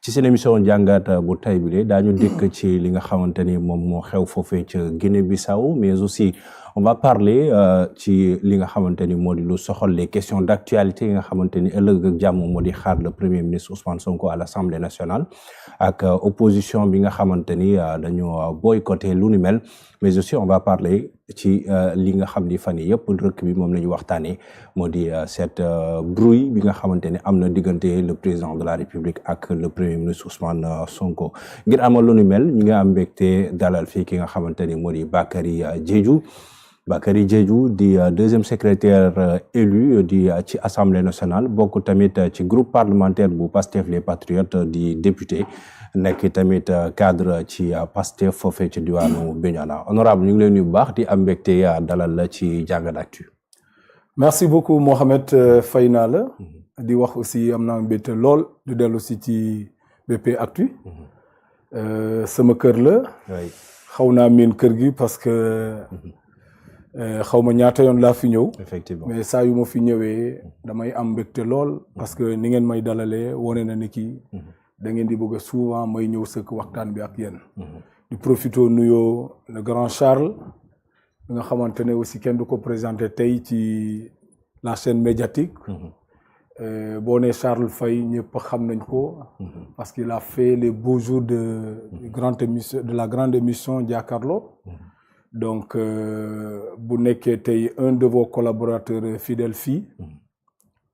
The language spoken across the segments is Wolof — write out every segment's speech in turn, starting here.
ci seen émission jàngat bu tay bi daañu dikk ci li nga xamante ni moom moo xew foofee ca Guinée-Bissau mais aussi on va parler ci li nga xamante ni moo di lu soxal les questions d'actualité yi nga xamante ni ëllëg ak jàmm moo di xaar le premier ministre Ousmane Sonko à l'Assemblée nationale ak opposition bi nga xamante ni dañu boycotté lu ni mel mais aussi on va parler ci li nga xam ni fan yii yëpp rëkk bi moom la ñu waxtaanee moo di cette brouille bi nga xamante ni am na diggante le président de la République ak le premier ministre Ousmane Sonko ngir amal lu ni mel ñu ngi am mbégte dalal fii ki nga xamante ni moo di Bakary Diédhiou di deuxième secrétaire élu di ci Assemblée nationale bokk tamit ci groupe parlementaire bu Pastef les Patriotes di député nekk tamit cadre ci Pastef foofee ci diwaanu Bignona honorable ñu ngi leen nuyu bu baax di am mbégte dalal la ci jàngat actu. Merci beaucoup Mohamed, fay naa la di wax aussi am naa mbégte lool di dellu si ci BP Actu sama kër la xaw naa miin kër gi parce que xaw ma ñaata yoon laa fi ñëw effectivement mais saa yu ma fi ñëwee damay am mbégte lool parce que ni ngeen may dalalee wone na ni kii da ngeen di bëgg souvent may ñëw sëkk waxtaan bi ak yéen di profité nuyoo le grand Charles nga xamante ne aussi kenn du ko présenté tey ci la chaîne médiatique boo nee Charles Faye ñëpp xam nañ ko parce qu'il a fait les beaux jours de la grande émission Jakaarlo donc bu nekkee tey un de vos collaborateurs fidèles fii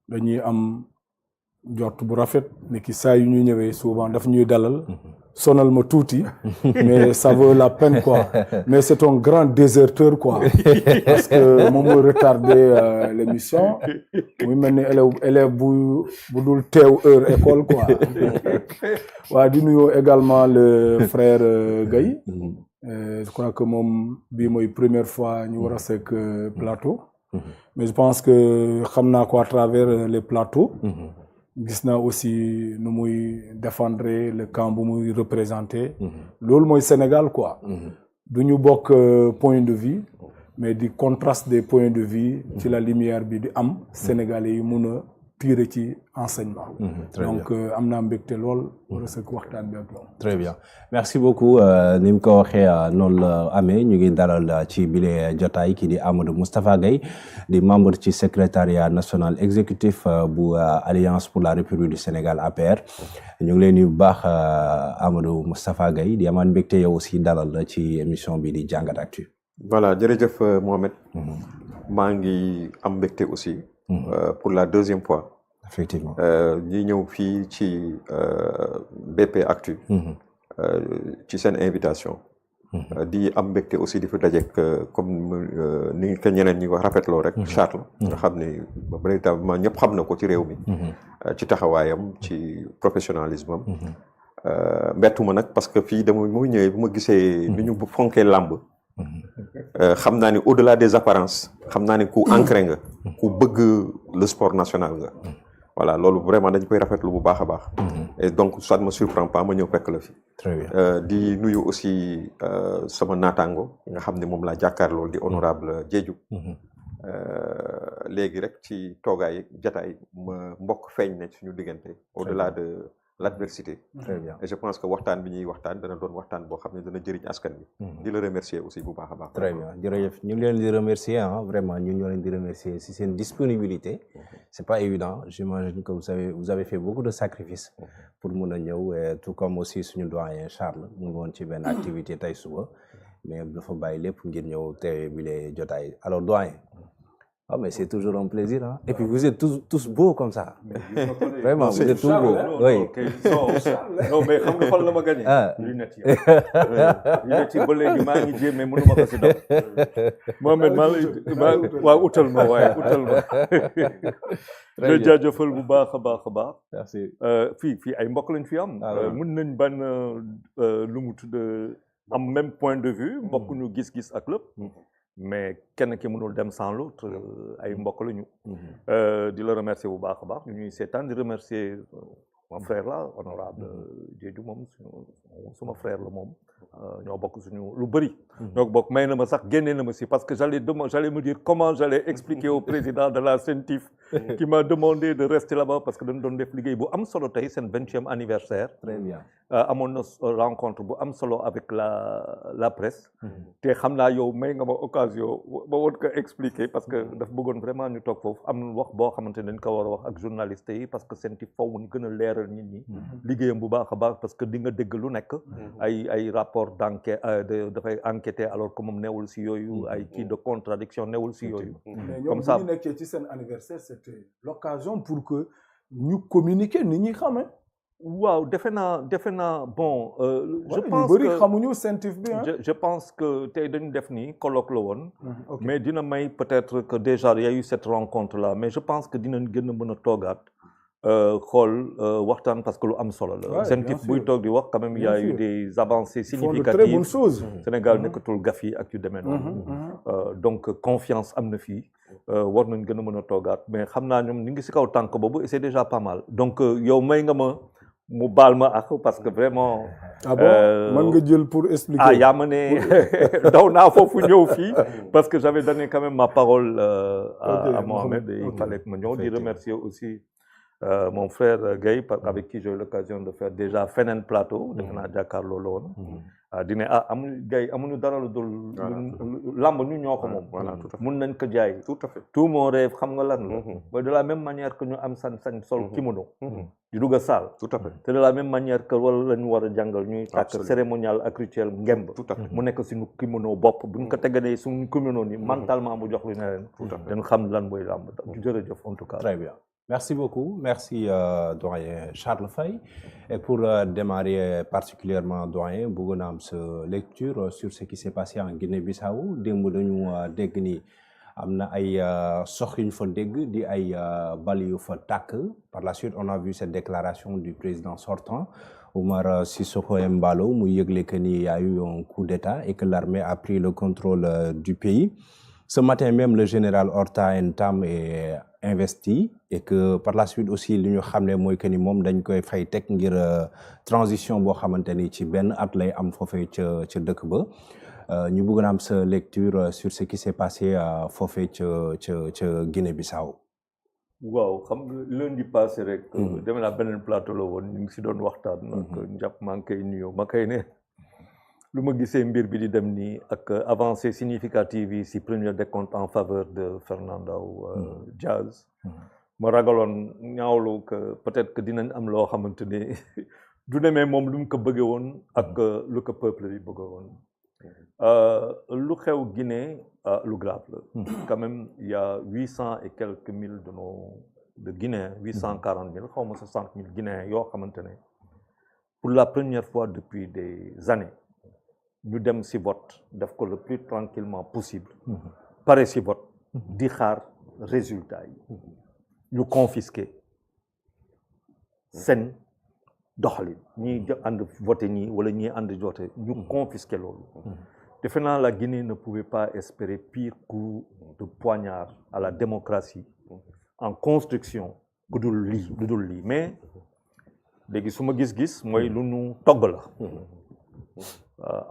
dañuy am jot bu rafet ni ki saa yu ñu ñëwee souvent daf ñuy dalal sonal ma tuuti mais ça vaut la peine quoi mais c'est un grand déserteur quoi parce que moom mooy retarder l'émission muy mel ni élève bu dul teew heure école quoi waa di nuyoo également le frère Gaye je crois que moom bii mooy première fois ñu war a sekk plateau mais je pense que xam naa ko à travers les plateaux gis naa aussi nu muy défendre le camp bu muy représenter loolu mooy Sénégal quoi du ñu bokk point de vue mais di contraste des points de vue ci la lumière bi di am Sénégalais yi mun a tirer ci enseignement donc am naa mbégte lool war a sëkk waxtaan bi ak yow. Très bien merci beaucoup ni mu ko waxee noonu la amee ñu ngi dalal ci bile jotaay kii di Amadou Moustapha Gaye di membre ci secrétariat national exécutif bu Alliance pour la République du Sénégal APR ñu ngi leen di bu baax Amadou Moustapha Gaye di amaan mbégte yow aussi dalal la ci émission bi di jàngat actu. Voilà jërëjëf Mohamed maa ngi am mbégte aussi pour la deuxième fois effectivement ñi ñëw fii ci BP Actu ci seen invitation di am mbégte aussi di fi dajeek comme ni ko ñeneen ñi wax rafetloo rek Charles nga xam ne véritablement ñëpp xam na ko ci réew mi ci taxawaayam ci professionnalisme am mbettuma nag parce que fii dama muy ñëwee bu ma gisee ni ñu fonkee làmb xam naa ni au-delà des apparences xam naa ni ku ancré nga ku bëgg le sport national nga voilà loolu vraiment dañ koy rafetlu bu baax a baax et donc ça ne me surprend pas ma ñëw fekk la fi très bien di nuyu aussi sama naataango nga xam ne moom laa jàkkaarloo di honorable Diédhiou léegi rek ci toogaay jataay ma mbokk feeñ ne suñu diggante au-delà de l'adversité. Très bien. Et je pense que waxtaan bi ñuy waxtaan dana doon waxtaan boo xam ne dana jëriñ askan bi. di la remercier aussi bu baax a baax. Très bien jërëjëf ñu ngi leen di remercier vraiment ñu ñoo leen di remercier si seen disponibilité. C'est pas évident j'imagine que vous avez fait beaucoup de sacrifices pour mun a ñëw tout comme aussi suñu doyen Charles mu ngi woon ci benn activité tey suba mais dafa bàyyi lépp ngir ñëw teewe bi les jotaay alors doyen. Ah mais c'est toujours un plaisir hein. Et puis vous êtes tous beaux comme ça. Vraiment vous êtes tous beaux. Oui. Non mais xam nga fan la ma gagné. Lunettes yi. Lunettes yi ba léegi maa ngi jéem mais mënuma ko si def. Mohamed maa waaw utal ma waaye utal ma. Le jaajëfal bu baax a baax a baax. Merci. Fii ay mbokk lañ fi am. Mën nañ ban lu mu tudd am même point de vue mbokk ñu gis-gis ak lépp. Mais kenn ki mënul dem sans l'autre ay mbokk lañu. Di la remercier bu baax a baax ñu ñuy seetaan di remercier mon frère la honorable Diédhiou moom suma frère la moom ñoo bokk suñu lu bëri ñoo bokk may na ma sax génne na ma si parce que j'allais me dire comment j'allais expliquer au président de la CENTIF qui m'a demandé de rester là-bas parce que dañ doon def liggéey bu am solo tey seen 20e anniversaire. Très bien. amoon na rencontre bu am solo avec la presse te xam naa yow may nga ma occasion ba woon ko expliquer parce que daf bëggoon vraiment ñu toog foofu am wax boo xamante ne dañ ko war a wax ak journalistes yi parce que CENTIF faw ñu gën a leeral nit ñi liggéeyam bu baax a baax parce que di nga dégg lu nekk ay rapport d'enquête dafay enquêter alors que moom newul si yooyu ay kii de contradiction newul si yooyu comme ça bu ñu nekkee ci seen anniversaire c'était l'occasion pour que ñu communiquer nit ñi xamee waaw defe naa bon je pense bëri que xamuñu CENTIF bi je pense que tey dañu def nii colloque la woon mais dina may peut-être que déjà il y a eu cette rencontre là mais je pense que dinañ gën a mën a toogaat xool waxtaan parce que lu am solo la CENTIF buy toog di wax quand même il y a eu des avancées significatives Sénégal nekkatul gaf yi ak yu demee noonu donc confiance am na fii war nañ gën a mën a toogaat mais xam naa ñoom ñu ngi si kaw tànk boobu et c'est déjà pas mal donc yow may nga ma mu baal ma ak parce que vraiment. ah bon mën nga jël pour expliquer. ah yaa ma ne daw naa foofu ñëw fii parce que j'avais donné quand même ma parole à Mohamed et il fallait que ma ñëw di remercier aussi mon frère Guèye avec qui j'ai eu l'occasion de faire déjà feneen plateau defe naa jàkkaarloo la woon di ne amuñu Guèye amuñu dara lu dul lamb ñu ñoo ko moom mun nañ ko jaay tout mon rêve xam nga lan la de la même manière que ñu am sañ sol kimono di dugg a saal te de la même manière que wala la ñu war a jàngal ñuy tàkk cérémonial ak rituel ngemb mu nekk suñu kimono bopp buñ ko teganee suñu kimono ni mentalement mu jox lu ne leen dañ xam lan mooy lamb jërëjëf en tout cas. Très bien. Merci beaucoup. Merci, doyen Charles Faye. Et pour démarrer particulièrement, doyen, Bougonam, sa lecture sur ce qui s'est passé en Guinée-Bissau. Démb dañu dégg ni am na ay sox yu ñu fa dégg di ay bal yu fa tàkk. Par la suite, on a vu cette déclaration du président sortant, Oumar Sissoko Embalo, mu yëgle que ni y a eu un coup d'État et que l'armée a pris le contrôle du pays. Ce matin même, le général Horta Ntam est investi et que par la suite aussi li ñu xam ne mooy que ni moom dañ koy fay teg ngir transition boo xamante ni ci benn at lay am foofee ca dëkk ba ñu bëgg na am sa lecture sur ce qui s'est passé foofee ca Guinée-Bissau. waaw xam nga lundi passé rek. dem naa beneen plateau la woon ñu ngi si doon waxtaan. ak njàpp maa ngi koy nuyoo ma koy ne. lu ma gisee mbir bi di dem nii ak avancée significative yi si premier décompte en faveur de Fernando Diaz ma ragaloon ñaawlu que peut-être que dinañ am loo xamante ne du demee moom lu mu ko bëggee woon ak lu ko peuple bi bëggee woon lu xew Guinée lu grave la quand même il y a 800 et quelques mille de Guinéens 840 000 xaw ma 60 000 Guinéens yoo xamante ne pour la première fois depuis des années ñu dem ci vote def ko le plus tranquillement possible pare ci vote di xaar résultat yi ñu confisquer seen doxalin ñii ànd voté ñii wala ñii ànd voté ñu confisquer loolu defe naa la Guinée ne pouvait pas espérer pire coup de poignard à la démocratie en construction lu dul lii mais léegi su ma gis-gis mooy lu ñu togg la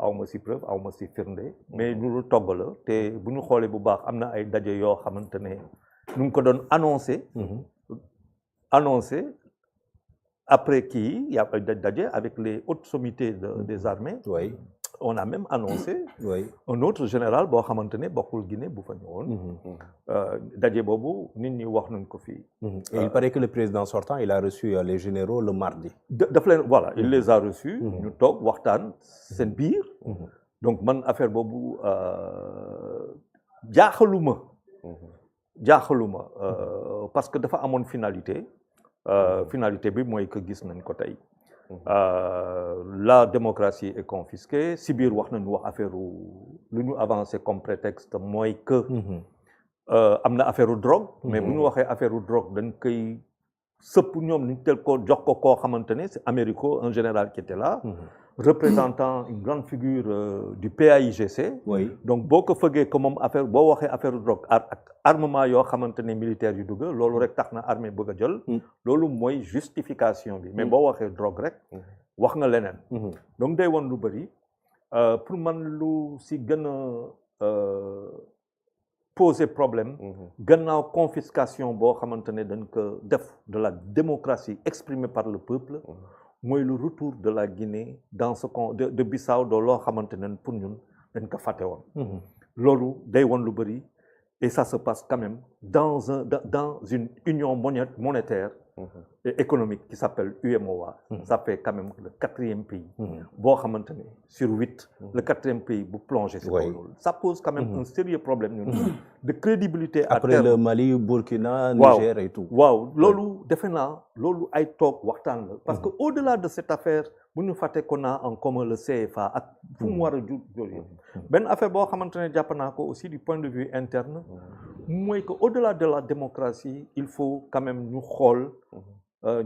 aw ma si preuve aw ma si firnde mais lu togg la te bu ñu xoolee bu baax am na ay daje yoo xamante ne ñu ngi ko doon annoncé après kii y a ay daje avec les hautes sommités des armées. Oui. On a même annoncé un autre général boo xamante ne bokkul Guinée bu fa ñëwoon. daje boobu nit ñi wax nañ ko fii. Et il paraît que le président sortant il a reçu les généraux le mardi. daf leen voilà il les a reçus. ñu toog waxtaan seen biir. donc man affaire boobu jaaxaluma parce que dafa amoon finalité. Finalité bi mooy que gis nañ ko tey. La démocratie est confisquée si biir wax nañu wax affaire lu ñu avancé comme prétexte mooy que am na affaire drogue mais bu ñu waxee affaire drogue dañ koy sëpp ñoom ñu tel ko jox ko koo xamante ne c'est Américo un général qui était là représentant une grande figure du PAIGC. Oui. Donc boo ko fëggee que moom affaire boo waxee affaire drogue ak armement yoo xamante ne militaire yu dugg loolu rek tax na armée bëgg a jël. loolu mooy justification bi mais boo waxee drogue rek wax nga leneen. donc day woon lu bëri pour man lu si gën a poser problème. gannaaw confiscation boo xamante ne dañ ko def de la démocratie exprimée par le peuple. mooy le retour de la Guinée dans ce con de Bissau de loo xamante ne pour ñun dañ ko fàtte woon. loolu day woon lu bëri et ça se passe quand même dans une union monétaire et économique qui s'appelle UEMOA. Ça fait quand même le 4e pays. boo xamante ne sur 8 le 4e pays bu plongé. Ça pose quand même un sérieux problème ñun de crédibilité. Après le Mali, Burkina, Niger et tout. waaw loolu defe naa loolu ay toog waxtaan la. parce que au-delà de cette affaire bu ñu fàtte qu'on a en commun le CFA ak fu mu war a jógee. benn affaire boo xamante ne jàpp naa ko aussi du point de vue interne. mooy que au-delà de la démocratie il faut quand même ñu xool.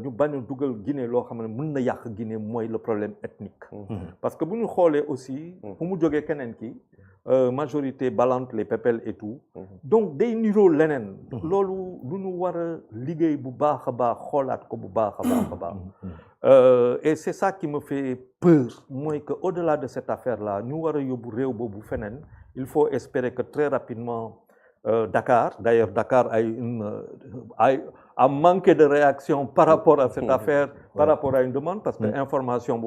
ñu bañ a dugal Guinée loo xam ne mën na yàq Guinée mooy le problème ethnique. parce que bu ñu xoolee aussi. fu mu jógee keneen ki majorité balante les pépels et tout. donc day niroo leneen. loolu lu ñu war a liggéey bu baax a baax xoolaat ko bu baax a baax. et c'est ça qui me fait peur mooy que au-delà de cette affaire-là ñu war a yóbbu réew boobu feneen il faut espérer que très rapidement. Dakar, d'ailleurs Dakar a manqué de réaction par rapport à cette affaire, par rapport à une demande, parce que l'information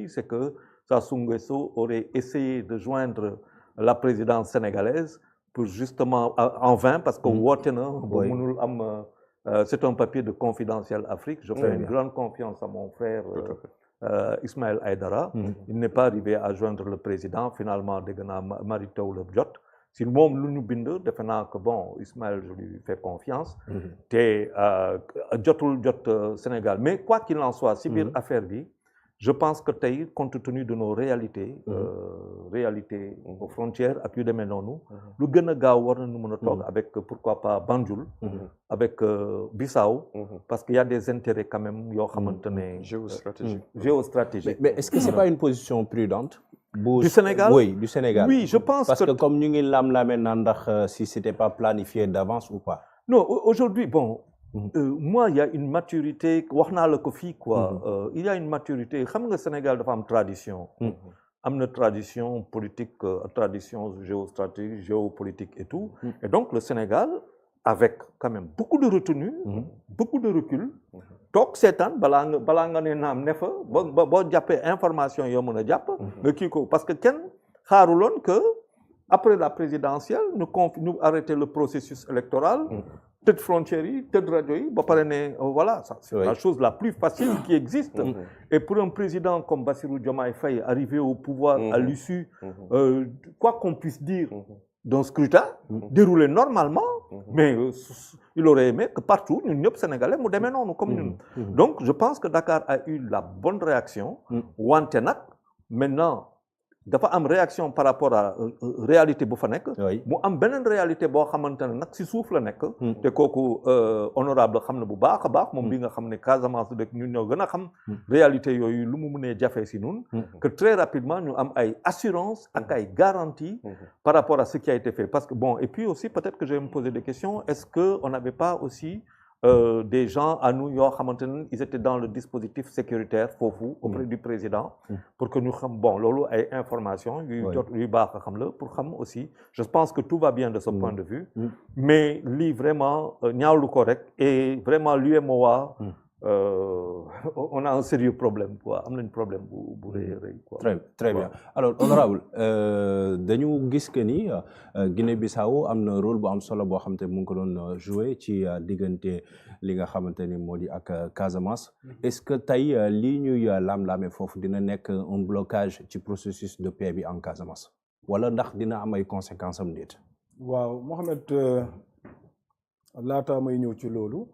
c'est que Sassou Nguesso aurait essayé de joindre la présidence sénégalaise pour justement en vain, parce que c'est un papier de Confidentiel Afrique. Je fais une grande confiance à mon frère Ismaël Aïdara. Il n'est pas arrivé à joindre le président, finalement, de Mary Teuw Diop. Si moom lu ñu bind defe naa que bon Ismaël je lui fais confiance te jotul jot Sénégal mais quoi qu'il en soit si biir affaire bi je pense que tey compte tenu de nos réalités aux frontières ak yu demee noonu lu gën a gaaw war nañu mën a toog avec pourquoi pas Banjul avec Bissau parce qu'il y a des intérêts quand même yoo xamante ne géostratégique. Mais est-ce que c'est pas une position prudente? Du Sénégal? Oui, du Sénégal. Oui, je pense parce que comme ñu ngi lam-lamee naan ndax si c'était pas planifié d'avance ou pas. Non, aujourd'hui, bon, moi, il y a une maturité, wax naa la ko fii quoi, il y a une maturité, xam nga Sénégal dafa am tradition. Am na tradition politique, tradition géostratégique, géopolitique et tout. Et donc le Sénégal, avec quand même beaucoup de retenue, beaucoup de recul, toog seetaan balaa nga ne naam ne fa boo jàppee information yoo mën a jàpp nga kii ko parce que kenn xaaruloon que après la présidentielle ñu arrêter le processus électoral tëj frontières yi tëj rajo yi ba pare ne voilà ça c'est la chose la plus facile qui existe et pour un président comme Bassirou Diomaye Faye arrivé au pouvoir à l'issue quoi qu'on puisse dire d'un scrutin déroulé normalement mais il aurait aimé que partout ñun ñëpp sénégalais mu demee noonu comme ñun donc je pense que Dakar a eu la bonne réaction wante nag maintenant dafa am réaction par rapport à réalité bu fa nekk mu am beneen réalité boo xamante ne nag si suuf la nekk te kooku honorable xam na bu baax a baax moom bi nga xam ne Casamance dëkk ñun ñoo gën a xam réalité yooyu lu mu mënee jafe si ñun que très rapidement ñu am ay assurance ak ay garantie par rapport à ce qui a été fait parce que bon et puis aussi peut-être que je vais me poser des questions est-ce que on n'avait pas aussi des gens à nous yoo xamante ne ils étaient dans le dispositif sécuritaire foofu auprès du président pour que ñu xam bon loolu ay information yu jot yu baax a xam la pour xam aussi je pense que tout va bien de ce point de vue mais lii vraiment ñaawlu ko rek et vraiment l'UEMOA on a un sérieux problème quoi am nañ problème bu rëy quoi. Très bien alors honorable dañu gis que ni Guinée-Bissau am na rôle bu am solo boo xamante mu ngi ko doon jouer ci diggante li nga xamante ni moo di ak Casamance est-ce que tey lii ñuy lam-laame foofu dina nekk un blocage ci processus de paix bi en Casamance wala ndax dina am ay conséquences am déet. waaw Mohamed laata may ñëw ci loolu.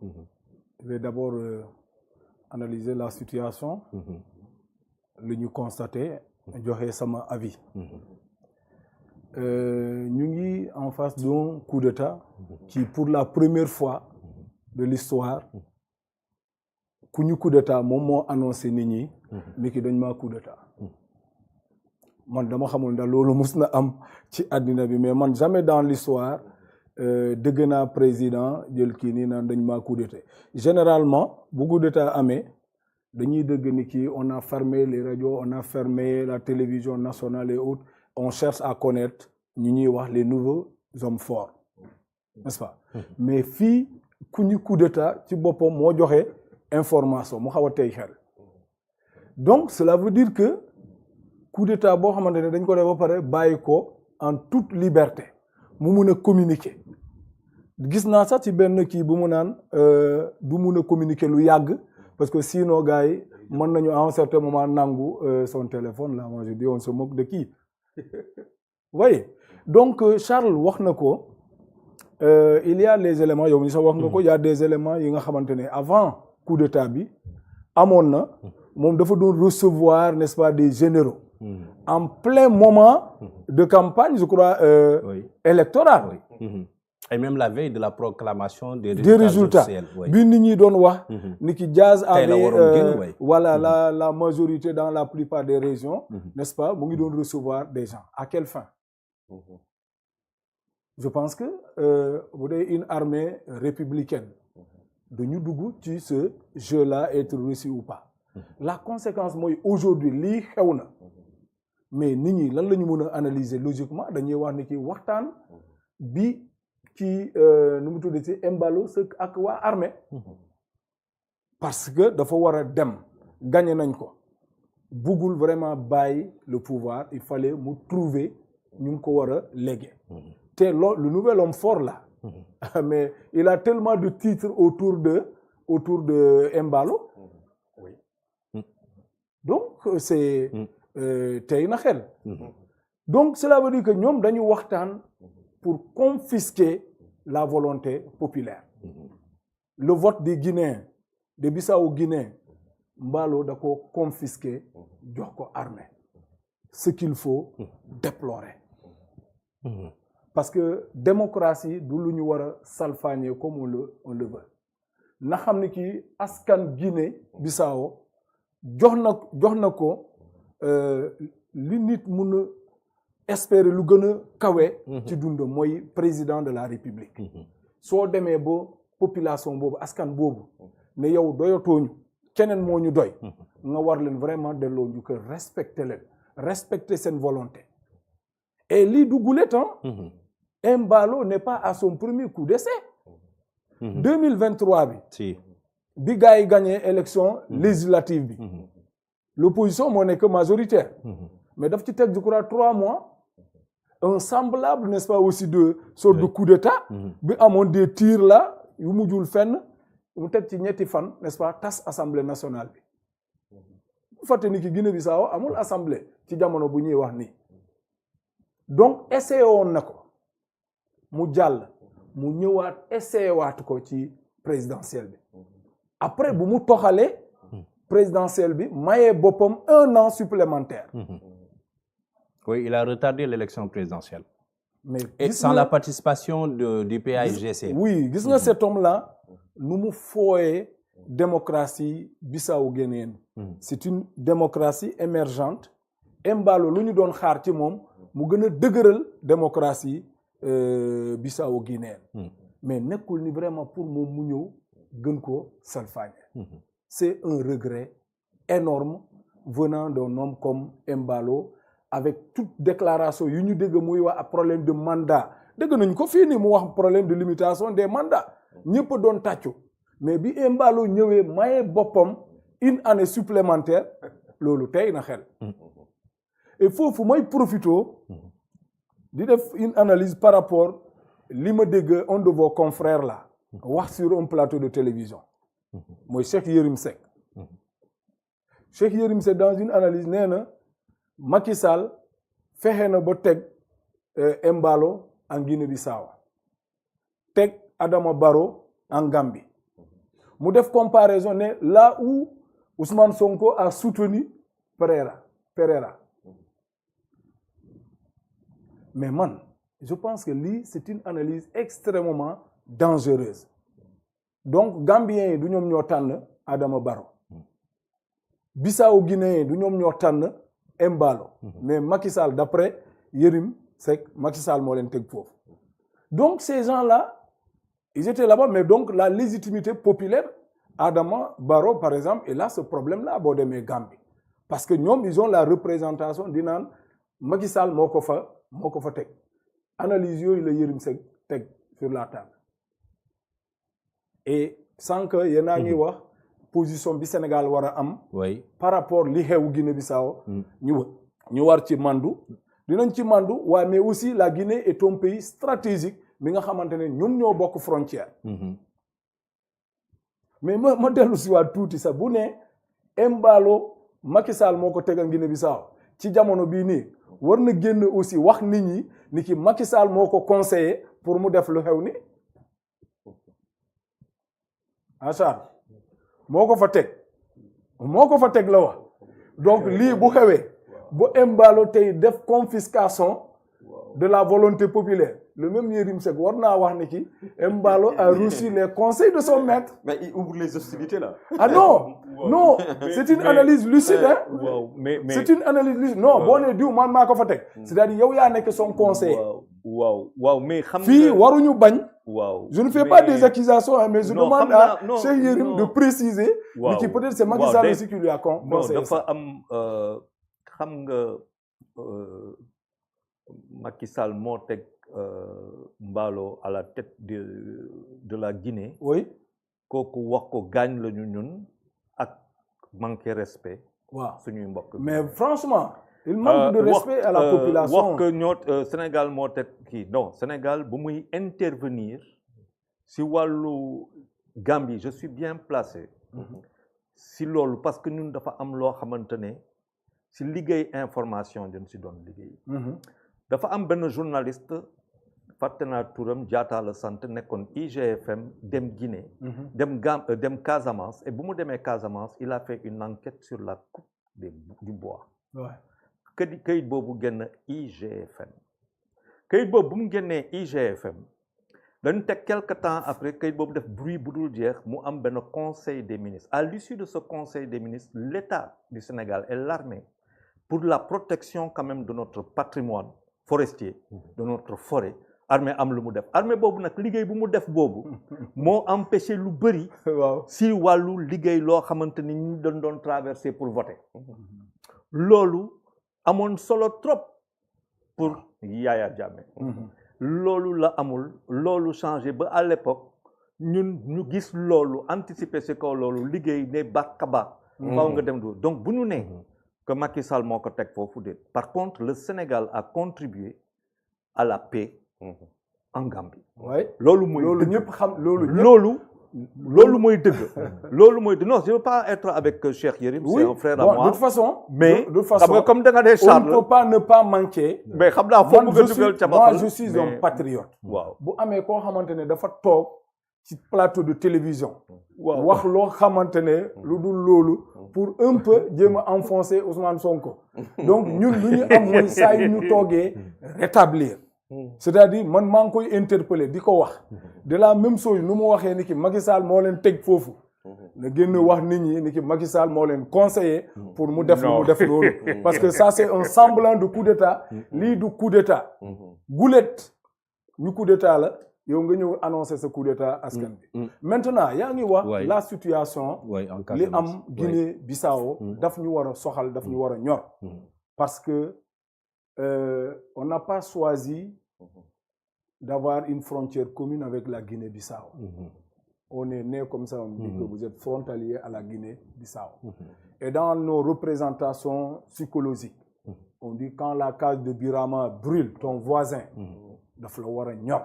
Je vais d'abord analyser la situation, le ñu constater, joxe sama avis. Ñu ngi en face d'un coup d'État qui pour la première fois de l'histoire ku ñu coup d'état moom moo annoncé nit ñi ni ki dañ maa coup d'état man dama xamul ndax loolu mus na am ci àddina bi mais man jamais dans l'histoire dëgg naa président jël kii nii naan dañ maa coup d'état généralement bu coup d'état amee dañuy dëgg ni kii on a fermé les radios on a fermé la télévision nationale et autres on cherche à connaître ñu ñuy wax les nouveaux hommes forts n'est-ce pas mais fii ku ñu coup d'état ci boppam moo joxe information mu xaw a tey xel donc cela veut dire que coup d'état boo xamante ne dañ ko def ba pare bàyyi ko en toute liberté mu mun a communiquer gis naa sax ci benn kii bu mu naan du mun a communiquer lu yàgg parce que sinon gars yi mën nañu à un certain moment nangu son téléphone là moi je dis on se moque de qui voyez donc Charles wax na ko il y a les éléments yow mi sax wax nga ko il y a des éléments yi nga xamante ne avant coup d'état bi amoon na moom dafa doon recevoir n'est-ce pas des généraux en plein moment de campagne je crois électorale et même la veille de la proclamation des résultats bi nit ñi doon wax ni ki Diaz avait voilà la majorité dans la plupart des régions n'est-ce pas mu ngi doon recevoir des gens à quelle fin je pense que bu dee une armée républicaine dañu dugg ci ce jeu-là être reçu ou pas la conséquence mooy aujourd'hui lii xew na mais nit ñi lan la ñu mën a analyser logiquement dañuy wax ni ki waxtaan bi ci nu mu tuddee ci Embalo sëkk ak waa armée parce que dafa war a dem gagné nañ ko buggul vraiment bàyyi le pouvoir il fallait mu trouver ñu ngi ko war a léguer te le nouvel homme fort là mais il a tellement de titres autour de Embalo donc c'est tey na xel donc cela veut dire que ñoom dañu waxtaan pour confisquer la volonté populaire le vote des Guinéens de Bissau-Guinéens Embalo da ko confisquer jox ko armée ce qu'il faut déplorer parce que démocratie du lu ñu war a salfaañee comme on le veut na xam ni kii askan Guinée Bissau jox na ko li nit mun a espérer lu gën a kawe ci dundam mooy président de la république soo demee ba population boobu askan boobu ne yow doyatooñu keneen moo ñu doy nga war leen vraiment delloo ñu que respecter seen volonté et lii du gulet Embalo n'est pas à son premier coup d'essai 2023 bi gars yi gagné élection législative bi l'opposition moo nekk majoritaire mais daf ci teg je crois 3 mois un semblable n'est-ce pas aussi de sorte de coup d'état bi amoon des tirs là yu mujjul fenn mu teg ci ñetti fan n'est-ce pas tas assemblée nationale bi bu fàtte ni ki Guinée-Bissau amul assemblée ci jamono bu ñuy wax nii donc essayé woon na ko mu jàll mu ñëwaat essayé waat ko ci présidentielle bi après bu mu toxalee présidentielle bi mayee boppam 1 an supplémentaire oui il a retardé l'élection présidentielle mais et sans la participation du PAIGC oui gis nga cet homme là nu mu fooyee démocratie bissau-guinéenne c'est une démocratie émergente Embalo lu ñu doon xaar ci moom mu gën a dëgëral démocratie bissau-guinéenne mais nekkul ni vraiment pour moom mu ñëw gën ko salfaañe c'est un regret énorme venant d'un homme comme Embalo avec toute déclaration yu ñu dégg muy wax problème de mandat dégg nañ ko fii nii mu wax problème de limitation des mandats ñëpp doon tàccu mais bi Embalo ñëwee maye boppam 1 année supplémentaire loolu tey na xel et foofu mooy profito di def une analyse par rapport li ma dégg un de vos confrères là wax sur un plateau de télévision mooy Cheikh Yérim Seck Cheikh Yérim Seck dans une analyse nee na Macky Sall fexe na ba teg Embalo en Guinée-Bissau teg Adama Barrow en Gambie mu def comparaison ne là où Ousmane Sonko a soutenu Pereira mais man je pense que lii c'est une analyse extrêmement dangereuse donc Gambiens yi du ñoom ñoo tànn Adama Barrow Bissau Guinée du ñoom ñoo tànn Embalo mais Macky Sall d'après Yérim Seck Macky Sall moo leen teg foofu donc ces gens-là ils étaient là-bas mais donc la légitimité populaire Adama Barrow par exemple et là ce problème-là boo demee Gambie parce que ñoom ils ont la représentation di naan Macky Sall moo ko fa teg analyse yooyu la Yérim Seck teg sur la table et sans que yéen a ngi wax position bi Sénégal war a am par rapport li xew Guinée-Bissau ñu war ci mandu dinañ ci mandu waaye mais aussi la Guinée est un pays stratégique mi nga xamante ne ñoom ñoo bokk frontière mais ma dellu si waat tuuti sax bu ne Embalo Macky Sall moo ko tegal Guinée-Bissau ci jamono bii nii war na génn aussi wax nit ñi ni ki Macky Sall moo ko conseillé pour mu def lu xew ni achar moo ko fa teg la wax donc lii bu xewee bu Embalo tey def confiscation de la volonté populaire le même Yérim Seck war naa wax ni ki Embalo a reçu les conseils de son maître. Mais il ouvre les hostilités là. Ah non non c'est une analyse lucide hein. C'est une analyse lucide non boo nee diw man maa ko fa teg. C'est-à-dire yow yaa nekk son conseiller. waaw mais xam nga fii waruñu bañ. waaw je ne fais pas des accusations mais je demande à Cheikh Yérim de préciser. waaw ni ki peut-être c'est Macky Sall aussi qui lui a conseillé. non dafa am xam nga Macky Sall moo teg Embalo à la tête de la Guinée. oui kooku wax ko gaañ la ñu ñun ak manquer respect. waaw suñuy mbokk. mais franchement. il manque de respect à la population. wax que ñoo Sénégal moo teg kii non Sénégal bu muy intervenir si wàllu Gambie je suis bien placé. si loolu parce que ñun dafa am loo xamante ne si liggéey information dañ si doon liggéey. dafa am benn journaliste fàtte naa turam Diatta la sant nekkoon IGFM dem Guinée. dem Casamance et bu mu demee Casamance il a fait une enquête sur la coupe du bois. kayit boobu génn IGFM kayit boobu bu mu génnee IGFM dañu teg quelque temps après kayit boobu def bruit bu dul jeex mu am benn conseil des ministres à l'issue de ce conseil des ministres l'État du Sénégal et l'armée pour la protection quand même de notre patrimoine forestier de notre forêt armée am lu mu def armée boobu nag liggéey bu mu def boobu moo empêché lu bëri si wàllu liggéey loo xamante ni ñu doon traverser pour voter loolu amoon solo trop pour Yaya Jammeh loolu la amul loolu changé ba à l'époque ñun ñu gis loolu anticiper si kaw loolu liggéey ne bakaba faaw nga dem du donc bu ñu ne que Macky Sall moo ko teg foofu de par contre le Sénégal a contribué à la paix en Gambie loolu mooy loolu ñëpp xam loolu mooy dëgg loolu mooy dëgg non je veux pas être avec Cheikh Yérim c'est un frère à moi de toute façon mais xam nga comme da nga ne Charles on ne peut pas ne pas manquer mais xam naa foofu nga dugal ca moi je suis un patriote waaw bu amee koo xamante ne dafa toog ci plateau de télévision wax loo xamante ne lu dul loolu pour un peu jéem a enfoncer Ousmane Sonko donc ñun lu ñu am mooy saa yu ñu toogee rétablir c'est-à-dire man maa ngi koy interpeller di ko wax de la même chose nu mu waxee ni ki Macky Sall moo leen teg foofu na génn wax nit ñi ni ki Macky Sall moo leen conseiller pour mu def loolu parce que ça c'est un semblant de coup d'état lii du coup d'état gulet ñu coup d'état la yow nga ñëw annoncer ce coup d'état askan bi maintenant yaa ngi wax la situation li am Guinée Bissau daf ñu war a soxal daf ñu war a ñor parce que on n'a pas choisi d'avoir une frontière commune avec la Guinée-Bissau. On est né comme ça, on dit que vous êtes frontalier à la Guinée-Bissau. Et dans nos représentations psychologiques, on dit quand la case de Birama brûle, ton voisin, daf la war a ñor.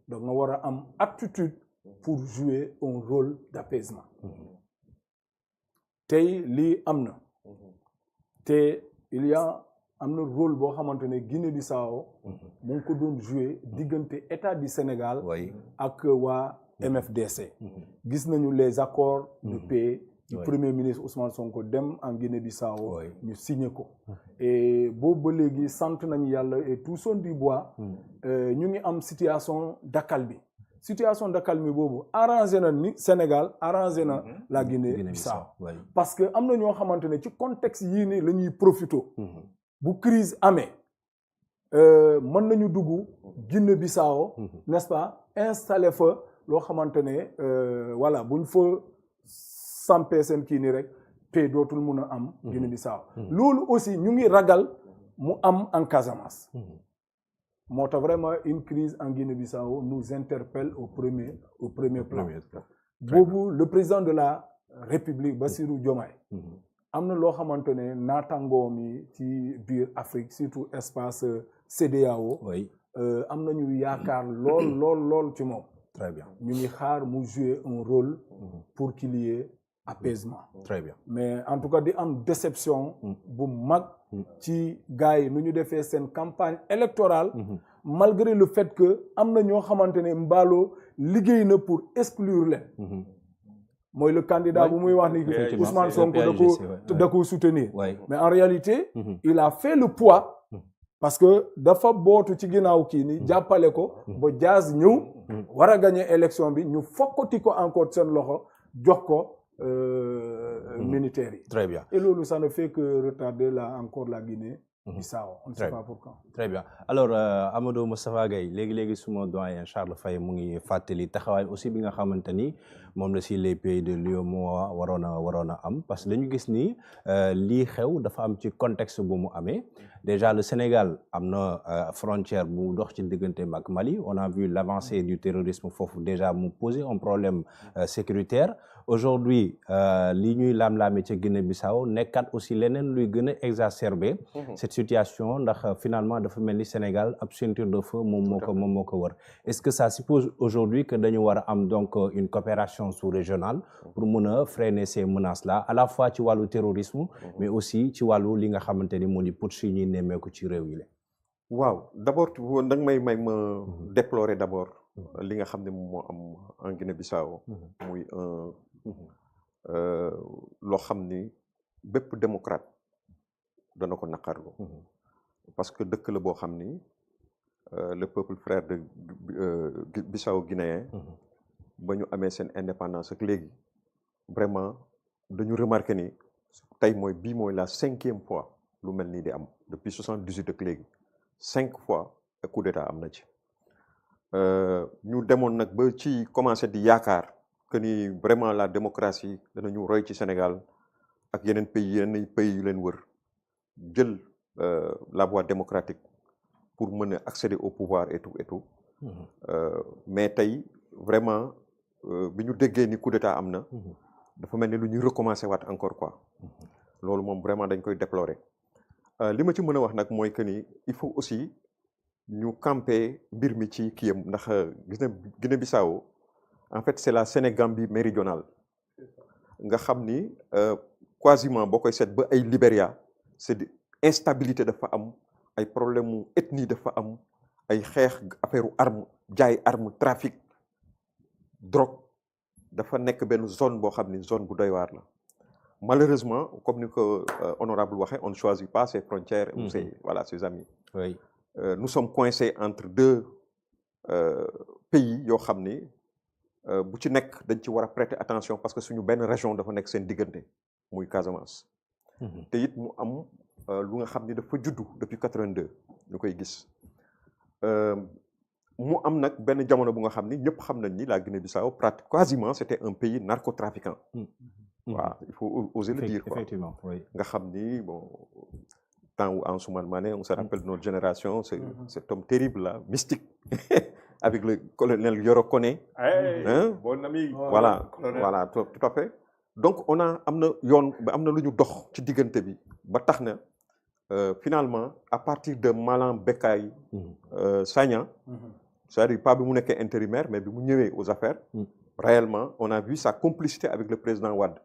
Donc nga war a am aptitude pour jouer un rôle d'apaisement. Tey lii am na. te il y a am na rôle boo xamante ne Guinée-Bissau mu ngi ko doon jouer diggante état du Sénégal ak waa MFDC gis nañu les accords de paix du premier ministre Ousmane Sonko dem en Guinée-Bissau ñu signé ko et boobu ba léegi sant nañu yàlla et tout son du bois ñu ngi am situation dakkal bi situation d'accalmie boobu arrangé na ni Sénégal arrangé na la Guinée-Bissau parce que am na ñoo xamante ne ci contexte yii nii la ñuy profité bu crise amee mën nañu dugg Guinée-Bissau n'est-ce pas installé fa loo xamante ne voilà buñ fa sampee seen kii nii rek paix dootul mun a am Guinée-Bissau loolu aussi ñu ngi ragal mu am en Casamance moo tax vraiment une crise en Guinée-Bissau nous interpelle au premier plan boobu le président de la République Bassirou Diomaye am na loo xamante ne naatangoo mi ci biir Afrique surtout espace CEDEAO am nañu yaakaar lool ci moom très bien ñu ngi xaar mu jouer un rôle pour qu'il y ait apaisement très bien mais en tout cas di am déception bu mag ci gars yi nu ñu defee seen campagne électorale malgré le fait que am na ñoo xamante ne Mballo liggéey na pour exclure leen mooy le candidat bu muy wax ni Ousmane Sonko da ko soutenir mais en réalité il a fait le poids parce que dafa bootu ci ginnaaw kii ni jàppale ko ba Diaz ñëw war a gagner élection bi ñu fokkati ko encore seen loxo jox ko militaires yi. Très bien. Et loolu ça ne fait que retarder encore la Guinée-Bissau. On ne sait pas pourquoi. Très bien. Alors Amadou Moustapha Gaye léegi suma doyen Charles Faye mu ngi fàttali taxawaay aussi bi nga xamante ni moom la si les pays de l'UEMOA waroon a am parce que dañu gis ni lii xew dafa am ci contexte bu mu amee déjà le Sénégal am na frontière bu dox ci diggante ak Mali on a vu l'avancée du terrorisme foofu déjà mu poser un problème sécuritaire aujourd'hui li ñuy laam-laame ca Guinée-Bissau nekkat aussi leneen luy gën a exacerber cette situation ndax finalement dafa mel ni Sénégal ab ceinture de feu moom moo ko wër est-ce que ça suppose aujourd'hui que dañu war a am donc une coopération sous-régionale pour mun a freiner ces menaces là à la fois ci wàllu terrorisme mais aussi ci wàllu li nga xamante ni moo di putsch yi ñuy nemmeeku ci réew yi la waaw d'abord da nga may ma déplorer d'abord li nga xam ne moo am en Guinée-Bissau muy loo xam ni bépp démocrate dana ko naqarlu parce que dëkk la boo xam ni le peuple frère de Bissau guinéen ba ñu amee seen indépendance ak léegi vraiment dañu remarqué ni tey bii mooy la 5e fois lu mel nii di am depuis 78 ak léegi 5 fois coup d'état am na ci ñu demoon nag ba ci commencé di yaakaar que ni vraiment la démocratie danañu roy ci Sénégal ak yeneen pays yu leen wër jël la voie démocratique pour mën a accéder au pouvoir et tout mais tey vraiment bi ñu déggee ni coup d'état am na dafa mel ni lu ñuy recommencer waat encore quoi loolu moom vraiment dañ koy déplorer li ma ci mën a wax nag mooy que ni il faut aussi ñu camper mbir mi ci kiyam ndax gis na Guinée-Bissau en fait c'est la Sénégambie méridionale nga xam ni quasiment boo koy seet ba ay Libéria c'est de instabilité dafa am ay problème mu ethnie dafa am ay xeex affaire arme jaay arme trafic drogue dafa nekk benn zone boo xam ni zone bu doy waar la malheureusement comme ni ko honorable waxee on ne choisit pas ses frontières ou ses amis oui. Nous sommes coincés entre deux pays yoo xam ni bu ci nekk dañ ci war a prêter attention parce que suñu benn région dafa nekk seen diggante muy Casamance te it mu am lu nga xam ni dafa juddu depuis 82 ñu koy gis mu am nag benn jamono bu nga xam ni ñëpp xam nañ ni la Guinée-Bissau quasiment c'était un pays narcotrafiquant waaw il faut oser le dire quoi effectivement oui. nga xam ni bon temps où Ansoumana Mané on se rappelle de notre génération cet homme terrible là mystique avec le colonel Yoro Koné bon ami voilà tout à fait donc am na lu ñu dox ci diggante bi ba tax na finalement à partir de Malang Bekkaay Sagna c'est-à-dire pas bi mu nekkee intérimaire mais bi mu ñëwee aux affaires réellement on a vu sa complicité avec le président Wade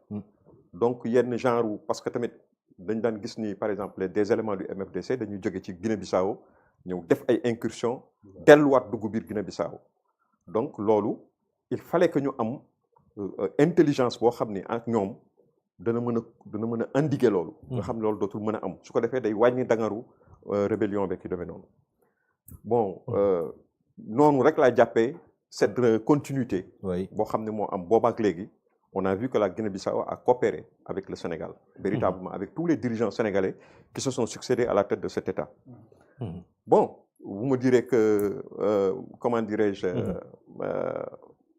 donc yenn genre parce que tamit dañ daan gis ni par exemple des éléments du MFDC dañuy jóge ci Guinée-Bissau ñëw def ay incursion delluwaat dugg biir Guinée-Bissau donc loolu il fallait que ñu am intelligence boo xam ni ak ñoom dana mën a endiguer loolu nga xam ne loolu dootul mën a am su ko defee day wàññi dangaru rébellion bi ki demee noonu bon noonu rek laa jàppee cette continuité. Oui. boo xam ne moo am boobaak léegi on a vu que la Guinée-Bissau a coopéré avec le Sénégal véritablement avec tous les dirigeants sénégalais qui se sont succédés à la tête de cet État. Bon, vous me direz que comment dirais-je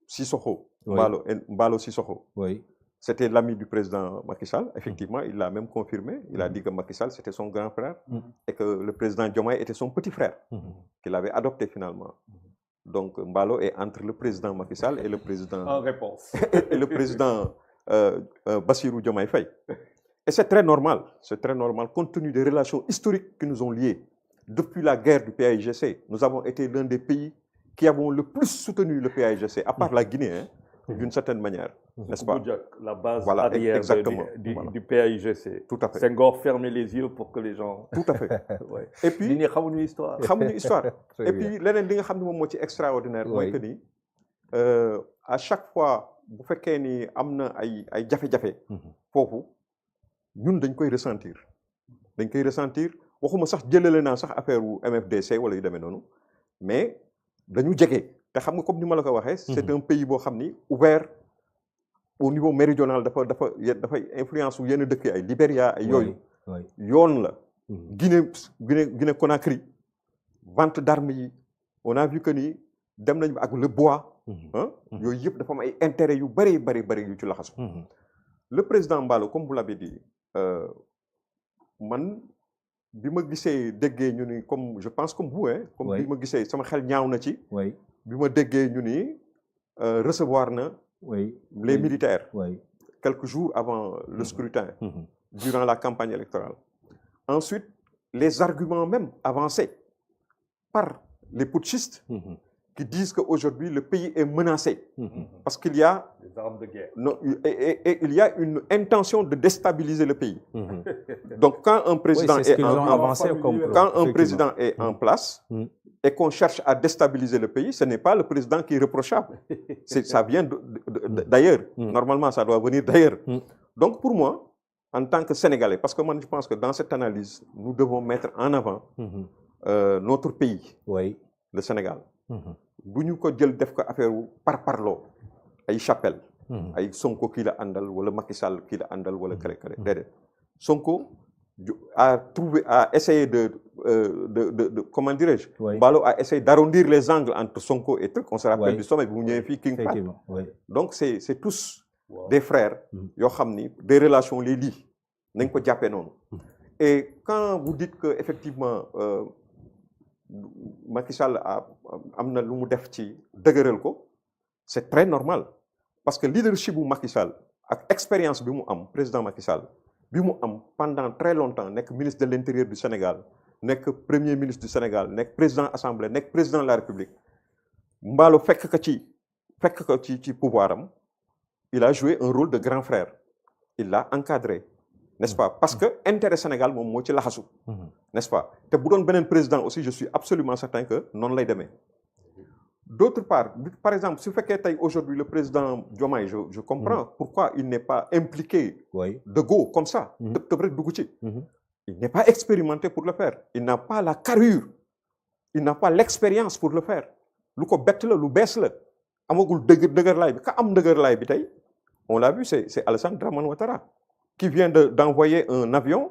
Sissoko, Oui. Mballo Sissoko. Oui. C'était l'ami du président Macky Sall. Effectivement, il l'a même confirmé. Il a dit que Macky Sall, c'était son grand frère et que le président Diomaye était son petit frère, qu'il avait adopté finalement. Donc, Mballo est entre le président Macky Sall et le président... En réponse. et le président Bassirou Diomaye Faye. Et c'est très normal compte tenu des relations historiques qui nous ont liés. Depuis la guerre du PAIGC, nous avons été l'un des pays qui avons le plus soutenu le PAIGC, à part la Guinée, hein, d'une certaine manière, n'est-ce pas? La base Voilà, arrière exactement. du PAIGC. Tout à fait. Senghor fermait les yeux pour que les gens... Tout à fait. Ouais. Et puis, Li xamuñu histoire. xamuñu histoire. Très Et bien. puis, leneen li nga xam ne moom moo ci extraordinaire, mooy Oui. que ni à chaque fois bu fekkee ni am na ay jafe-jafe foofu ñun dañ koy ressentir. Dañ koy ressentir waxuma sax jëlale naa sax affaire wu MFDC wala yu demee noonu mais dañu jege te xam nga comme ni ma la ko waxee. c'est un pays boo xam ni ouvert au niveau méridional dafay influence wu yenn dëkk yi ay Libéria ay yooyu. yoon la. Guinée Conakry vente d'armes yi on a vu que ni dem nañu ak le bois. yooyu yëpp dafa am ay intérêt yu bari yu ci laxasu. Le président Mballo comme vous l'avez dit man bi ma gisee déggee ñu ni comme je pense comme vous hein. comme bi ma gisee sama xel ñaaw na ci. bi ma déggee ñu ni recevoir na. les militaires. quelques jours avant le scrutin. durant la campagne électorale. Ensuite, les arguments même avancés par les putschistes qui disent qu'aujourd'hui le pays est menacé parce qu'il y a des armes de guerre. Non, et il y a une intention de déstabiliser le pays. Donc quand un président est en place et qu'on cherche à déstabiliser le pays, ce n'est pas le président qui est reprochable. Ça vient d'ailleurs. Normalement, ça doit venir d'ailleurs. Donc pour moi, en tant que Sénégalais, parce que moi je pense que dans cette analyse, nous devons mettre en avant notre pays, le Sénégal. Bu ñu ko jël def ko affaire par parloo ay chapelle ay Sonko kii la àndal wala Macky Sall kii la àndal wala kale déedéet Sonko a essayé de comment dirais-je Mballo a essayé d'arrondir les angles entre Sonko et truc on se rappelle du sommet bu mu ñëwee fii King Fahd donc c'est tous des frères yoo xam ni des relations les lii nañ ko jàppee noonu et quand vous dites que effectivement Macky Sall am na lu mu def ci dëgëral ko c'est très normal parce que leadership bu Macky Sall ak expérience bi mu am président Macky Sall bi mu am pendant très longtemps nekk ministre de l'intérieur du Sénégal nekk premier ministre du Sénégal nekk président assemblée nekk président de la République Mballo fekk ko ci pouvoir am il a joué un rôle de grand frère il l'a encadré n'est-ce pas parce que intérêt Sénégal moom moo ci laxasu n'est-ce pas te bu doon beneen président aussi je suis absolument certain que noonu lay demee d'autre part par exemple su fekkee tey aujourd'hui le président Diomaye je comprends pourquoi il n'est pas impliqué de go comme ça tëb rek dugg ci il n'est pas expérimenté pour le faire il n'a pas la carrure il n'a pas l'expérience pour le faire lu ko bett la lu bees la amagul dëgër laay bi ka am dëgër laay bi tey on l'a vu c'est Alassane Dramane Ouattara qui vient d'envoyer un avion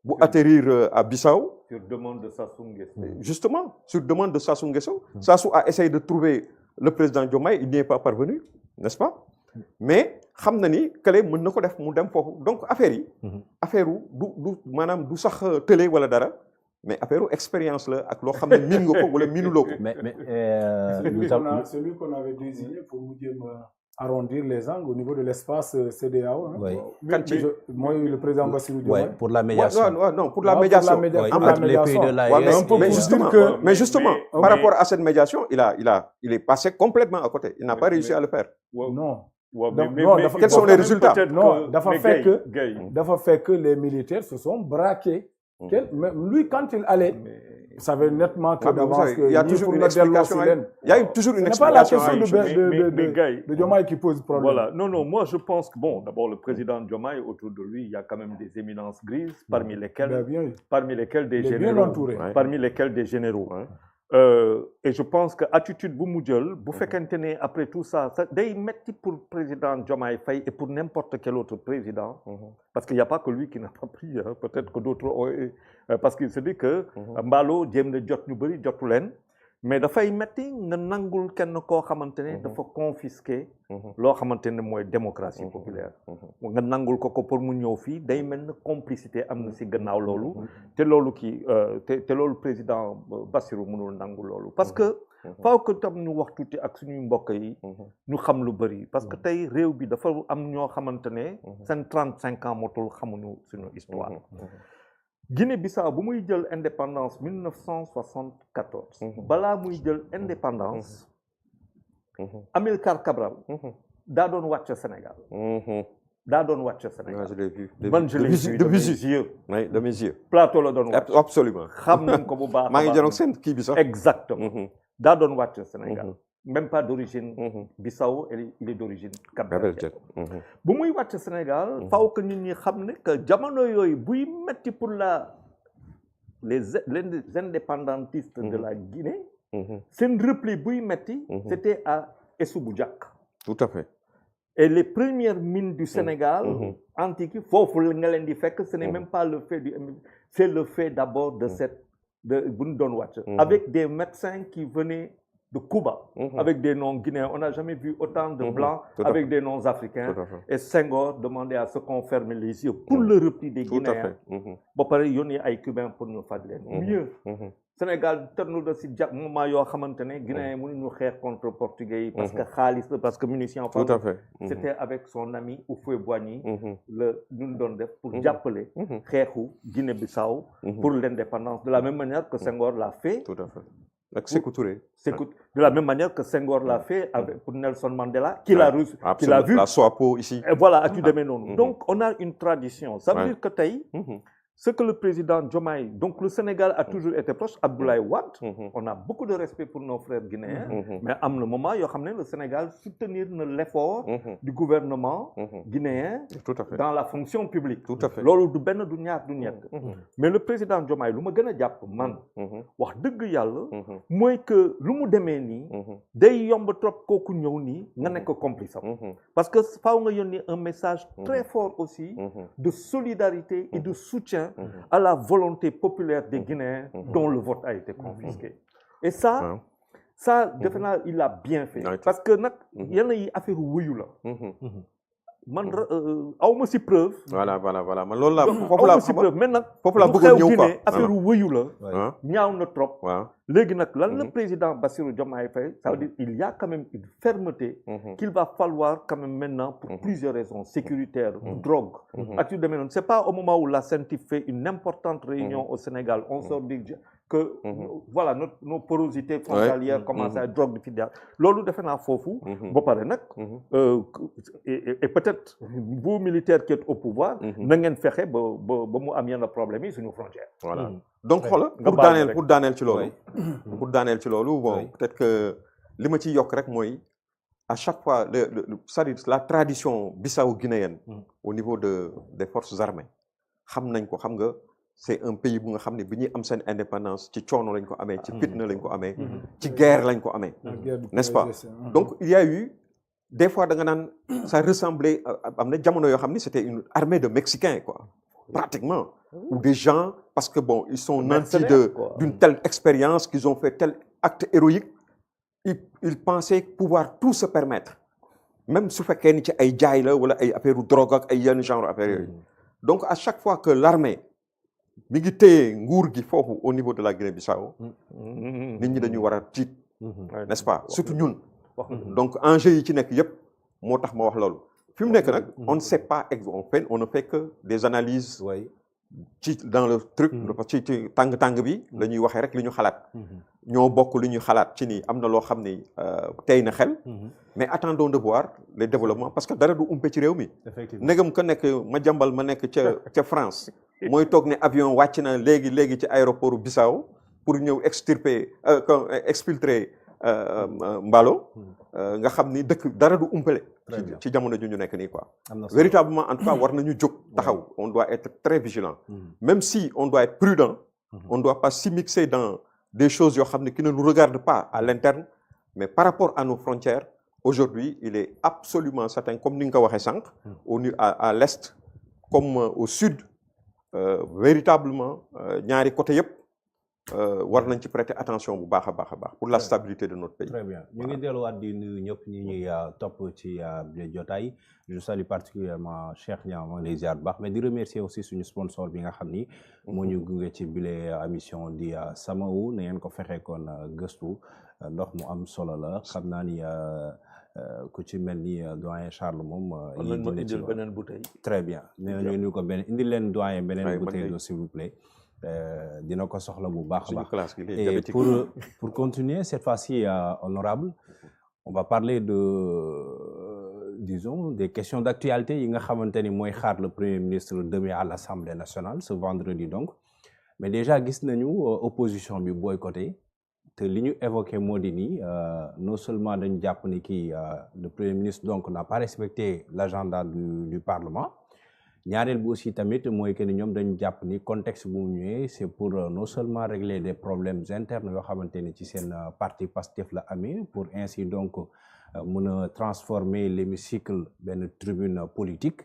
pour atterrir à Bissau. Sur demande de Sassou Nguesso. Justement, sur demande de Sassou Nguesso. Sassou a essayé de trouver le président Diomaye, il n'y est pas parvenu, n'est-ce pas? Mais xam na ni kële mën na ko def mu dem foofu donc affaire yi. affaire du maanaam du sax télé wala dara mais affaire expérience la ak loo xam ne miin nga ko wala miinuloo ko. mais celui qu'on avait désigné pour mu jéem arrondir les angles au niveau de l'espace CEDEAO. Moi, le président Bassirou Diomaye. Pour la médiation. Non, pour la médiation. Les pays de l'AES. Mais justement, par rapport à cette médiation, il est passé complètement à côté. Il n'a pas réussi à le faire. Non. Quels sont les résultats? Non, dafa fait que les militaires se sont braqués. Lui, quand il allait, il savait nettement que d'avance il y a toujours une explication. Il y a toujours une explication. Ce n'est pas la question de Diomaye qui pose problème. Voilà. Non, moi je pense que, bon, d'abord le président Diomaye, autour de lui, il y a quand même des éminences grises, parmi lesquelles des généraux. Parmi lesquels des généraux. et je pense que attitude bu mu jël bu fekkente ne après tout ça day metti pour président Diomaye Faye et pour n'importe quel autre président parce qu'il n'y a pas que lui qui n'a pas pris peut-être que d'autres ont parce qu'il se dit que Mballo jéem na jot ñu bëri jotu leen mais dafay metti nga nangul kenn koo xamante ne dafa confisquer loo xamante ne mooy démocratie populaire nga nangul ko pour mu ñëw fii day mel na complicité am na si gannaaw loolu te loolu kii te loolu président Bassirou mënul nangul loolu parce que faaw que tam ñu wax tuuti ak suñuy mbokk yi ñu xam lu bëri parce que tey réew bi dafa am ñoo xamante ne seen 35 ans motul xamuñu suñu histoire Guinée-Bissau bu muy jël indépendance 1974 balaa muy jël indépendance Amilcar Cabral daa doon wàcc Sénégal daa doon wàcc Sénégal je l'ai vu man je l'ai vu de mes yeux oui de mes yeux plateau la doon wàcc absolument xam nañ ko bu baax maa ngi jëloon seen kii bi sax exactement daa doon wàcc Sénégal même pas d'origine Bissau il est d'origine cap-verdienne bu muy wàcc Sénégal faaw que nit ñi xam ne que jamono yooyu buy metti pour les indépendantistes de la Guinée seen repli buy metti c'était à Essouboudjak tout à fait et les premières mines du Sénégal antique foofu nga leen di fekk ce n'est même pas le fait c'est le fait d'abord de bu ñu doon wàcc avec des médecins qui venaient de Cuba, avec des noms guinéens. On n'a jamais vu autant de blancs avec des noms africains. Et Senghor demandait à ce qu'on ferme les yeux pour le repli des Guinéens. Bon, pareil, il y a des Cubains pour nous faire mieux. Sénégal, nous avons dit moment yoo xamantene Guinéens mënuñu xeex contre Portugais parce que xaalis parce que munitions. Tout à fait. C'était avec son ami Houphouët-Boigny le ñu doon def pour jàppale xeexu Guinée-Bissau pour l'indépendance de la même manière que Senghor l'a fait. Tout à fait. Avec Sékou Touré. De la même manière que Senghor l'a fait pour Nelson Mandela, qu'il a vu. La SWAPO ici. Et voilà, donc on a une tradition. Ça veut dire que ce que le président Diomaye, donc le Sénégal a toujours été proche, Abdoulaye Wade, on a beaucoup de respect pour nos frères guinéens, mais à un moment, le Sénégal soutenir l'effort du gouvernement guinéen dans la fonction publique. Tout à fait. Mais le président Diomaye, lu ma gën a jàpp man wax dëgg yàlla mooy que lu mu demee nii day yomb trop kooku ñëw nii nga nekk complice parce que faaw nga yónni un message très fort aussi de solidarité et de soutien à la volonté populaire des Guinéens dont le vote a été confisqué. Et ça, defe naa il a bien fait. Parce que nag yenn yi affaire wuyu la. man awma si preuve. voilà man loolu la awma si preuve mais nag foofu la bëggoon ñëw quoi affaire wuyu la. ñaaw na trop. léegi nag lan le président Bassirou Diomaye Faye ça veut dire il y a quand même une fermeté qu'il va falloir quand même maintenant pour plusieurs raisons sécuritaires, drogue. C'est pas au moment où la CENTIF fait une importante réunion au Sénégal on sort dire que voilà nos porosités frontalières commencent à être drogue de loolu defe naa foofu ba pare nag et peut-être vous militaires qui êtes au pouvoir na ngeen fexe ba mu am yenn problème yi suñu frontière. Voilà donc xoolal pour daaneel ci loolu bon peut-être que li ma ci yokk rek mooy à chaque fois c'est-à-dire la tradition bissau-guinéenne au niveau des forces armées xam nañ ko xam nga c'est un pays bu nga xam ne bi ñuy am seen indépendance ci coono lañ ko amee ci fitna lañ ko amee ci guerre lañ ko amee n'est-ce pas donc il y a eu des fois da nga naan ça ressemblait am na jamono yoo xam ne c'était une armée de Mexicains quoi pratiquement ou des gens parce que bon ils sont nantis d'une telle expérience qu'ils ont fait tel acte héroïque ils pensaient pouvoir tout se permettre même su fekkee ni ci ay jaay la wala ay affaire drogue ak ay yenn genre affaire yooyu donc à chaque fois que l'armée mi ngi téye nguur gi foofu au niveau de la Guinée-Bissau nit ñi dañu war a tiit n'est-ce pas surtout ñun donc enjeu yi ci nekk yëpp moo tax ma wax loolu fi mu nekk nag on ne sait pas on ne fait que des analyses ci dans le truc ci tàng bi la ñuy waxee rek li ñu xalaat ñoo bokk li ñuy xalaat ci ni am na loo xam ni tey na xel mais attendons de voir les développements parce que dara du umpe ci réew mi ndegam ka nekk ma jàmbal ma nekk ca France mooy toog ne avion wàcc na léegi ci aéroport Bissau pour ñëw exfiltrer Mballo nga xam ni dëkk dara du umpale ci jamono ju ñu nekk nii quoi véritablement en tout cas war nañu jóg taxaw on doit être très vigilant même si on doit être prudent on doit pas s'immiscer des choses qui ne nous regardent pas à l'interne, mais par rapport à nos frontières, aujourd'hui, il est absolument certain, comme nous l'avons dit, à l'est, comme au sud, véritablement, ñaari côté yépp war nañ ci prêter attention bu baax pour la stabilité de notre pays. Très bien. Ñu ngi delluwaat di nuyu ñëpp ñi ñuy topp ci bile jotaay. Je salue particulièrement Cheikh Niang maa ngi lay ziar bu baax mais di remercier aussi suñu sponsor bi nga xam ni moo ñu gunge ci bile émission di Samaou na ngeen ko fexe kon gëstu ndox mu am solo la xam naa ni ku ci mel ni doyen Charles moom. indil beneen bouteille. Très bien nee nañu ñu ko beneen indil leen doyen beneen bouteille s'il vous plaît. Dina ko soxla bu baax a baax. Et pour continuer cette fois-ci honorable, on va parler disons des questions d'actualité yi nga xamante ni mooy xaar le premier ministre demain à l'Assemblée nationale ce vendredi donc mais déjà gis nañu opposition bi boycotté te li ñu évoqué moo di ni non seulement dañu jàpp ni kii le premier ministre donc n'a pas respecté l'agenda du Parlement. ñaareel bi aussi tamit mooy que ni ñoom dañu jàpp ni contexte bu mu ñëwee c'est pour non seulement régler des problèmes internes yoo xamante ni ci seen parti Pastef la amee pour ainsi donc mën a transformer l'hémicycle benn tribune politique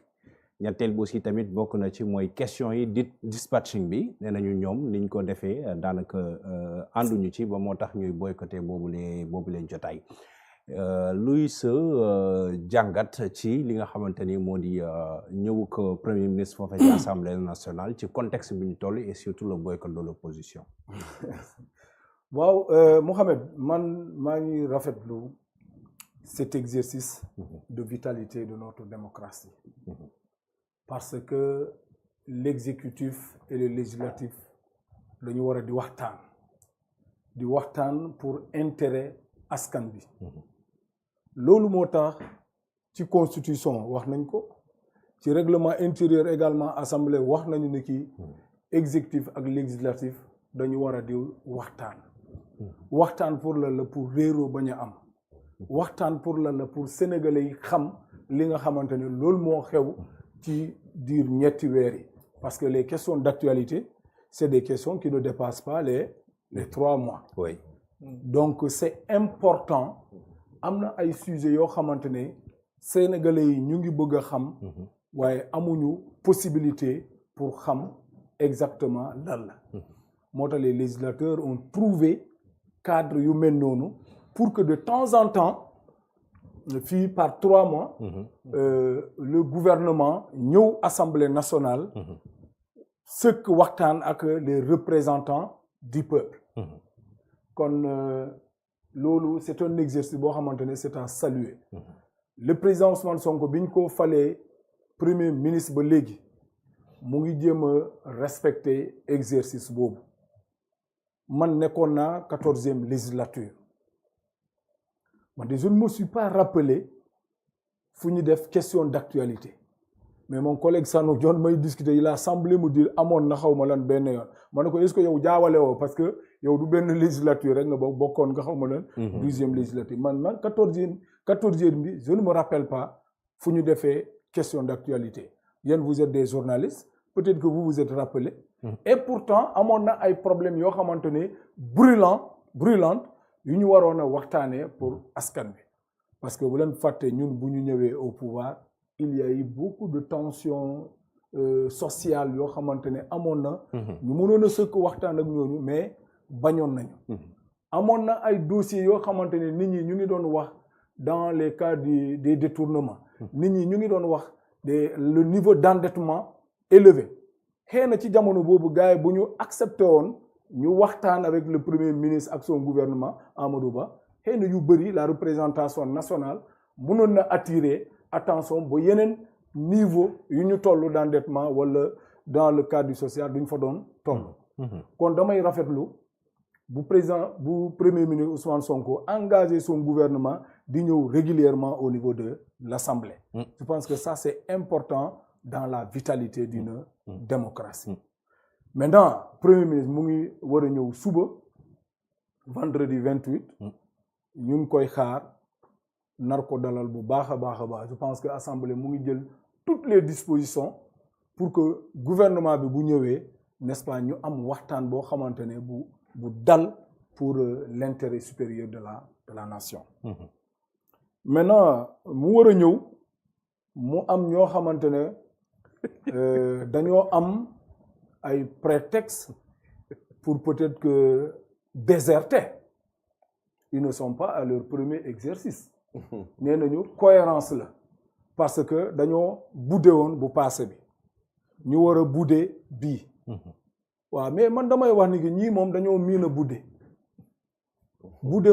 ñetteel bi aussi tamit bokk na ci mooy question yi dispatching bi nee nañu ñoom niñ ko defee daanaka ànduñu ci ba moo tax ñuy boycotter boobu leen jotaay luy sa jàngat ci li nga xamante ni moo di ñëw ko premier ministre foofu ci Assemblée nationale ci contexte bi ñu toll et surtout le boycott de l'opposition. waaw Mohamed man maa ngi rafetlu cet exercice de vitalité de notre démocratie parce que l'exécutif et le législatif dañu war a di waxtaan pour intérêt askan bi loolu moo tax ci constitution wax nañ ko ci règlement intérieur également assemblée wax nañu ni ki exécutif ak législatif dañu war a di waxtaan pour la pour réeroo bañ a am waxtaan pour la pour sénégalais yi xam li nga xamante ne loolu moo xew ci diir ñetti weer yi parce que les questions d'actualité c'est des questions qui ne dépassent pas les 3 mois. Oui. Donc c'est important am na ay sujets yoo xamante ne sénégalais yi ñu ngi bëgg a xam waaye amuñu possibilité pour xam exactement lan la moo tax les législateurs ont trouvé cadre yu mel noonu pour que de temps en temps fii par 3 mois le gouvernement ñëw Assemblée nationale sëkk waxtaan ak les représentants du peuple kon loolu c'est un exercice boo xamante ne c'est à saluer le président Ousmane Sonko bi ñu ko falee premier ministre ba léegi mu ngi jéem a respecter exercice boobu man nekkoon naa 14e législature man de je ne me suis pas rappelé fu ñu def question d'actualité mais mon collègue Sano Dione may discuter il a semblé me dire amoon na xaw ma lan benn yoon ma ne ko est-ce que yow jaawale woo parce que yow du benn législature rek nga bokkoon nga xaw ma lan 12e législature man 14e bi je ne me rappelle pas fu ñu defee question d'actualité yéen vous êtes des journalistes peut-être que vous vous êtes rappelé et pourtant amoon na ay problèmes yoo xamante ne brûlantes yu ñu waroon a waxtaanee pour askan bi parce que bu leen fàtte ñun bu ñu ñëwee au pouvoir il y a eu beaucoup de tensions sociales yoo xamante ne amoon na ñu mënoon a sëkk waxtaan ak ñooñu mais bañoon nañu amoon na ay dossiers yoo xamante ne nit ñi ñu ngi doon wax dans les cas des détournements nit ñi ñu ngi doon wax le niveau d'endettement élevé xëy na ci jamono boobu gars yi bu ñu accepté woon ñu waxtaan avec le premier ministre ak son gouvernement Amadou Ba xëy na yu bëri la représentation nationale mënoon na attirer attention ba yeneen niveau yu ñu toll d'endettement wala dans le cadre du social duñ fa doon toll kon damay rafetlu bu premier ministre Ousmane Sonko engagé son gouvernement di ñëw régulièrement au niveau de l'Assemblée. Je pense que ça c'est important dans la vitalité d'une démocratie. Maintenant premier ministre mu ngi war a ñëw suba vendredi 28 ñu ngi koy xaar nar ko dalal bu baax a baax je pense que Assemblée mu ngi jël toutes les dispositions pour que gouvernement bi bu ñëwee n'est-ce pas ñu am waxtaan boo xamante ne bu dal pour l'intérêt supérieur de la nation. Maintenant mu war a ñëw mu am ñoo xamante ne dañoo am ay prétexte pour peut-être que déserter. Ils ne sont pas à leur premier exercice. nee nañu cohérence la parce que dañoo budde woon bu passé bi ñu war a budde bii. waaw mais man damay wax ni que ñii moom dañoo miin a budde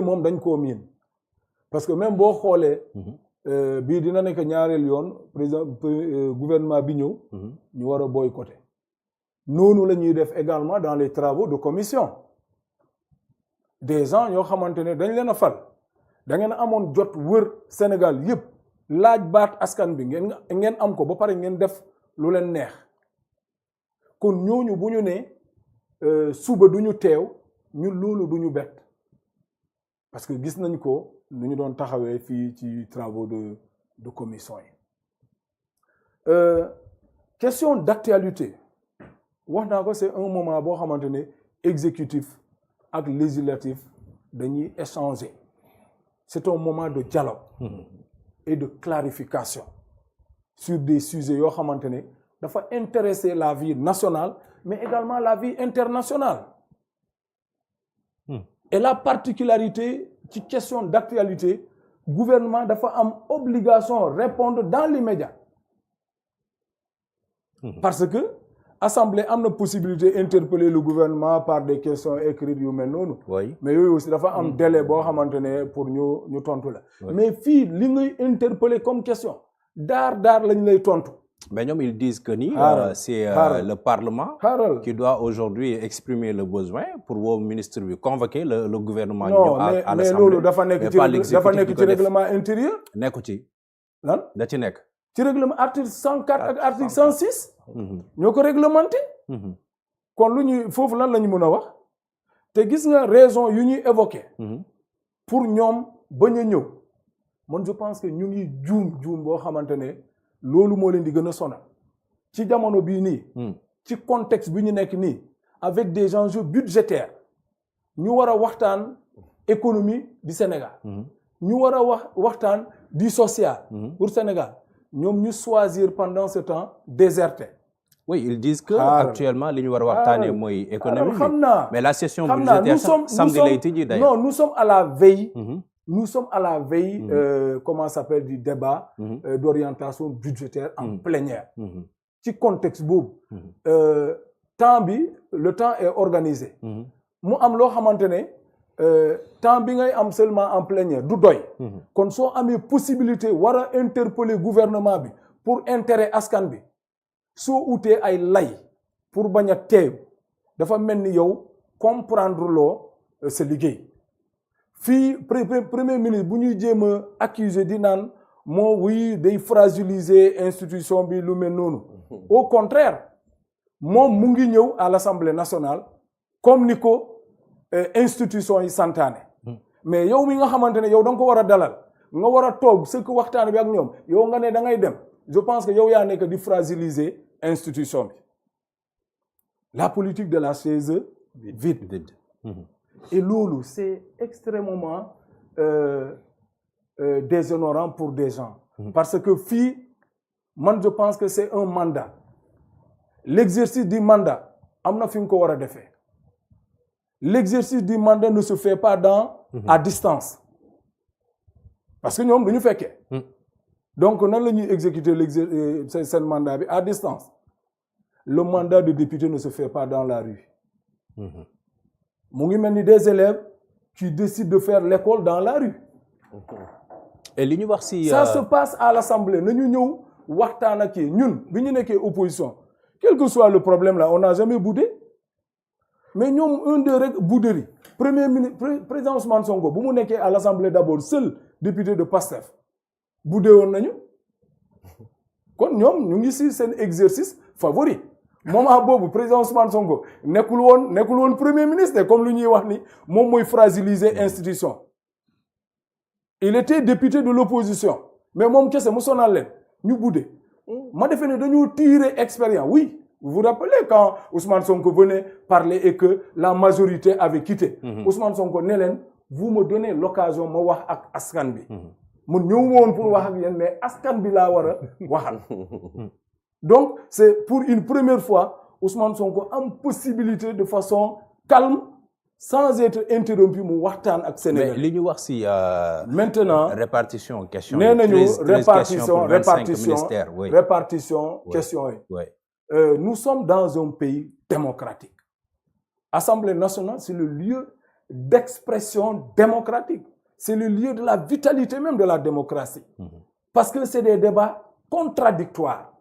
moom dañ koo miin parce que même boo xoolee bii dina nekk ñaareel yoon président gouvernement bi ñëw ñu war a boycotter noonu la ñuy def également dans les travaux de commission des gens yoo xamante ne dañ leen a fal da ngeen amoon jot wër Sénégal yëpp laaj baat askan bi ngeen am ko ba pare ngeen def lu leen neex kon ñooñu bu ñu ne suba du ñu teew ñun loolu du ñu bett parce que gis nañ ko nu ñu doon taxawee fii ci travaux de commission yi question d'actualité wax naa ko c'est un moment boo xamante ne exécutif ak législatif dañuy échanger c'est un moment de dialogue et de clarification sur des sujets yoo xamante ne dafa intéresser la vie nationale mais également la vie internationale et la particularité ci question d'actualité gouvernement dafa am obligation répondre dans l'immédiat parce que assemblée am na possibilité interpeller le gouvernement par des questions écrites yu mel noonu mais yooyu aussi dafa am délai boo xamante ne pour ñu tontu la mais fii li ngay interpeller comme question daar lañ lay tontu. Mais ñoom ils disent que ni c'est le Parlement qui doit aujourd'hui exprimer le besoin pour vos ministres bi convoquer le gouvernement. Non mais loolu dafa nekk ci règlement intérieur. nekku ci. lan da ci nekk. ci règlement article 104 ak article 106. ñoo ko réglementé. kon lu ñuy foofu lan la ñu mën a wax te gis nga raison yu ñuy évoqué. pour ñoom bañ a ñëw man je pense que ñu ngi juum boo xamante ne. loolu moo leen di gën a sonal ci jamono bii nii ci contexte bi ñu nekk nii avec des enjeux budgétaires ñu war a waxtaan économie du Sénégal ñu war a waxtaan du social pour Sénégal ñoom ñu choisir pendant ce temps déserter. Oui, ils disent que actuellement li ñu war a waxtaanee mooy économie mais la session budgétaire samedi lay tijji d'ailleurs. Non, nous sommes à la veille. Nous sommes à la veille, comment s'appelle, du débat d'orientation budgétaire en plénière. Ci contexte boobu, le temps est organisé. mu am loo xamante ne temps bi ngay am seulement en plénière du doy. kon soo amee possibilité war a interpeller gouvernement bi pour intérêt askan bi soo utee ay lay pour bañ a teew dafa mel ni yow comprendre loo sa liggéey. fii premier ministre bu ñuy jéem a accuser di naan moo wuy day fragiliser institution bi lu mel noonu au contraire moom mu ngi ñëw à l'Assemblée nationale comme ni ko institution yi santaane mais yow mi nga xamante ne yow da nga ko war a dalal nga war a toog sëkk waxtaan bi ak ñoom yow nga ne da ngay dem je pense que yow yaa nekk di fragiliser institution bi la politique de la chaise vide. Et loolu c'est extrêmement déshonorant pour des gens parce que fii man je pense que c'est un mandat l'exercice du mandat am na fi nga ko war a defee l'exercice du mandat ne se fait pas à distance parce que ñoom du ñu fekkee donc nan la ñuy exécuter seen mandat bi à distance le mandat de député ne se fait pas dans la rue mu ngi mel ni des élèves qui décident de faire l'école dans la rue. Et li ñu wax si ça se passe à l'Assemblée nañu ñëw waxtaan ak ñun bi ñu nekkee opposition quel que soit le problème là on n'a jamais boudé mais ñoom un de rek bouderie premier ministre président Ousmane Sonko bu mu nekkee à l'Assemblée d'abord seul député de PASTEF boudé woon nañu kon ñoom ñu ngi si seen exercice favori. moment boobu président Ousmane Sonko nekkul woon premier ministre comme lu ñuy wax ni moom mooy fragiliser institution il était député de l'opposition mais moom kese mu sonal leen ñu budde ma defee ne dañu tirer expérience oui Vous vous rappelez quand Ousmane Sonko venait parler et que la majorité avait quitté. Ousmane Sonko ne leen vous me donnez l'occasion ma wax ak askan bi. mun ñëw woon pour wax ak yéen mais askan bi laa war a waxal. Donc c'est pour une première fois Ousmane Sonko am possibilité de façon calme sans être interrompu mu waxtaan ak Sénégal. mais li ñu wax si. maintenant répartition question. nee nañu 13 répartition question yi. Nous sommes dans un pays démocratique. Assemblée nationale, c'est le lieu d'expression démocratique. C'est le lieu de la vitalité même de la démocratie. Parce que c'est des débats contradictoires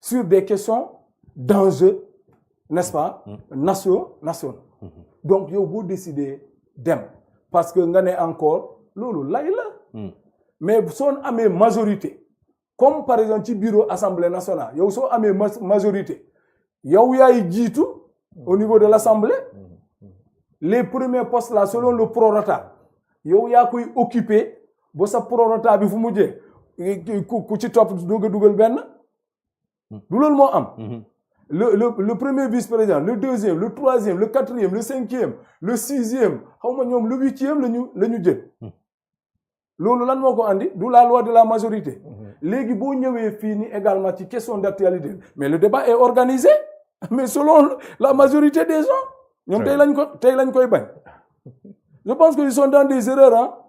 sur des questions d'enjeux, n'est-ce pas, nationaux. Donc, yow boo décider dem parce que nga ne encore loolu lay la. Mais soo amee majorité. Comme par exemple ci bureau Assemblée nationale yow soo amee majorité yow yaay jiitu au niveau de l'Assemblée les premiers postes là selon le prorata yow yaa koy occuper ba sa prorata bi fu mujjee ku ci topp dugal benn du loolu moo am le premier vice-président le deuxième le troisième le quatrième le cinquième le sixième xaw ma ñoom le huitième la ñu jël loolu lan moo ko andi du la loi de la majorité léegi boo ñëwee fii ni également ci question d'actualité mais le débat est organisé mais selon la majorité des gens ñoom tey lañ koy bañ je pense que ils sont dans des erreurs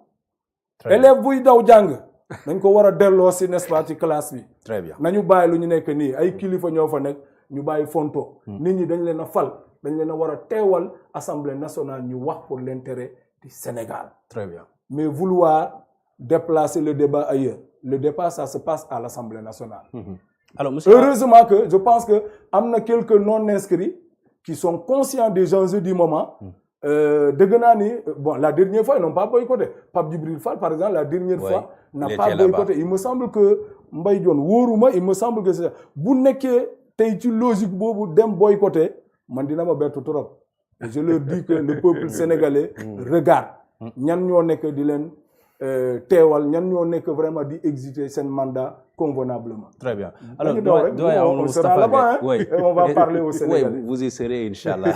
élève buy daw jàng dañ ko war a delloo si n'est-ce pas ci classe bi très bien nañu bàyyi lu ñu nekk nii ay kilifa ñoo fa nekk ñu bàyyi fonto nit ñi dañ leen a fal dañ leen a war a teewal Assemblée nationale ñu wax pour l'intérêt du Sénégal très bien mais vouloir déplacer le débat ailleurs. Le débat, ça se passe à l'Assemblée nationale. Alors, monsieur... Heureusement que je pense que y a quelques non-inscrits qui sont conscients des enjeux du moment. Bon, la dernière fois, ils n'ont pas boycotté. Pape Djibril Fall, par exemple, la dernière fois, n'a pas boycotté. Il me semble que Mbaye Dione, Woruma, il me semble que c'est ça. Si vous avez une logique pour boycotter, je dis trop. Et je leur dis que le peuple sénégalais regarde. Ñan ñoo nekk di leen teewal ñan ñoo nekk vraiment di exécuter seen mandat convenablement. Très bien. Alors doyen Moustapha Gueye, on va parler au Sénégal. Oui, vous y serez inchallah.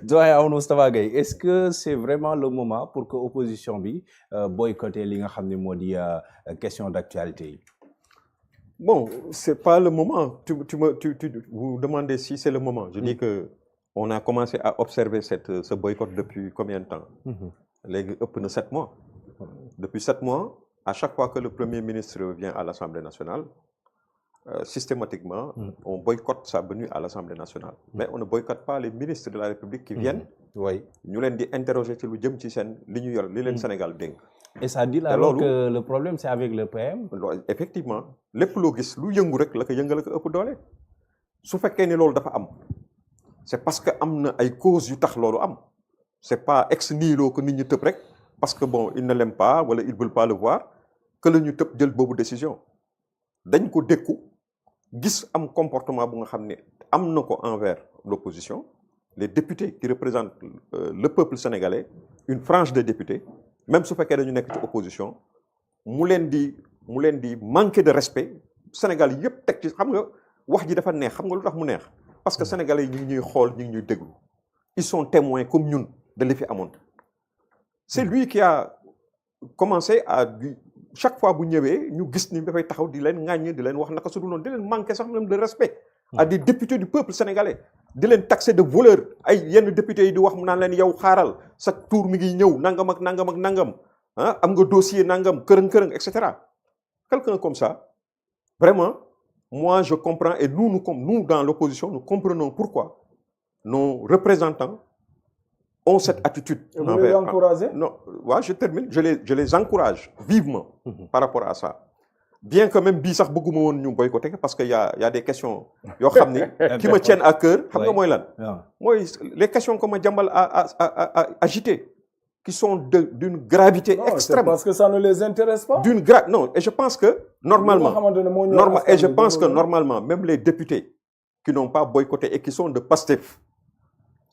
Doyen Moustapha Gueye, est-ce que c'est vraiment le moment pour que opposition bi boycotter li nga xam ne moo di question d'actualité yi? Bon, c'est pas le moment. Vous demandez si c'est le moment. Je dis que on a commencé à observer ce boycott depuis combien de temps? Léegi ëpp na 7 mois. Depuis 7 mois, à chaque fois que le Premier ministre vient à l'Assemblée nationale, systématiquement, on boycotte sa venue à l'Assemblée nationale. Mais on ne boycotte pas les ministres de la République qui viennent. Ñu leen di interroger ci lu jëm ci seen li ñu yor li leen Sénégal dénk. Et ça dit là que le problème c'est avec le PM. Effectivement, lépp loo gis lu yëngu rek la ko yëngal ko ëpp doole. Su fekkee ni loolu dafa am, c'est parce que am na ay causes yu tax loolu am. C'est pas ex nihilo que nit ñi tëb rek parce que bon ils ne l'aiment pas wala ils veulent pas le voir que la ñu tëb jël boobu décision dañ ko dékku gis am comportement bu nga xam ne am na ko envers l'opposition les députés qui représentent le peuple sénégalais une frange de députés même su fekkee dañu nekk ci opposition mu leen di manquer de respect Sénégal yëpp teg ci xam nga wax ji dafa neex xam nga lu tax mu neex parce que sénégalais yi ñu ngi ñuy xool ñu ngi ñuy déglu ils sont témoins comme ñun de l'effet amoon. C'est lui qui a commencé à chaque fois bu ñëwee ñu gis ni dafay taxaw di leen ŋàññ di leen wax naka su dul noonu di leen manquer sax même de respect à des députés du peuple sénégalais di leen taxer de voleurs ay yenn députés yi di wax mu naan leen yow xaaral sa tour mi ngi ñëw nangam ak nangam ak nangam ah am nga dossier nangam kërëng et cetera. Quelqu'un comme ça vraiment moi je comprends et nous dans l'opposition nous comprenons pourquoi nos représentants ont cette attitude. Vous les encouragez? Non, ouais, je termine. Je les encourage vivement par rapport à ça. Bien que même bii sax bëgguma woon ñu boycotter parce que y a des questions yoo xam ni qui me tiennent à cœur. xam nga mooy lan. mooy les questions que Madiambal a agitées qui sont d'une gravité extrême. C'est parce que ça ne les intéresse pas. Non, et je pense que normalement même les députés qui n'ont pas boycotté et qui sont de Pastef,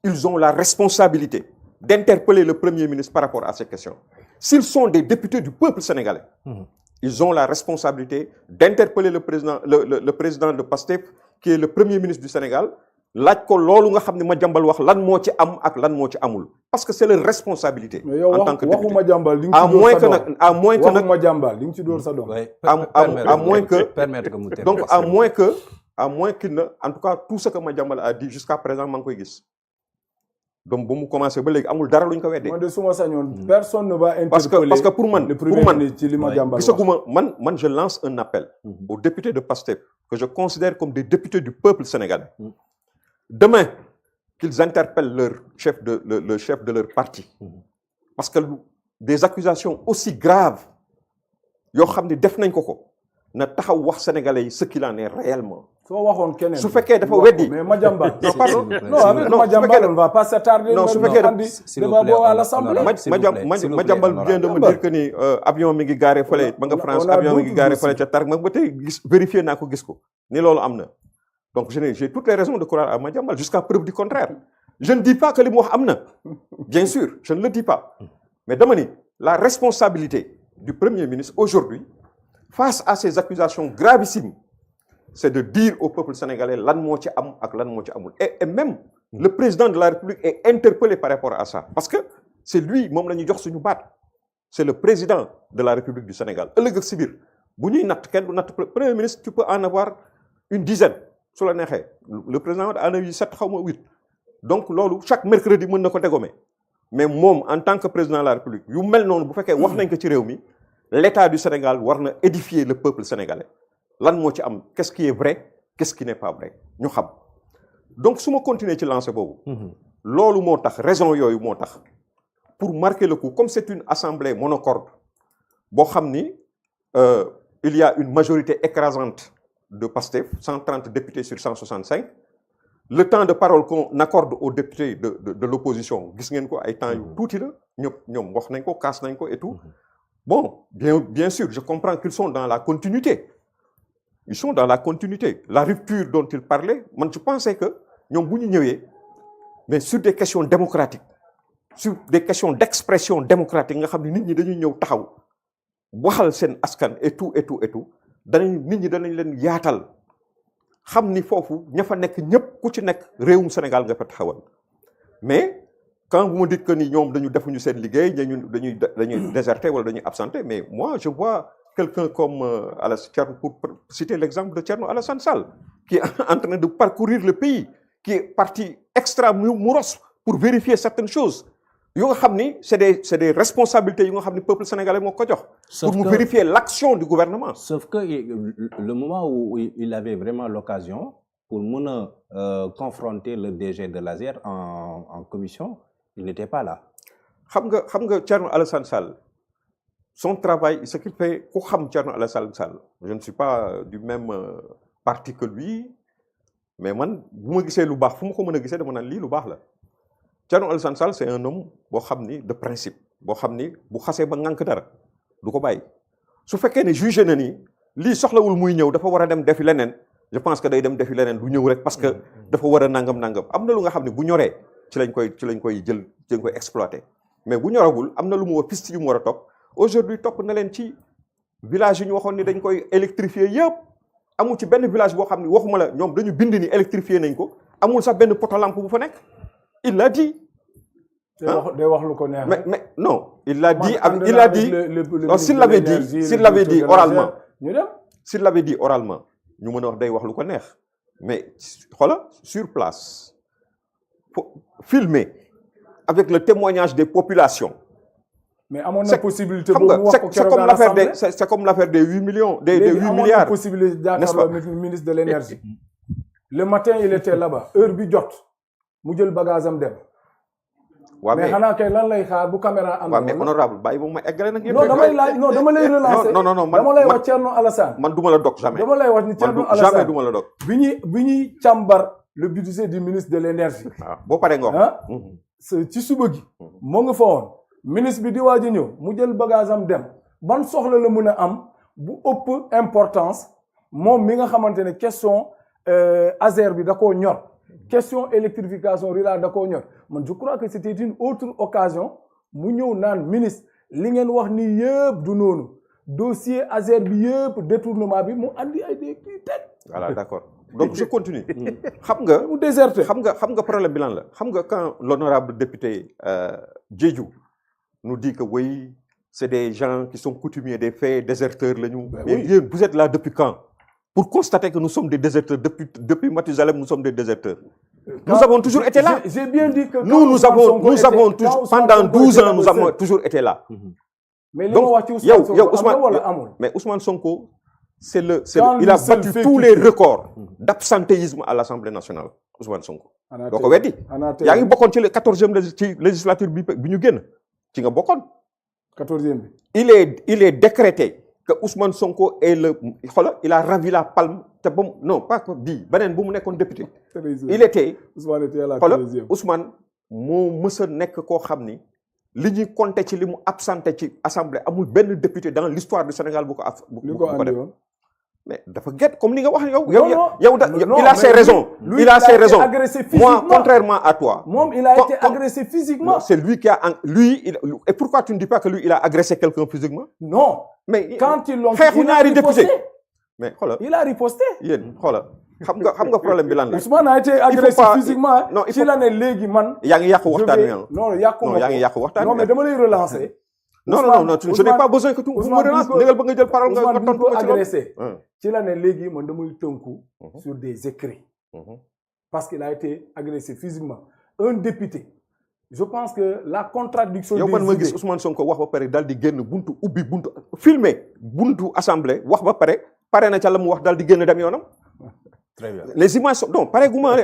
ils ont la responsabilité d'interpeller le Premier ministre par rapport à ces questions. S'ils sont des députés du peuple sénégalais, ils ont la responsabilité d'interpeller le président de Pastef qui est le premier ministre du Sénégal laaj ko loolu nga xam ne Madiambal wax lan moo ci am ak lan moo ci amul parce que c'est leur responsabilité. en tant que député waxu Madiambal à moins que nag à moins que nag Madiambal di nga ci dóor sa doom. à moins que donc à moins qu'il ne en tout cas tout ce que Madiambal a dit jusqu'à présent maa ngi koy gis donc ba mu commencé ba léegi amul dara lu ñu ko weddee. man de su ma sañoon personne ne va interpeller parce que pour man ci li Madiambal wax. gisaguma man je lance un appel aux députés de PASTEF que je considère comme des députés du peuple sénégalais. Demain, qu'ils interpellent le chef de leur parti. Parce que des accusations aussi graves, yoo xam ne def nañ ko na taxaw wax sénégalais yi ce qu'il en est réellement. soo waxoon keneen su fekkee dafa weddi mais Madiambal non pardon non avec Madiambal on va pas s'attarder. non su fekkee débat boobu à l'Assemblée. Madiambal vient de me dire que ni avion mi ngi garé fële ma nga France avion mi ngi garé fële ca Tar ma ba tey gis vérifier naa ko gis ko ni loolu am na. Donc j'ai toutes les raisons de croire à Madiambal jusqu'à preuve du contraire. Je ne dis pas que li mu wax am na bien sûr je ne le dis pas mais dama ni la responsabilité du Premier ministre aujourd'hui face à ces accusations gravissimes c'est de dire au peuple sénégalais lan moo ci am ak lan moo ci amul et même le président de la République est interpellé par rapport à ça parce que c'est lui moom la ñu jox suñu baat c'est le président de la République du Sénégal ëllëg ak si biir bu ñuy natt kenn du natt Premier ministre tu peux en avoir une dizaine su la neexee le président en a eu 7 xaw ma 8 donc loolu chaque mercredi mën na ko dégommer mais moom en tant que président de la République yu mel noonu bu fekkee wax nañ ko ci réew mi l'État du Sénégal war na édifier le peuple sénégalais lan moo ci am qu'est-ce qui est vrai qu'est-ce qui n'est pas vrai ñu xam donc su ma continuer ci lancer boobu loolu moo tax raison yooyu moo tax pour marquer le coup comme c'est une assemblée monocorde boo xam ni il y a une majorité écrasante de PASTEF 130 députés sur 165 le temps de parole qu'on accorde aux députés de l'opposition gis ngeen ko ay temps yu tuuti la ñoom wax nañ ko kaas nañ ko et tout bon bien sûr je comprends qu'ils sont dans la continuité ils sont dans la continuité la rupture dont ils parlaient man je pensais que ñoom bu ñu ñëwee mais sur des questions démocratiques sur des questions d'expression démocratique nga xam ne nit ñi dañuy ñëw taxaw waxal seen askan et tout nit ñi danañ leen yaatal xam ni foofu ña fa nekk ñëpp ku ci nekk réewum Sénégal nga fa taxawal mais quand vous me dites que ni ñoom defuñu seen liggéey dañuy déserter wala dañuy absenter mais moi je vois quelqu'un comme Thierno pour citer l'exemple de Thierno Alassane Sall qui est en train de parcourir le pays qui est parti extramuros pour vérifier certaines choses yoo nga xam ni c'est des responsabilités yu nga xam ni peuple sénégalais moo ko jox pour mu vérifier l'action du gouvernement. Sauf que le moment où il avait vraiment l'occasion pour mën a confronter le DG de l'ASER en commission il n'était pas là. xam nga Thierno Alassane Sall son travail ce qu'il fait ku xam Thierno Alassane Sall je ne suis pas du même parti que lui mais man bu ma gisee lu baax fu ma ko mën a gisee dama naan lii lu baax la. Thierno Alassane Sall c'est un homme boo xam ni de principe boo xam ni bu xasee ba ŋànk dara du ko bàyyi su fekkee ne jugé na ni lii soxlawul muy ñëw dafa war a dem defi leneen je pense que day dem defi leneen du ñëw rek parce que dafa war a nangam am na lu nga xam ne bu ñoree ci lañ koy exploiter mais bu ñoragul am na lu mu war piste yu mu war a topp aujourd'hui topp na leen ci village yi ñu waxoon ni dañ koy électrifier yëpp amul ci benn village boo xam ni waxuma la ñoom dañu bind ni électrifier nañ ko amul sax benn poto lampe bu fa nekk. Il l'a dit. day wax lu ko neex. Mais non, il l'a dit. S'il l'avait dit oralement. S'il l'avait dit oralement, ñu mën a wax day wax lu ko neex. Mais voilà, sur place, filmer avec le témoignage des populations. Mais amoon na possibilité boobu wax ko keroog dans l'Assemblée. C'est comme l'affaire des 8 millions, des 8 milliards. Possibilité jàkkaarloo ministre de l'énergie. Le matin, il était là-bas, heure bi jot. mu jël bagage am dem. waaw mais xanaa kay lan lay xaar bu caméra am. waaw mais honorable bàyyi moom ma eggale nag. non dama lay relancer. non dama lay wax Thierno Alassane. man du ma la dog jamais. dama lay wax ni Thierno Alassane jamais du ma la dog. bi ñuy càmbar le budget du ministre de l'énergie. waaw boo paree nga wax. ci suba gi. moo nga fa woon ministre bi di waaj a ñëw mu jël bagage am dem ban soxla la mën a am bu ëpp importance moom mi nga xamante ne question ASER bi da koo ñor. question électrification rurale da koo ñor man je crois que c'était une autre occasion mu ñëw naan ministre li ngeen wax ni yëpp du noonu dossier ASER bi yëpp détournement bi mu andi ay des kii teg. voilà d'accord donc je continue xam nga mu déserté xam nga problème bi lan la xam nga quand l'honorable député Diédhiou nous dit que oui c'est des gens qui sont coutumiers des faits déserteurs lañu mais yéen vous êtes là depuis quand pour constater que nous sommes des déserteurs depuis Mathusalem nous sommes des déserteurs nous avons toujours été là j'ai bien dit que nous avons toujours pendant 12 ans nous avons toujours été là mais li ma wax ci Ousmane mais Ousmane Sonko il a battu tous les records d'absentéisme à l'Assemblée nationale Ousmane Sonko doo ko weddi yaa ngi bokkoon ci 14e législature bi ñu génn ci nga bokkoon 14e bi il est décrété que Ousmane Sonko est il a ravi la palme te non pas que bii beneen bu mu nekkoon député il était Ousmane moo mës a nekk koo xam ni li ñuy compter ci li mu absenté ci assemblée amul benn député dans l'histoire du Sénégal bu ko def mais dafa get comme li nga wax yow il a ses raisons il a ses raisons moi contrairement à toi moom il a été agressé physiquement c'est lui qui a et pourquoi tu ne dis pas que lui il a agressé quelqu'un physiquement non mais quand ils l'ont xeexu ñaari député mais xoolal il a riposté yéen xoolal xam nga problème bi lan la Ousmane a été agressé physiquement non ci la ne léegi man yaa ngi yàqu waxtaan wi non yaa ngi yàqu waxtaan non mais dama lay relancer non je n'ai pas besoin que tu me relances négal ba nga jël parole nga tontu ko agressé ci la ne léegi man damay tënku sur des écrits parce qu'il a été agressé physiquement un député je pense que la contradiction yow man ma gis Ousmane Sonko wax ba pare daal di génn buntu ubbi buntu filmé buntu assemblée wax ba pare na ca la mu wax daal di génn dem yoonam très bien les images sont non pareeguma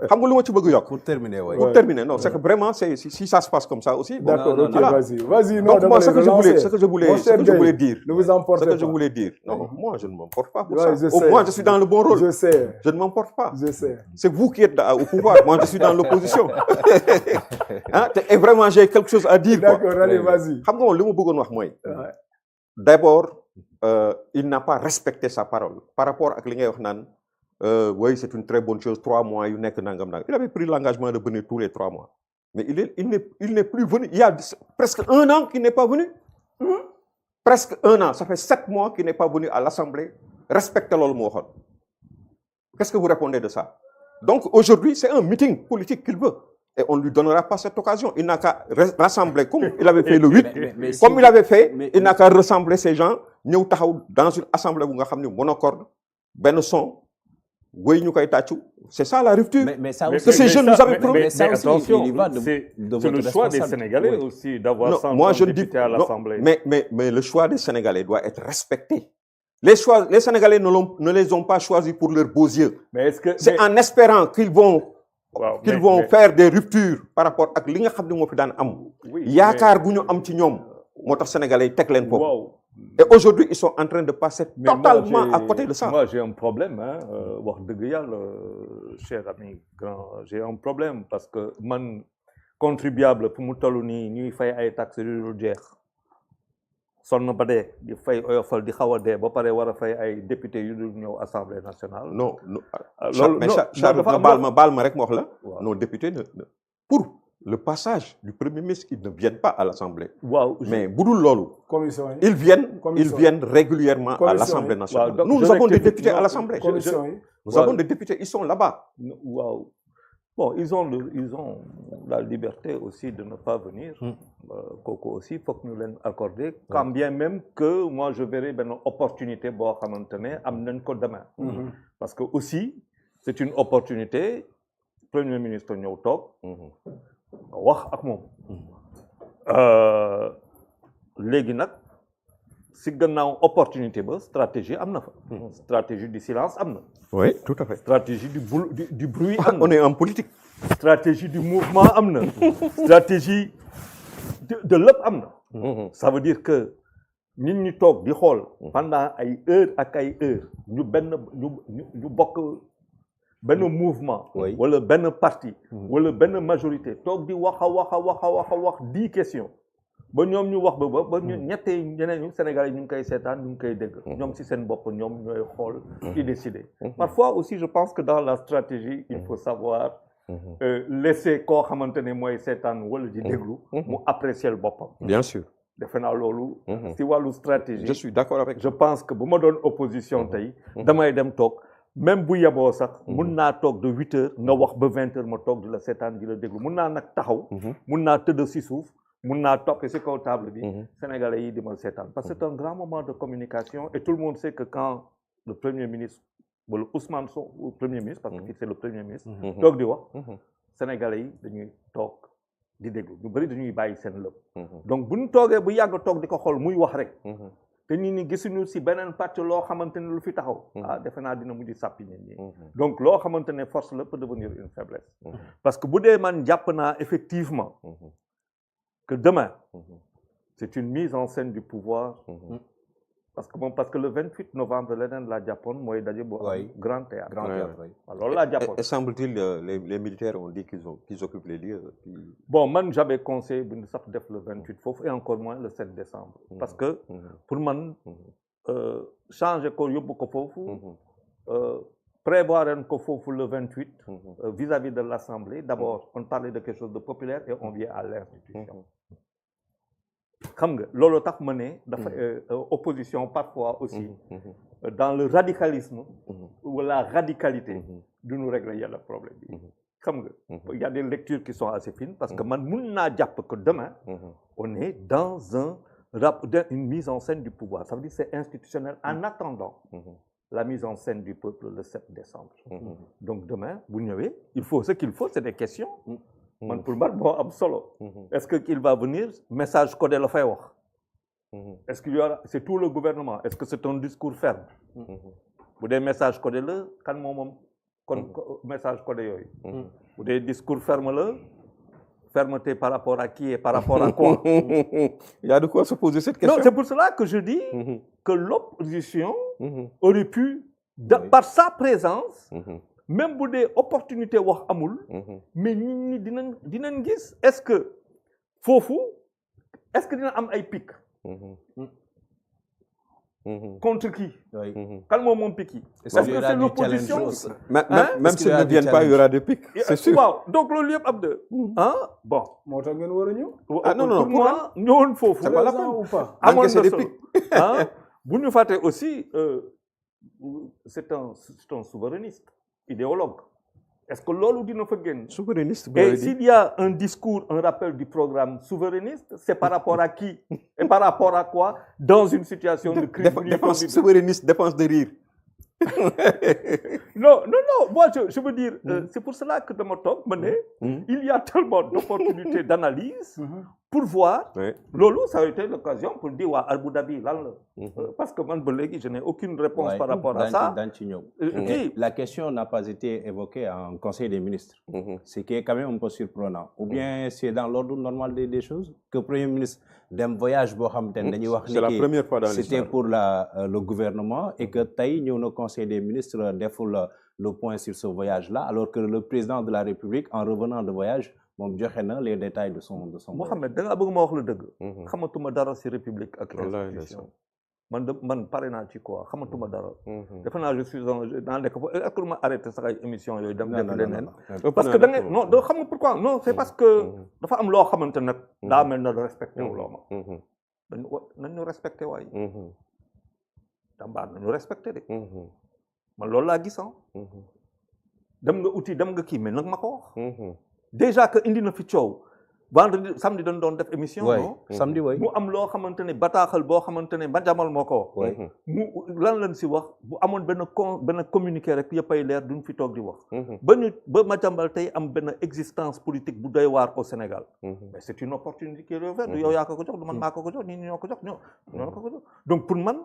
xam nga lu ma ci bëgg yokk pour terminer non c'est que vraiment si ça se passe comme ça aussi d'accord ok vas-y non donc moi ce que je voulais dire ne vous emportez pas ce que je voulais dire non moi je ne m'emporte pas pour ouais, ça au moins je suis dans le bon rôle je ne m'emporte pas c'est vous qui êtes au pouvoir moi je suis dans l'opposition et vraiment j'ai quelque chose à dire d'accord allez vas-y xam nga moom li ma bëggoon wax mooy d'abord il n'a pas respecté sa parole par rapport ak li ngay wax naan oui c'est une très bonne chose 3 mois yu nekk nangam il avait pris l'engagement de venir tous les 3 mois mais il n'est plus venu il y a presque 1 an qu'il n'est pas venu presque 1 an ça fait 7 mois qu'il n'est pas venu à l'Assemblée respecter loolu moo waxoon qu'est-ce que vous répondez de ça donc aujourd'hui c'est un meeting politique qu'il veut et on ne lui donnera pas cette occasion il n'a qu'à rassembler comme il avait fait le 8 comme il avait fait il n'a qu'à rassembler ces gens ñëw taxaw dans une assemblée bu nga xam ne monocorde benn son wéy ñu koy tàccu c'est ça la rupture mais ça aussi que ces jeunes nous avaient promis mais attention c'est le choix des Sénégalais aussi d'avoir 130 députés à l'Assemblée mais le choix des Sénégalais doit être respecté les Sénégalais ne les ont pas choisis pour leurs beaux yeux c'est en espérant qu'ils vont faire des ruptures par rapport ak li nga xam ne moo fi daan am yaakaar gu ñu am ci ñoom moo tax Sénégalais yi teg leen foofu et aujourd'hui ils sont en train de passer totalement à côté de ça moi j'ai un problème wax dëgg yàlla cher ami grand j'ai un problème parce que man contribuable fu mu toll nii ñuy fay ay taxes yu dul jeex sonn ba dee di fay oyofal di xaw a dee ba pare war a fay ay députés yu dul ñëw assemblée nationale non mais Charles baal ma rek ma wax la nos députés pour le passage du Premier ministre ils ne viennent pas à l'Assemblée mais bu dul loolu ils viennent régulièrement à l'Assemblée nationale nous avons des députés à l'Assemblée nous avons des députés ils sont là-bas bon ils ont la liberté aussi de ne pas venir kooku aussi faut que ñu leen accorder quand bien même que moi je verrai benn opportunité boo xamante ne am nañ ko demain parce que aussi c'est une opportunité Premier ministre ñëw toog wax ak moom léegi nag si gannaaw opportunité ba stratégie am na fa stratégie du silence am na oui tout à fait stratégie du bruit am na on est en politique stratégie du mouvement am na stratégie de lépp am na ça veut dire que nit ñi toog di xool pendant ay heures ak ay heures ñu bokk benn mouvement wala benn parti wala benn majorité toog di wax a wax 10 questions ba ñoom ñu wax ba ñu ñettee ñeneen ñu Sénégalais ñu ngi koy seetaan ñu ngi koy dégg ñoom ci seen bopp ñoom ñooy xool di décider parfois aussi je pense que dans la stratégie il faut savoir laisser koo xamante ne mooy seetaan wala di déglu mu apprécier le boppam bien sûr defe naa loolu ci wàllu stratégie je suis d'accord avec je pense que bu ma doon opposition tey damay dem toog même bu yeboo sax mun naa toog de 8 heures nga wax ba 20 heures ma toog di la seetaan di la déglu mun naa nag taxaw mun naa tëdd si suuf mun naa topp si kaw table bi sénégalais yi di ma seetaan parce que c'est un grand moment de communication et tout le monde sait que quand le premier ministre wala Ousmane Sonko premier ministre parce que c'est le premier ministre toog di wax sénégalais yi dañuy toog di déglu ñu bëri dañuy bàyyi seen lépp donc bu ñu toogee bu yàgg toog di ko xool muy wax rek te nit ñi gisuñu si beneen pàcc loo xamante ne lu fi taxaw defe naa dina mujj sàppi nit ñi donc loo xamante ne force la peut devenir une faiblesse parce que bu dee man jàpp naa effectivement que demain c'est une mise en scène du pouvoir parce que le 28 novembre leneen laa jàppoon mooy daje bu am grand théâtre loolu laa jàppoon et semble-t-il les militaires ont dit qu'ils occupent les lieux bon man j'avais conseillé bu ñu sax def le 28 foofu et encore moins le 7 décembre parce que pour man changer ko yóbbu ko foofu prévoir ko foofu le 28 vis-à-vis de l'Assemblée d'abord on parlait de quelque chose de populaire et on vient à l'institution xam nga loolu tax ma ne dafa opposition parfois aussi dans le radicalisme ou la radicalité du ñu régler yenn problème bi xam nga il y a des lectures qui sont assez fines parce que man mun naa jàpp que demain on est dans une mise en scène du pouvoir ça veut dire c'est institutionnel en attendant la mise en scène du peuple le 7 décembre donc demain bu ñëwee il faut ce qu'il faut c'est des questions man pour man moo am solo est-ce que qu'il va venir message codé la fay wax est-ce qu'il y aura c'est tout le gouvernement est-ce que c'est un discours ferme bu dee message codé la kan moom kon message codé yooyu bu dee discours ferme la fermeté par rapport à qui et par rapport à quoi il y a de quoi se poser cette question non c'est pour cela que je dis que l'opposition aurait pu par sa présence même bu dee opportunité wax amul mais nit ñi dinañ gis est-ce que foofu est-ce que dina am ay pic contre qui kan moom pic yi est-ce que c'est l'opposition même s'ils ne viennent pas il y aura des pics c'est sûr waaw donc loolu yëpp ab de bon moo tax ngeen war a ñëw non pour moi ñëwoon foofu c'est pas la peine ou pas amoon na des solo pics bu ñu fàtte aussi c'est un souverainiste idéologue est-ce que loolu dina fa génn souverainiste et s'il y a un discours un rappel du programme souverainiste c'est par rapport à qui et par rapport à quoi dans une situation de crise défense souverainiste défense de rire non moi je veux dire c'est pour cela que dama toog ma ne il y a tellement d'opportunités d'analyse pour voir loolu ça a été l'occasion pour dire waa Abu Dhabi lan la parce que man ba léegi je n'ai aucune réponse par rapport à ça la question n'a pas été évoquée en Conseil des ministres ce qui est quand même un peu surprenant ou bien c'est dans l'ordre normal des choses que Premier ministre dem voyage boo xamante ne dañuy wax c'est la première fois dans c'était pour le gouvernement et que tey ñëw na Conseil des ministres deful le point sur ce voyage-là alors que le président de la République en revenant de voyage moom joxe na les détails de son Mohamed da nga bëgg ma wax la dëgg xamatuma dara ci République ak institution man pare naa ci quoi xamatuma dara defe naa je suis dans nekk est-ce que ma arrêté sax ay émission yooyu dem def leneen parce que da nga non doo xam pourquoi non c'est parce que dafa am loo xamante nag daa mel na respecté wu loo ma nañ ñu respecté waay nañu respecté de man loolu laa gis dem nga uti dem nga kii mais nag ma ko wax déjà que indi na fi coow vendredi samedi dañ doon def émission non samedi mu am loo xamante ne bataaxal boo xamante ne Madiambal moo ko wax mu lan lañ si wax bu amoon benn communiqué rek yëppay leer duñ fi toog di wax ba Madiambal tey am benn existence politique bu doy waar au Sénégal mais c'est une opportunité qui est ouverte du yow yaa ko jox du man maa ko jox ñi ñoo ko jox ñoo ko jox donc pour man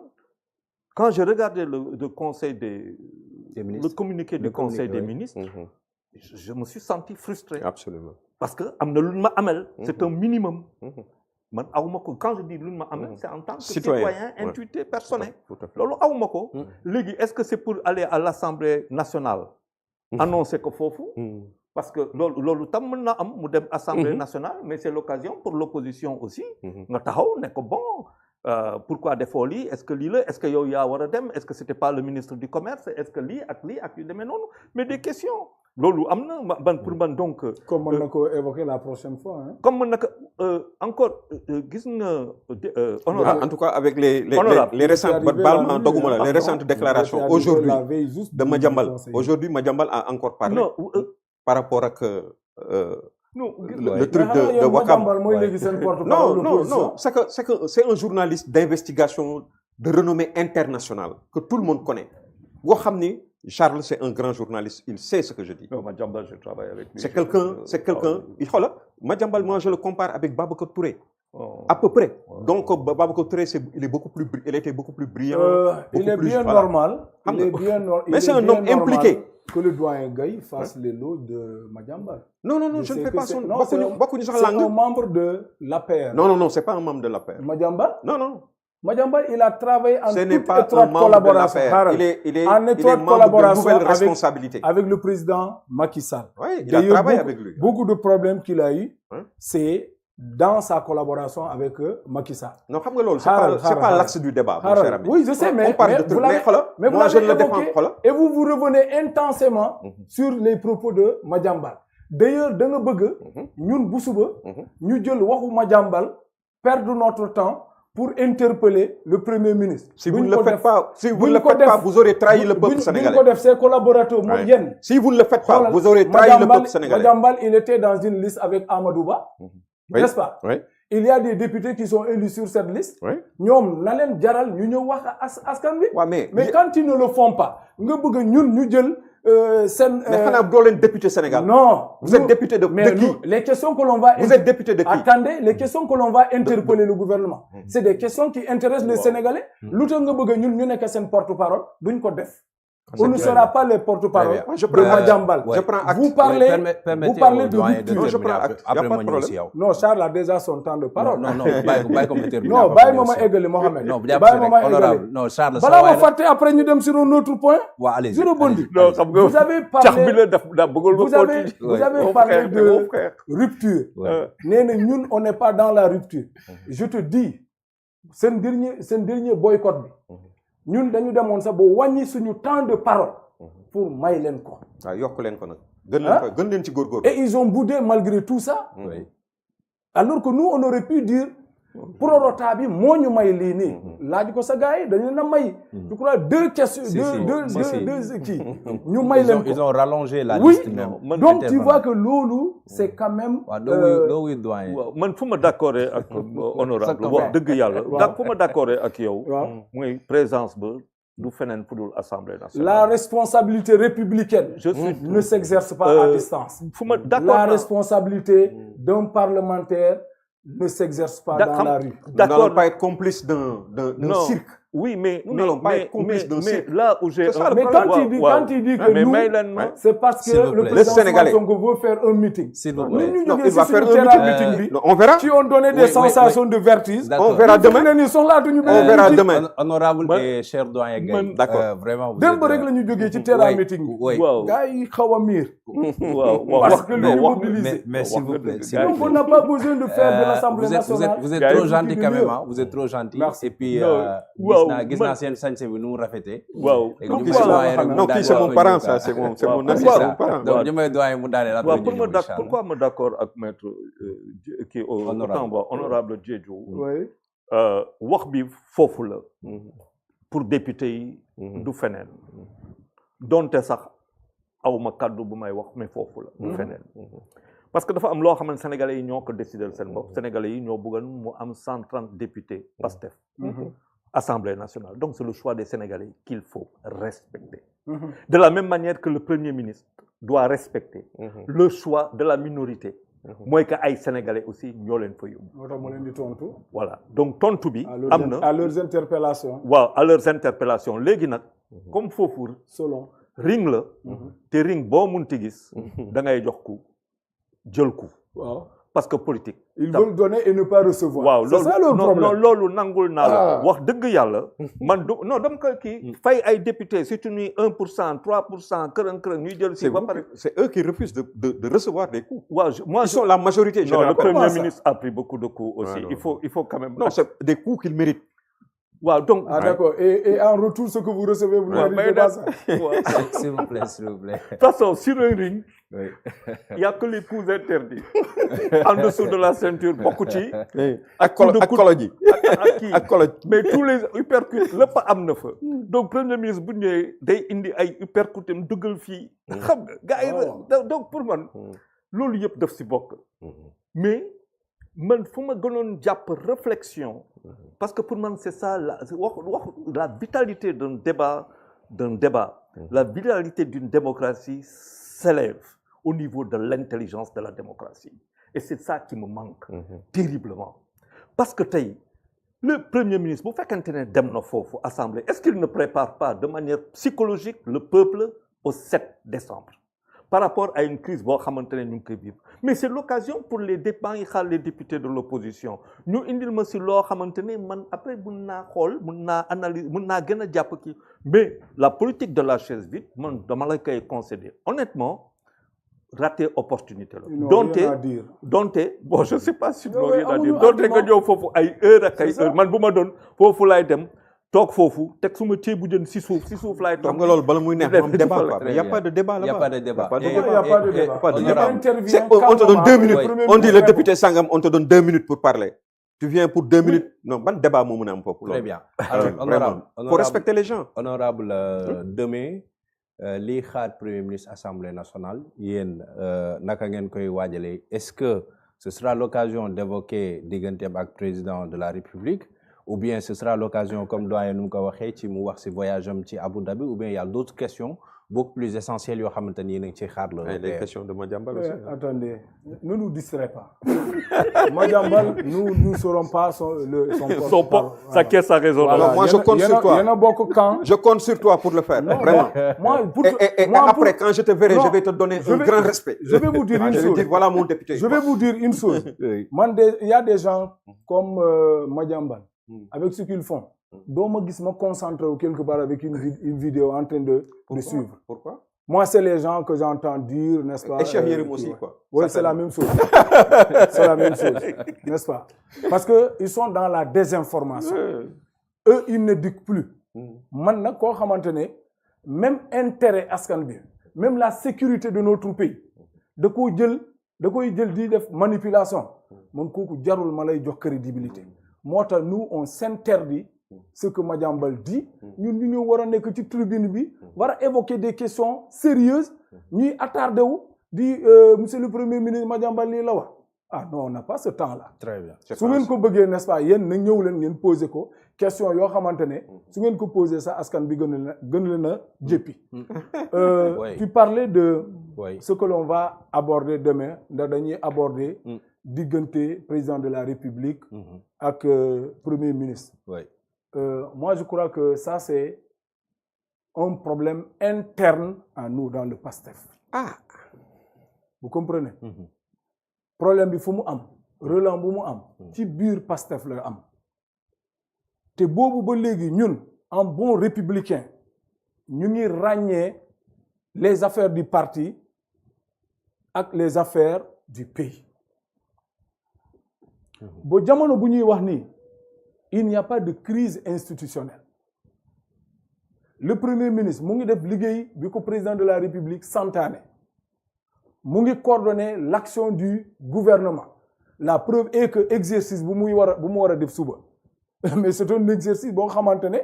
quand j'ai regardé le conseil le communiqué du conseil des ministres je me suis senti frustré. Absolument. Parce que am na lu ñu ma amel. c'est un minimum. man awma ko quand je dis lu ñu ma amel c'est en tant que citoyen intuité personnel. loolu awma ko. léegi est-ce que c'est pour aller à l'Assemblée nationale. annoncer ko foofu. parce que loolu tam mën na am mu dem Assemblée nationale mais c'est l'occasion pour l'opposition aussi. nga taxaw ne ko bon. Pourquoi defoo lii est-ce que lii la est-ce que yow yaa war a dem est-ce que c'était pas le ministre du commerce est-ce que lii ak yu demee noonu mais des questions loolu am na ban pour man donc. comme mën na ko évoquer la prochaine fois. Hein? comme mën na ko encore gis nga. honorable en tout cas avec les récentes les récentes déclarations aujourd'hui de Madiambal. Aujourd'hui Madiambal a encore parlé. non par rapport ak. non le truc de Wakam. Non, c'est un journaliste d'investigation de renommée internationale que tout le monde connaît. Boo xam ni Charles c'est un grand journaliste, il sait ce que je dis. Non, Madiambal, je travaille avec lui. C'est quelqu'un. Voilà, Madiambal, moi je le compare avec Babacar Touré. À peu près. Donc Babacar Touré, il était beaucoup plus brillant. Il est bien normal. Mais c'est un homme impliqué. Que le doyen Gaye fasse l'éloge de Madiambal. Non, je ne fais pas son. C'est un membre de l'APR. Non, c'est pas un membre de l'APR. Madiambal? Non. Madiambal, il a travaillé en toute étroite collaboration. En étroite collaboration avec le président Macky Sall. Oui, il a travaillé avec lui. Beaucoup de problèmes qu'il a eu, c'est dans sa collaboration avec Macky Sall. Non, c'est pas l'axe du débat, mon cher ami. Oui, je sais, mais moi je le défends. Et vous revenez intensément sur les propos de Madiambal. D'ailleurs, dans le bëgg, ñun bu suba, ñu jël waxu Madiambal, perdre notre temps pour interpeller le Premier ministre. Si vous ne le faites pas, vous aurez trahi le peuple sénégalais. Ses collaborateurs, si vous ne le faites pas, vous aurez trahi le peuple sénégalais. Madiambal, il était dans une liste avec Amadou Ba. N'est-ce pas? Oui. Il y a des députés qui sont élus sur cette liste. Ñoom na leen jaral ñu ñëw wax askan wi. Mais quand ils ne le font pas, nga bëgg ñun ñu jël mais xanaa doo leen député Sénégal. Non. Vous êtes député de qui? Les questions que l'on va. Vous êtes député de qui? Attendez, les questions que l'on va interpeller le gouvernement. C'est des questions qui intéressent les Sénégalais. Lu tax nga bëgg ñun ñu nekk seen porte-parole duñ ko def. On ne sera pas les porte-parole de Madiambal. Vous parlez de rupture. Je prends acte. Après moi, non, Charles a déjà son temps de parole. Non, bàyyi ko mu terminer. Non, bàyyi ma eggali Mohamed. Non, honorable. Non, Charles. Balaa ma fàtte après ñu dem sur un autre point. Ouais, allez. Je rebondis. Non, vous avez parlé de rupture. Nee na ñun on n'est pas dans la rupture. Je te dis, seen dernier boycott bi. Ñun dañu demoon sax ba wàññi suñu temps de parole pour may leen ko. waaw yokk leen ko nag. gën leen ci góorgóorlu. Et ils ont boudé malgré tout ça. Oui. Alors que nous on aurait pu dire prorata bi moo ñu may lii nii. laaj ko sa gars yi dañu na may. je crois deux questions. deux kii. ñu may leen ko ils ont rallongé la liste même. Donc tu vois que loolu c'est quand même. man fu ma d'accord ak honorable wax dëgg yàlla. fu ma d'accord ak yow. mooy présence ba du feneen fu dul assemblée nationale. La responsabilité républicaine ne s'exerce pas à distance. La responsabilité d'un parlementaire ne s'exerce pas dans la rue. Nous n'allons pas être complices d'un cirque. Oui, mais nous n'allons pas être complices d'un cirque. Là où j'ai mais quand il dit que nous, c'est parce que le président Sonko veut faire un meeting. Non, il va faire un meeting. On verra. Qui ont donné des sensations de vertige. On verra demain. On verra demain. Honorable et cher doyen Gaye. D'accord. Vraiment. Démb rek la ñu jógee ci terrain meeting bi. Gars yi xaw a miir. Parce que li ñu mobilisé. Mais s'il vous plaît. Donc on n'a pas besoin de faire de l'Assemblée nationale. Vous êtes trop gentil quand même. Vous êtes trop gentil. Et puis gis naa seen sañse bi nu mu rafetee. waaw non kii c'est mon parent ça c'est mon ami c'est mon parent. donc ñu may doyen mu daaneel après ñu ñëw incha allah. pourquoi ma d'accord ak maître kii honorable Diédhiou. wax bi foofu la. pour député yi. du feneen. donte sax awma kaddu bu may wax mais foofu la. du feneen. parce que dafa am loo xam ne sénégalais yi ñoo ko décider seen bopp sénégalais yi ñoo bëggoon mu am 130 députés Pastef. Assemblée nationale. Donc c'est le choix des Sénégalais qu'il faut respecter. De la même manière que le Premier ministre doit respecter le choix de la minorité. Moi que ay Sénégalais aussi ñoo leen fa yóbbu. Voilà. Donc tontu bi am na à leurs interpellations. waaw à leurs interpellations léegi nag comme foofu selon ring la te ring boo munti gis da ngay jox ku jël ku parce que politique. Ils veulent donner et ne pas recevoir. waaw c'est ça leur problème. non loolu nangul naa la wax dëgg yàlla. man non dama ko kii fay ay députés si tu nuy 1% 3% kërën ñuy jël si ba pare. c'est eux qui refusent de recevoir des coups. waaw moi ils sont la majorité. non le premier ministre a pris beaucoup de coups aussi. il faut quand même. non c'est des coups qu'il mérite. waaw donc d'accord et en retour ce que vous recevez vous ne méritez pas ça. s'il vous plaît s'il vous plaît. De toute façon sur un ring il y a que les coups interdits en dessous de la ceinture bokku ci ak kolo ji ak kolo mais tous les uppercuts lépp am na fa donc premier ministre bu ñëwee day indi ay uppercuts am duggal fii xam nga gars yi donc pour man loolu yëpp daf si bokk mais man fu ma gënoon jàpp réflexion parce que pour man c'est ça la vitalité d'un débat la vitalité d'une démocratie s'élève au niveau de l'intelligence de la démocratie et c'est ça qui me manque terriblement parce que tey le premier ministre bu fekkente ne dem na foofu assemblée est-ce qu'il ne prépare pas de manière psychologique le peuple au 7 décembre par rapport à une crise boo xamante ne ñu ngi koy vivre mais c'est l'occasion pour les débats yi xaar les députés de l'opposition ñu indil ma si loo xamante ne man après mun naa xool mun naa analyse mun naa gën a jàpp kii mais la politique de la chaise vide man dama la koy concéder honnêtement raté opportunité la donte bon je sais pas si loolu rien à dire donte nga ñëw foofu ay heure ak ay heure man bu ma doon foofu laay dem toog foofu teg suma ceebu jën si suuf laay toog. xam nga loolu bala muy neex moom débat quoi mais y a pas de débat là-bas. y a pas de débat. On te donne 2 minutes. On dit le député sangam on te donne 2 minutes pour parler. Tu viens pour 2 minutes. Non ban débat moo mën a am foofu. Très bien alors honorable faut respecter les gens. Honorable demain lii xaar premier ministre assemblée nationale yéen naka ngeen koy waajalee est-ce que ce sera l'occasion d'évoquer digganteem ak président de la République. Ou bien ce sera l'occasion comme doyen nu mu ko waxee ci mu wax ci voyage am ci Abu Dhabi ou bien il y a d'autres questions beaucoup plus essentielles yoo xamante ni yéen a ngi ciy xaar la. Les questions de Madiambal aussi. Attendez, ne nous distrait pas. Madiambal, nous ne serons pas son porte. Sa caisse à raison. Alors moi je compte sur toi. Il y en a beaucoup quand. Je compte sur toi pour le faire. Non, vraiment. Et après quand je te verrai, je vais te donner un grand respect. Je vais vous dire une chose. Je vais dire voilà mon député. Je vais vous dire une chose. Il y a des gens comme Madiambal. Avec ce qu'ils font. Donc, moi, je me concentre quelque part avec une vidéo en train de suivre. Pourquoi? Moi, c'est les gens que j'entends dire, n'est-ce pas? Et Cheikh Yérim aussi, quoi. Oui, c'est la même chose. C'est la même chose, n'est-ce pas? Parce qu'ils sont dans la désinformation. Eux, ils ne dictent plus. Maintenant, même intérêt askan bi, même la sécurité de notre pays, de quoi il dit manipulation, mon kooku jarul ma lay jox crédibilité. Nous, on s'interdit ce que Madiambal dit. Nous, nous avons que ci tribune bi, va évoquer des questions sérieuses. Nous attardé dit monsieur le premier ministre Madiambal li la wax. Ah non, on n'a pas ce temps-là. Très bien. Su ngeen ko bëggee n'est-ce pas yéen na ñëw leen ngeen poser ko question yoo xamante ne su ngeen ko poser sa askan bi gën leen a jéppi. Tu parlais de ce que l'on va aborder demain ndax dañuy aborder diggante président de la République ak premier ministre. Moi je crois que ça c'est un problème interne à nous dans le PASTEF. Vous comprenez? Problème bi fu mu am relance bu mu am ci biir PASTEF la am te boobu ba léegi ñun en bon républicain ñu ngi ràññee les affaires du parti ak les affaires du pays. Bo jamono bu ñuy wax ni il n'y a pas de crise institutionnelle. Le premier ministre mu ngi def liggéey bi ko président de la République santaane. mu ngi coordonner l'action du gouvernement. La preuve est que exercice bu mu war a def suba mais c'est un exercice boo xamante ne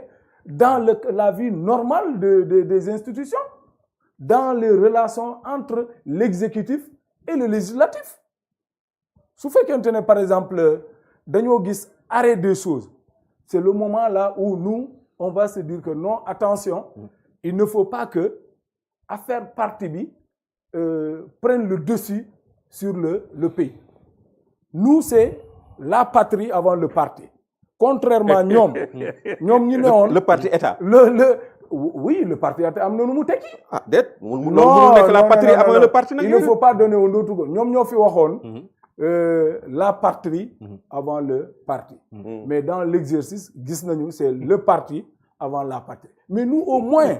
dans la vie normale des institutions, dans les relations entre l'exécutif et le législatif. Su fekkente ne par exemple dañoo gis arrêt des choses, c'est le moment là où nous on va se dire que non, attention, il ne faut pas que affaire parti bi prennent le dessus sur le pays. Nous, c'est la patrie avant le parti. Contrairement ñoom ñi ne woon le parti état. Oui, le parti état am na nu mu tekki. Ah déet mënu nekk la patrie avant le parti nag. Il ne faut pas donner un autre goût. ñoom ñoo fi waxoon la patrie avant le parti. Mais dans l'exercice gis nañu c'est le parti avant la patrie. Mais nous au moins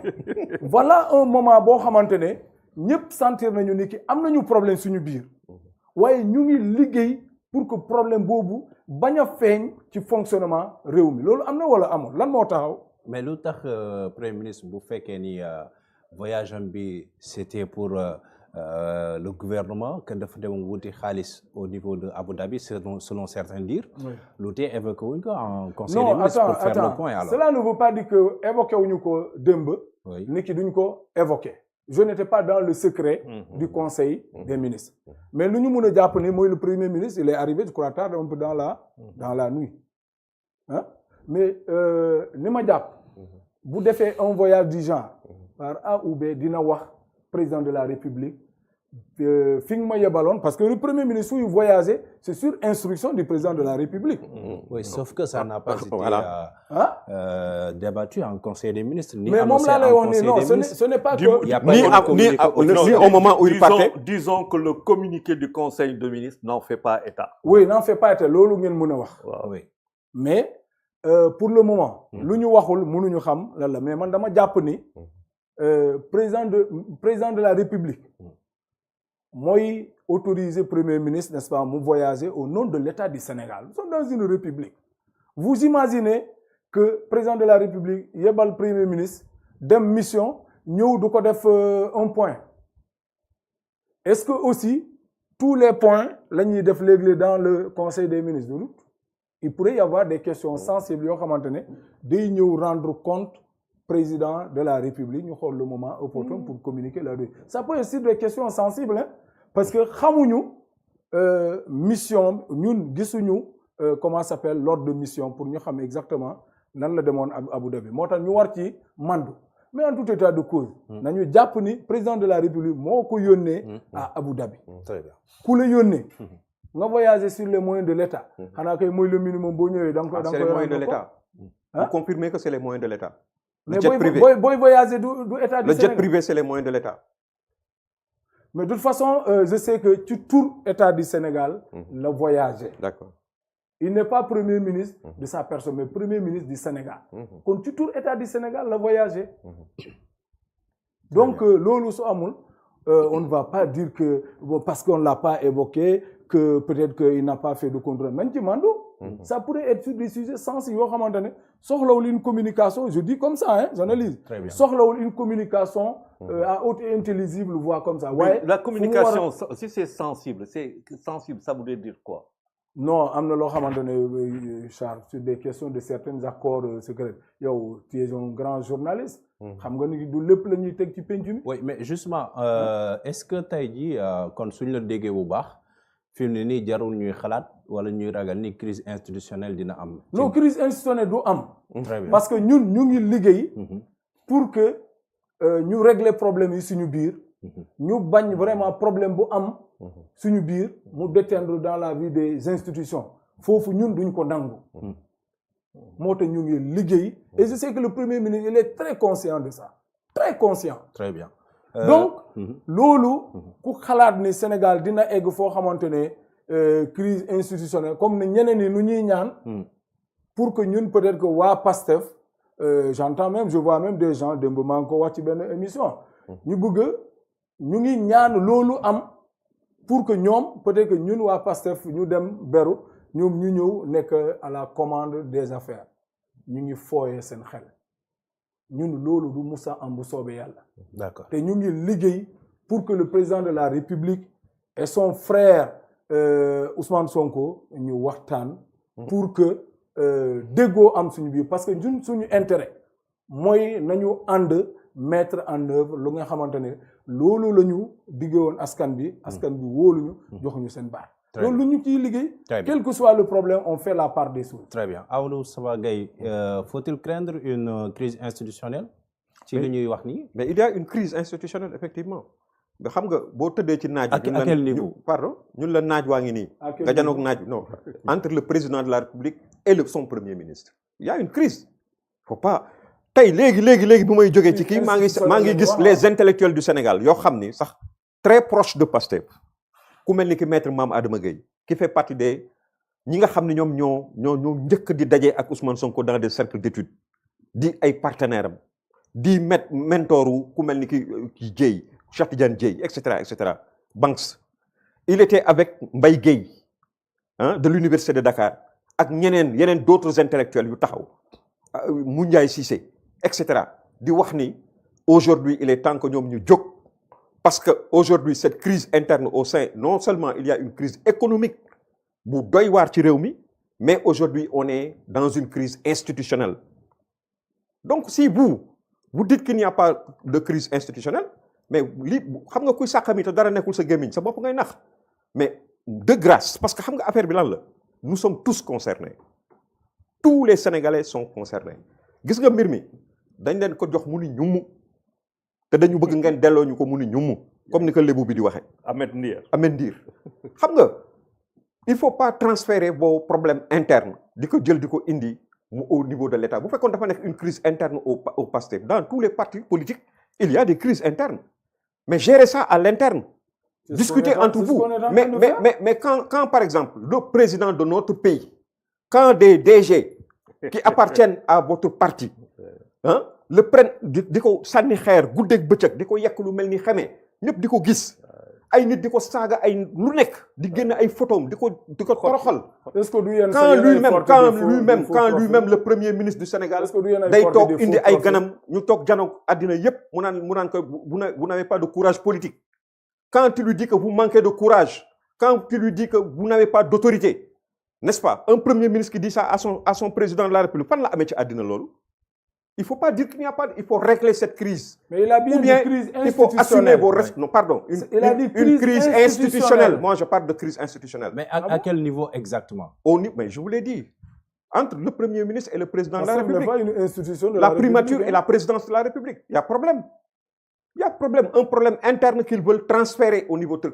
voilà un moment boo xamante ne ñëpp sentir nañu ni ki am nañu problème suñu biir waaye ñu ngi liggéey pour que problème boobu bañ a feeñ ci fonctionnement réew mi loolu am na wala amul lan moo taxaw. mais lu tax premier ministre bu fekkee ni voyage am bi c'était pour le gouvernement que dafa dem wuti xaalis au niveau de Abu Dhabi selon certains dires. lu tee évoqué wuñ ko en conseil des ministres pour faire le point alors. Cela ne veut pas dire que évoqué wuñu ko démb. nit ki duñ ko évoqué. je n'étais pas dans le secret du conseil des ministres. mais lu ñu mën a jàpp ni mooy le premier ministre il est arrivé je crois tard un peu dans la nuit hein mais ni ma jàpp bu defee un voyage du genre par A ou B dina wax président de la République fi nga ma yebaloon parce que le premier ministre yu voyagé c'est sur instruction du président de la République. oui sauf que ça n'a pas été débattu en conseil des ministres. ni mais moom laa lay wax ni non ce n'est pas que. ni au moment où il partait. disons que le communiqué du conseil des ministres n'en fait pas état. oui n'en fait pas état loolu ngeen mën a wax. oui mais pour le moment. lu ñu waxul mënuñu xam lan la mais man dama jàpp ni président de la République. mooy autoriser premier ministre n'est-ce pas mu voyager au nom de l'État du Sénégal nous sommes dans une république vous imaginez que président de la République yebal premier ministre dem mission ñëw du ko def un point est-ce que aussi tous les points la ñuy def léegi dans le conseil des ministres du il pourrait y avoir des questions sensibles yoo xamante ne day ñëw rendre compte président de la République ñu xool le moment opportun pour communiquer là-dessus ça peut être aussi des questions sensibles hein parce que xamuñu mission ñun gisuñu comment ça s'appelle l'ordre de mission pour ñu xam exactement lan la demoon Abu Dhabi moo tax ñu war ci mandu mais en tout état de cause nañu jàpp ni président de la République moo ko yónnee à Abu Dhabi très bien ku la yónnee nga voyager sur les moyens de l'État xanaa kay mooy le minimum boo ñëwee da nga koy c'est les moyens de l'État vous confirmez que c'est les moyens de l'État mais booy voyager du état du Sénégal. Le jet privé, c'est les moyens de l'État. Mais de toute façon, je sais que tu tournes état du Sénégal, le voyager. D'accord. Il n'est pas premier ministre de sa personne, mais premier ministre du Sénégal. Quand tu tournes état du Sénégal, le voyager. Donc, lolo so amul, on ne va pas dire que bon, parce qu'on l'a pas évoqué, que peut-être qu'il n'a pas fait de contrôle. Même ça pourrait être sur des sujets sensibles. Soxlawul une communication, je dis comme ça, hein, j'analyse. Soxlawul une communication à haute et intelligible voix comme ça. Ouais, la communication, si c'est sensible, ça voudrait dire quoi? Non, amna lo xamantene Charles sur des questions de certains accords secrets. Yow, tu es un grand journaliste. Xam nga ni du lepp lañuy tek ci penc mi. Oui, mais justement, est-ce que tay ji kon suñ la déggé bu baax fi mu ne nii jarul ñuy xalaat wala ñuy ragal ni crise institutionnelle dina am. non crise institutionnelle du am. Très bien. Parce que ñun ñu ngi liggéey. pour que ñu régler problème yi suñu biir. ñu bañ vraiment problème bu am. suñu biir mu déteindre dans la vie des institutions. foofu ñun duñ ko nangu. moo tax ñu ngi liggéey. et je sais que le premier ministre il est très conscient de ça. très conscient. Très bien. Donc, loolu ku xalaat ni Sénégal dina egg foo xamante ne crise institutionnelle comme ne ñeneen ñi nu ñuy ñaan pour que ñun peut-être que waa PASTEF j'entends même je vois même des gens démb maa ngi ko wax ci benn émission ñu bëgg ñu ngi ñaan loolu am pour que ñoom peut-être que ñun waa PASTEF ñu dem beru ñoom ñu ñëw nekk à la commande des affaires ñu ngi fooyee seen xel ñun loolu du musa am bu soobee yàlla. D'accord. te ñu ngi liggéey pour que le président de la République et son frère Ousmane Sonko ñu waxtaan. pour que déggoo am suñu biir parce que ñun suñu intérêt mooy nañu ànd mettre en œuvre lu nga xamante ne loolu la ñu digge woon askan bi wóoluñu joxuñu seen baat. loolu lu ñu ciy liggéey. quel que soit le problème on fait la part des choses. Très bien Amadou Saba Gaye faut-il craindre une crise institutionnelle ci li ñuy wax nii. mais il y a une crise institutionnelle effectivement nga xam nga boo tëddee ci naaj. à quel niveau pardon ñun la naaj waa ngi nii. nga janoog naaj non entre le président de la République et son premier ministre. il y a une crise. faut pas tey léegi bu may jógee ci kii maa ngi gis les intellectuels du Sénégal yoo xam ni sax très proche de Pastef ku mel ni ki maître Mame Adama Gueye qui fait partie des ñi nga xam ne ñoom ñoo njëkk di daje ak Ousmane Sonko dans des cercles d'études di ay partenaires am di mentoru ku mel ni ki Dieye Cheikh Tidiane Dieye et cetera Banks il était avec Mbaye Gueye de l'université de Dakar ak yeneen d'autres intellectuels yu taxaw Moundiaye Cissé etc. di wax ni aujourd'hui il est temps que ñoom ñu jóg parce que aujourd'hui cette crise interne au sein non seulement il y a une crise économique bu doy waar ci réew mi mais aujourd'hui on est dans une crise institutionnelle donc si vous dites qu'il n'y a pas de crise institutionnelle mais li xam nga kuy sàqami te dara nekkul sa gémmiñ sa bopp ngay nax mais de grâce parce que xam nga affaire bi lan la nous sommes tous concernés tous les Sénégalais sont concernés gis nga mbir mi dañ leen ko jox mu ni ñumu te dañu bëgg ngeen delloo ñu ko mu ni ñumu comme ni ko lébu bi di waxee. Ahmed Ndir xam nga il faut pas transférer vos problèmes internes di ko jël di ko indi mu au niveau de l'État bu fekkoon dafa nekk une crise interne au PASTEF dans tous les partis politiques il y a des crises internes mais gérer ça à l'interne. Discuter entre vous mais quand par exemple le président de notre pays quand des DG qui appartiennent à votre parti le prennent di ko sànni xeer guddeeg bëccëg di ko yekk lu mel ni xamee ñëpp di ko gis ay nit di ko saaga ay lu nekk di génn ay photos di ko toroxal quand lui-même le premier ministre du Sénégal day toog indi ay ganam ñu toog janoog àddina yëpp mu naan ko vous n'avez pas de courage politique quand tu lui dis que vous manquez de courage quand tu lui dis que vous n'avez pas d'autorité n'est-ce pas un premier ministre qui dit ça à son président de la République fan la amee ci àddina loolu il faut pas dire qu'il n'y a pas il faut régler cette crise. Mais il a bien dit crise institutionnelle. Il faut assumer vos restes. Non, pardon. Une crise institutionnelle. Moi, je parle de crise institutionnelle. Mais à quel niveau exactement? Mais je vous l'ai dit. Entre le Premier ministre et le Président de la République. Pas une institution de la primature et la présidence de la République. Il y a problème. Il y a problème. Un problème interne qu'ils veulent transférer au niveau de...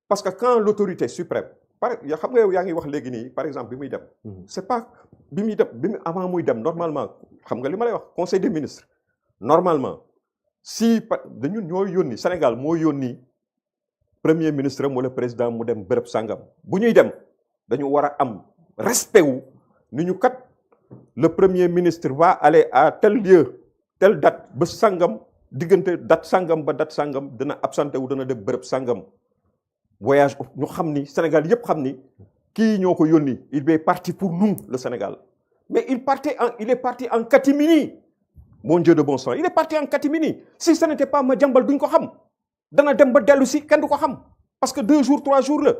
Parce que quand l'autorité suprême xam nga yow yaa ngi wax léegi nii par exemple bi muy dem c'est pas bi muy dem avant muy dem normalement xam nga li ma lay wax conseil des ministres normalement si dañu ñoo yónni Sénégal moo yónni premier ministre am wala président mu dem bërëb sàngam bu ñuy dem dañu war a am respect wu ni ñu kat le premier ministre va aller à tel lieu telle date ba sàngam diggante date sàngam ba date sàngam dana absenté wu dana dem bërëb sàngam voyage ñu xam ni Sénégal yëpp xam ni kii ñoo ko yónni il est parti pour nous le Sénégal mais il est parti en catimini mon Dieu de bon sang il est parti en catimini si ce n'était pas Madiambal duñ ko xam dana dem ba dellu si kenn du ko xam parce que 2 jours 3 jours la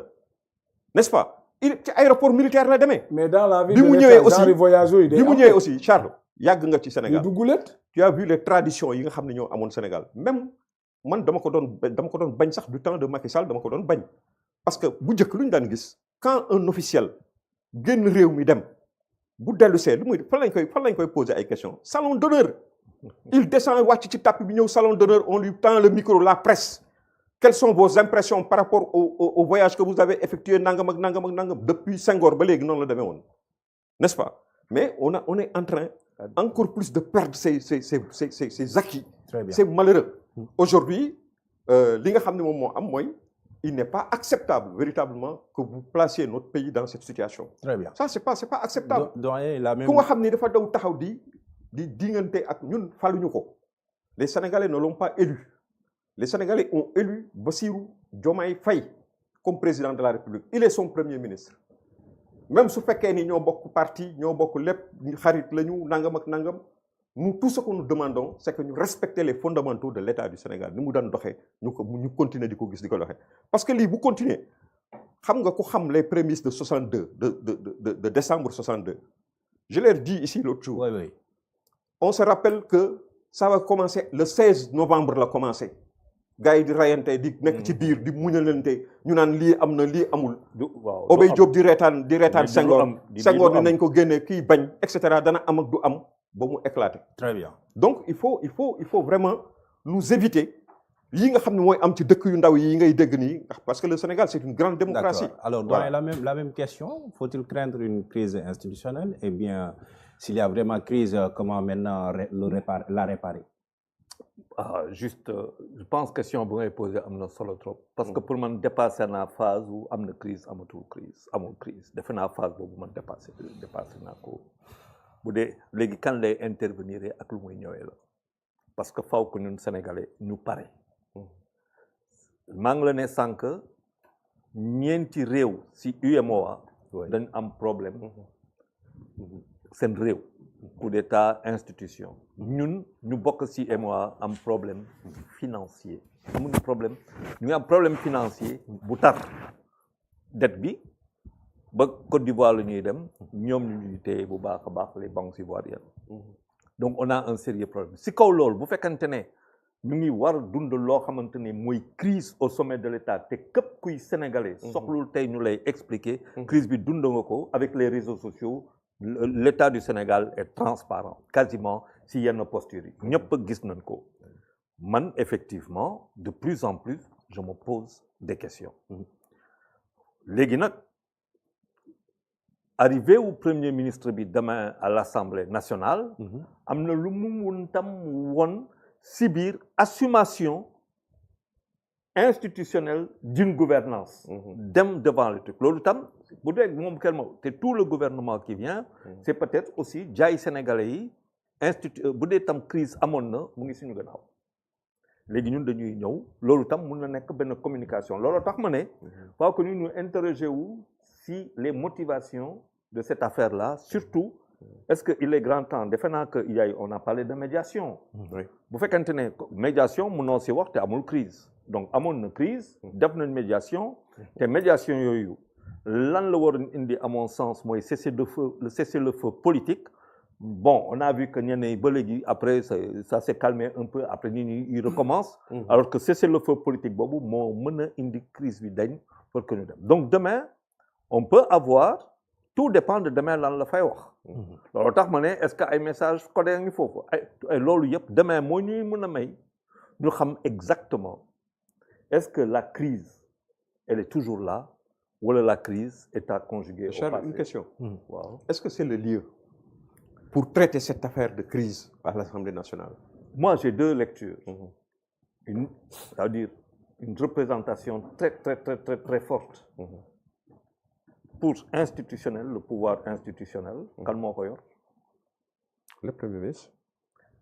n'est-ce pas ci aéroport militaire la demee. mais dans la vie de l'État bi mu ñëwee aussi Charles yàgg nga ci Sénégal dugulet tu as vu les traditions yi nga xam ne ñoo amoon Sénégal même man dama ko doon bañ sax du temps de Macky Sall dama ko doon bañ parce que bu njëkk lu ñu daan gis quand un officiel génn réew mi dem bu dellu see lu muy fan lañ koy poser ay questions salon d'honneur il descend wàcc ci tapis bi ñëw salon d'honneur on lui tend le micro la presse quelles sont vos impressions par rapport au voyage que vous avez effectué nangam ak nangam depuis Senghor ba léegi noonu la demee woon n'est-ce pas mais on est en train encore plus de perdre ces acquis. Très bien. C'est malheureux. Aujourd'hui li nga xam ne moom moo am mooy il n'est pas acceptable véritablement que vous placiez notre pays dans cette situation. Très bien. Ça c'est pas acceptable. La même... ku nga xam ni dafa daw taxaw di dingante ak ñun faluñu ko. Les Sénégalais ne l'ont pas élu. Les Sénégalais ont élu Bassirou Diomaye Faye comme président de la République. Il est son premier ministre. Même su fekkee ni ñoo bokk parti ñoo bokk lépp xarit lañu nangam ak nangam nous tout ce que nous demandons c'est que ñu respecter les fondamentaux de l'État du Sénégal ni mu daan doxee ñu continuer di ko gis di ko doxee parce que lii bu continuer xam nga ku xam les prémices de 62 de décembre 62 je leur dis ici l'autre jour. Oui. On se rappelle que ça va commencer le 16 novembre la commencé gars yi di rayante di nekk ci biir di muñalante ñu naan lii am na lii amul. waaw Obey Diop di reetaan Senghor ni nañ ko génne kii bañ et cetera dana am ak du am ba mu éclater. Très bien. Donc il faut vraiment nous éviter yi nga xam ne mooy am ci dëkk yu ndaw yi ngay dégg nii parce que le Sénégal c'est une grande démocratie. D'accord. Alors voilà. La même question, faut-il craindre une crise institutionnelle? Eh bien, s'il y a vraiment crise, comment maintenant la réparer? Juste je pense question bu ngay posé am na solo trop parce que pour man dépassé naa phase où am na crise amul crise defe naa phase boobu man dépassé naa ko bu dee léegi kan lay intervenir ak lu muy ñëwee la parce que faw ko ñun Sénégalais ñu pare maa ngi la ne sànq ñeenti réew si UEMOA dañ am problème seen réew coup d'état institution ñun ñu bokk ci UEMOA am problème financier amuñu problème ñu ngi am problème financier bu tar dette bi ba Côte d'Ivoire la ñuy dem ñoom ñu ñuy téye bu baax a baax les banques ivoiriennes donc on a un sérieux problème ci kaw loolu bu fekkante ne ñu ngi war dund loo xamante ne mooy crise au sommet de l'État te képp kuy sénégalais soxlul tey ñu lay expliquer crise bi dund nga ko avec les réseaux sociaux l'État du Sénégal est transparent quasiment si yenn posture yi ñëpp gis nañ ko man effectivement de plus en plus je me pose des questions léegi nag arrivé au premier ministre bi demain à l'Assemblée nationale am na lu mu mun tam won si biir assumation institutionnelle d'une gouvernance dem devant le truc loolu tam bu dee moom kelma te tout le gouvernement qui vient c'est peut-être aussi jaay sénégalais yi bu dee tam crise amoon na mu ngi suñu gannaaw léegi ñun dañuy ñëw loolu tam mun na nekk benn communication loolu tax ma ne faut que ñu interroger wu si les motivations de cette affaire-là surtout est-ce que il est grand temps defe naa que on a parlé de médiation bu fekkente ne médiation munoo si wax te amul crise donc amoon na crise def nañ médiation te médiation yooyu lan la waroon indi à mon sens mooy cessez-le-feu politique bon on a vu que ñenn ba léegi après ça s'est calmé un peu après nit ñi il recommence alors que cessez-le-feu politique boobu moo mën a indi crise bi dañ pour que ñu dem donc demain on peut avoir tout dépend de demain lan la fay wax loolu tax ma ne est-ce que ay message codé ngi foofu ay loolu yëpp demain moo ñuy mën a may ñu xam exactement est-ce que la crise elle est toujours là wala la crise est à conjuguer au Charles, passé. une question. Wow. Est-ce que c'est le lieu pour traiter cette affaire de crise à l'Assemblée nationale? Moi, j'ai deux lectures. C'est-à-dire une représentation très forte pour institutionnel, le pouvoir institutionnel. Kan moo ko yor? Le Premier ministre.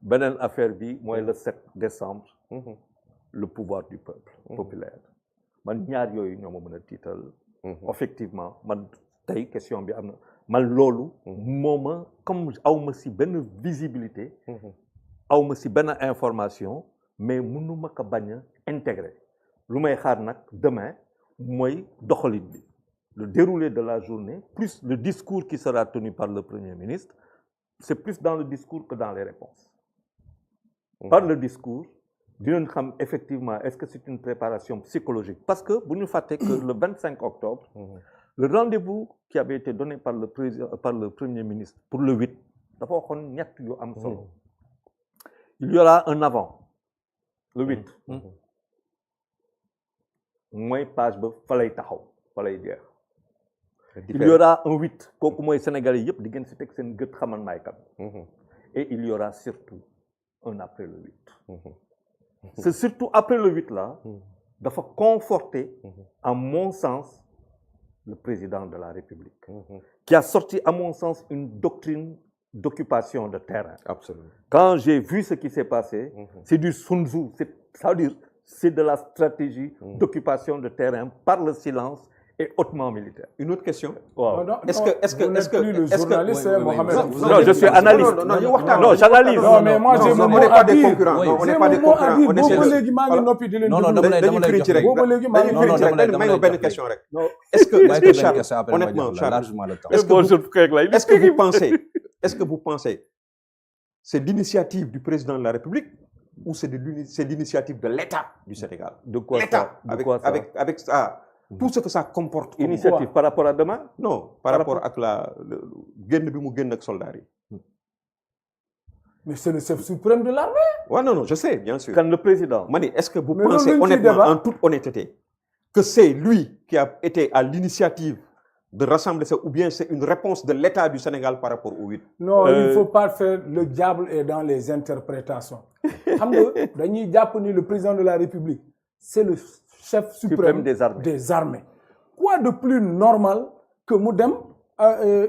Beneen affaire bi mooy le 7 décembre. Le pouvoir du peuple populaire. Man ñaar yooyu ñoo ma mën a tiital. Effectivement man tey question bi am na man loolu mooma comme awma si benn visibilité awma si benn information mais mënuma ko bañ a intégrer lu may xaar nag demain mooy doxalin bi le déroulé de la journée plus le discours qui sera tenu par le Premier ministre c'est plus dans le discours que dans les réponses par le discours dinañ xam effectivement est-ce que c'est une préparation psychologique parce que bu ñu fàtte que le 25 octobre le rendez-vous qui avait été donné par le Premier ministre pour le 8 dafa waxoon ñett yu am solo il y aura un avant le 8 mooy page ba fa lay taxaw fa lay jeex il y aura un 8 kooku mooy Sénégalais yëpp di ngeen si teg seen gët xamal maay kan et il y aura surtout un après le 8 c'est surtout après le 8 là dafa conforter à mon sens le président de la République qui a sorti à mon sens une doctrine d'occupation de terrain. Absolument. Quand j'ai vu ce qui s'est passé, c'est du Sun Tzu, ça veut dire c'est de la stratégie d'occupation de terrain par le silence et hautement militaire. Une autre question. Wow. Est-ce que plus le journaliste, Mohamed? Non, je suis analyste. Non, j'analyse. Non, mais moi j'ai mon mot à dire. On n'est pas des concurrents. On essaie de... Non, Est-ce que Charles, honnêtement, Charles, est-ce que vous pensez c'est l'initiative du président de la République ou c'est l'initiative de l'État du Sénégal? De quoi l'État, ça? avec ça, tout ce que ça comporte. Initiative par rapport à demain? Non, par rapport à la génn bi mu génn ak soldats yi. Mais c'est le chef suprême de l'armée. Ouais, non, je sais, bien sûr. Quand le président. Mani, est-ce que vous pensez honnêtement, en toute honnêteté, que c'est lui qui a été à l'initiative de rassembler ça, ou bien c'est une réponse de l'État du Sénégal par rapport au 8? Non, il ne faut pas faire... Le diable est dans les interprétations. Le président de la République, c'est le chef suprême des armées. Quoi de plus normal que Moudem